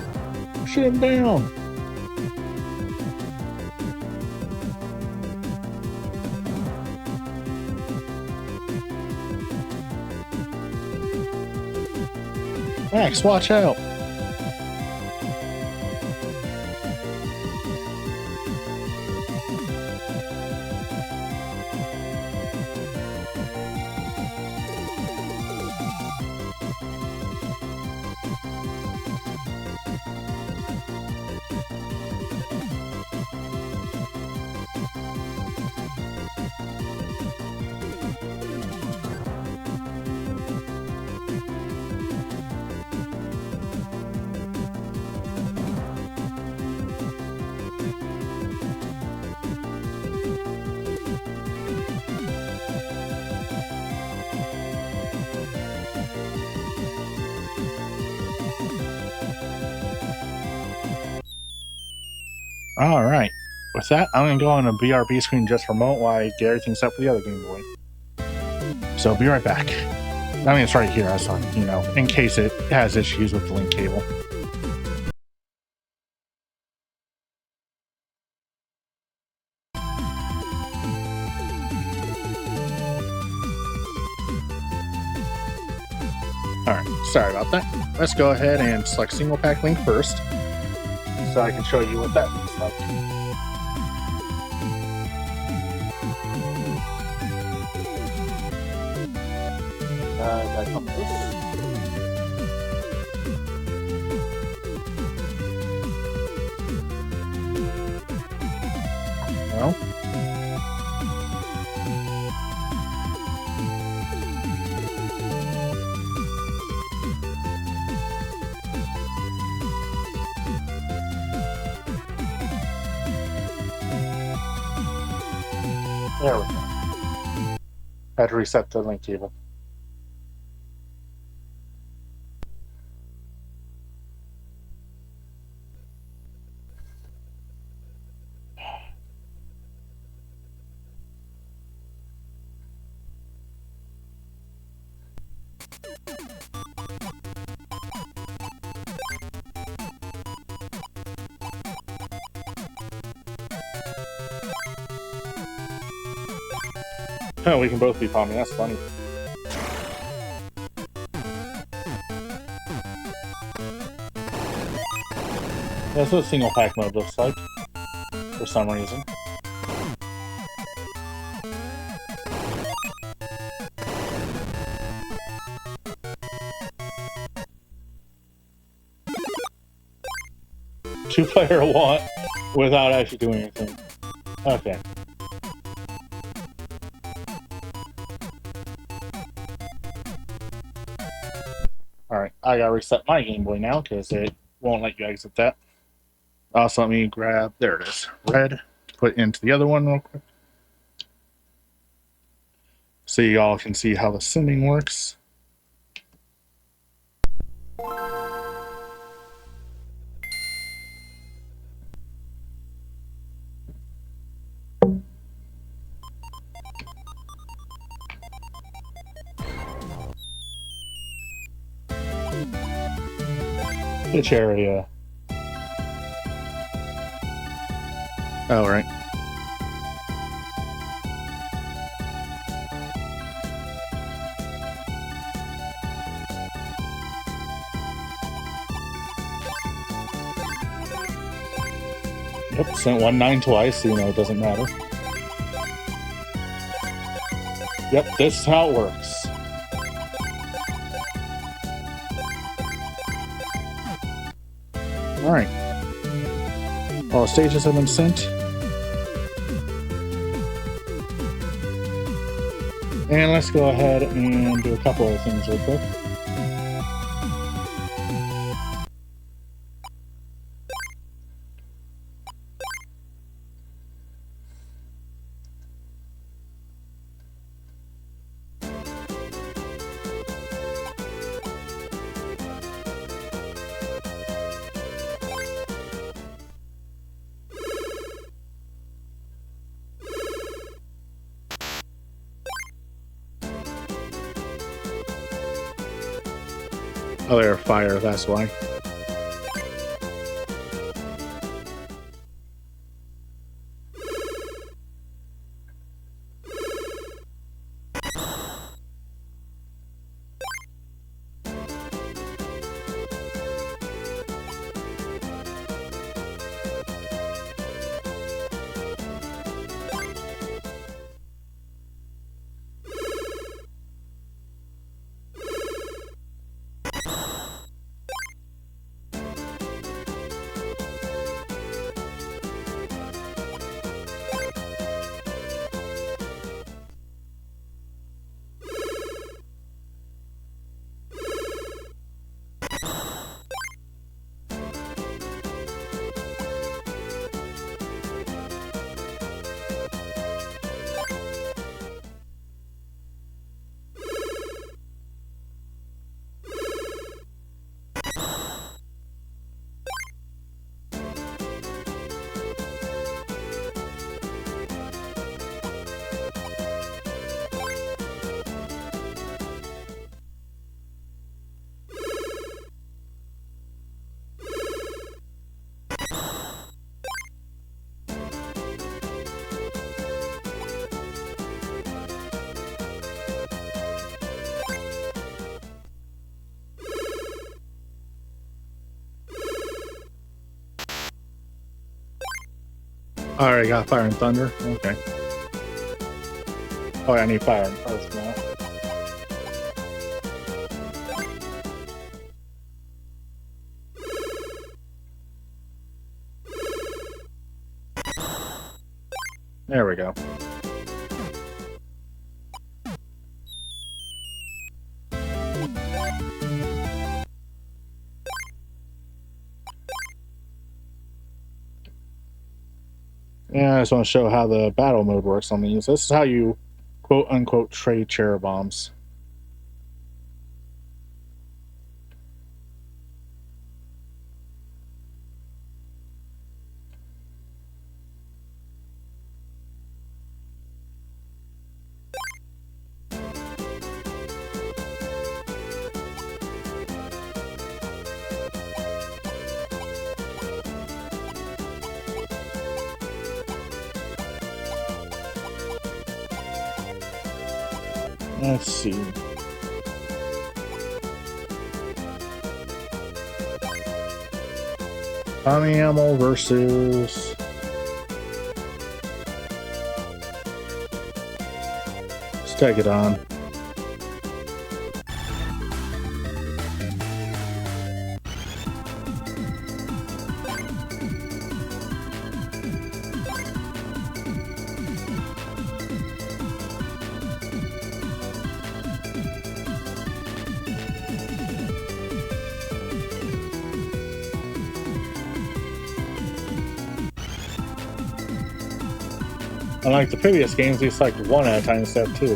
Shoot him down! Max, watch out! Alright. With that, I'm going to go on a BRB screen just for a moment while I get everything set for the other Game Boy. So, be right back. I mean, it's right here, I saw, you know, in case it has issues with the link cable. Alright, sorry about that. Let's go ahead and select single pack link first, so I can show you what that looks like. Gotta come this. Well. There we go. Had to reset the link cable. Oh, we can both be palming. That's funny. That's what single pack mode looks like, for some reason. Two-player want without actually doing anything. Okay. Alright, I gotta reset my Game Boy now because it won't let you exit that. Also, let me grab, there it is, red, put into the other one real quick. So you all can see how the simming works. Pitch area. Oh, right. Yep, sent 1-9 twice, so you know it doesn't matter. Yep, this is how it works. Alright. All stages have been sent. And let's go ahead and do a couple of things real quick. Oh, they're fire, that's why. Alright, got fire and thunder. Okay. Oh, I need fire and earth now. There we go. Yeah, I just want to show how the battle mode works on these. This is how you quote-unquote trade cherry bombs. Let's see. Tommy Ammo versus let's take it on. Unlike the previous games, we selected one at a time instead of two.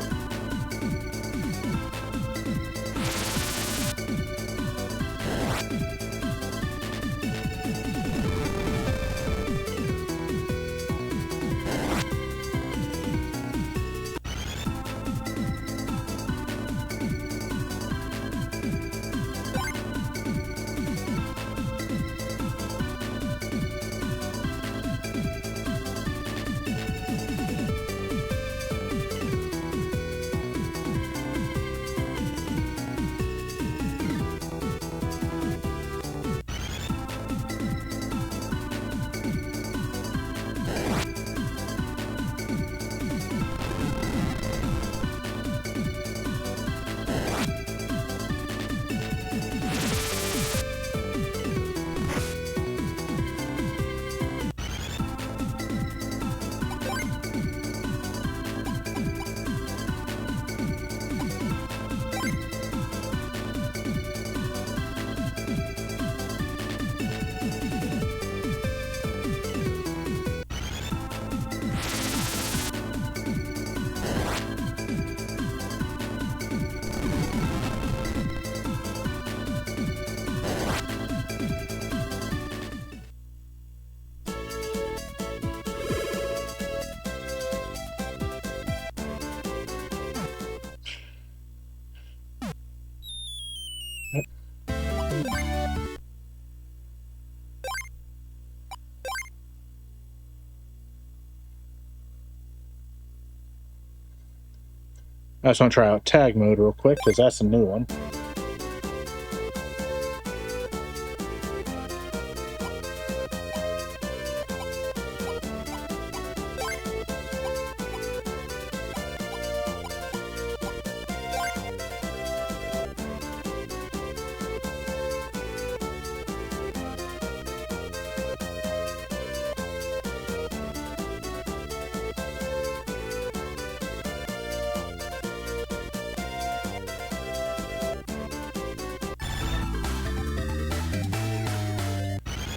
I just want to try out tag mode real quick because that's a new one.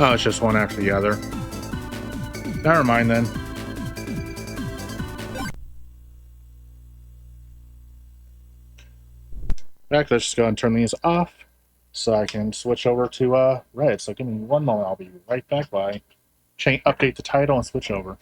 Oh, it's just one after the other. Never mind then. Back, let's just go and turn these off so I can switch over to red. So give me one moment. I'll be right back while I update the title and switch over.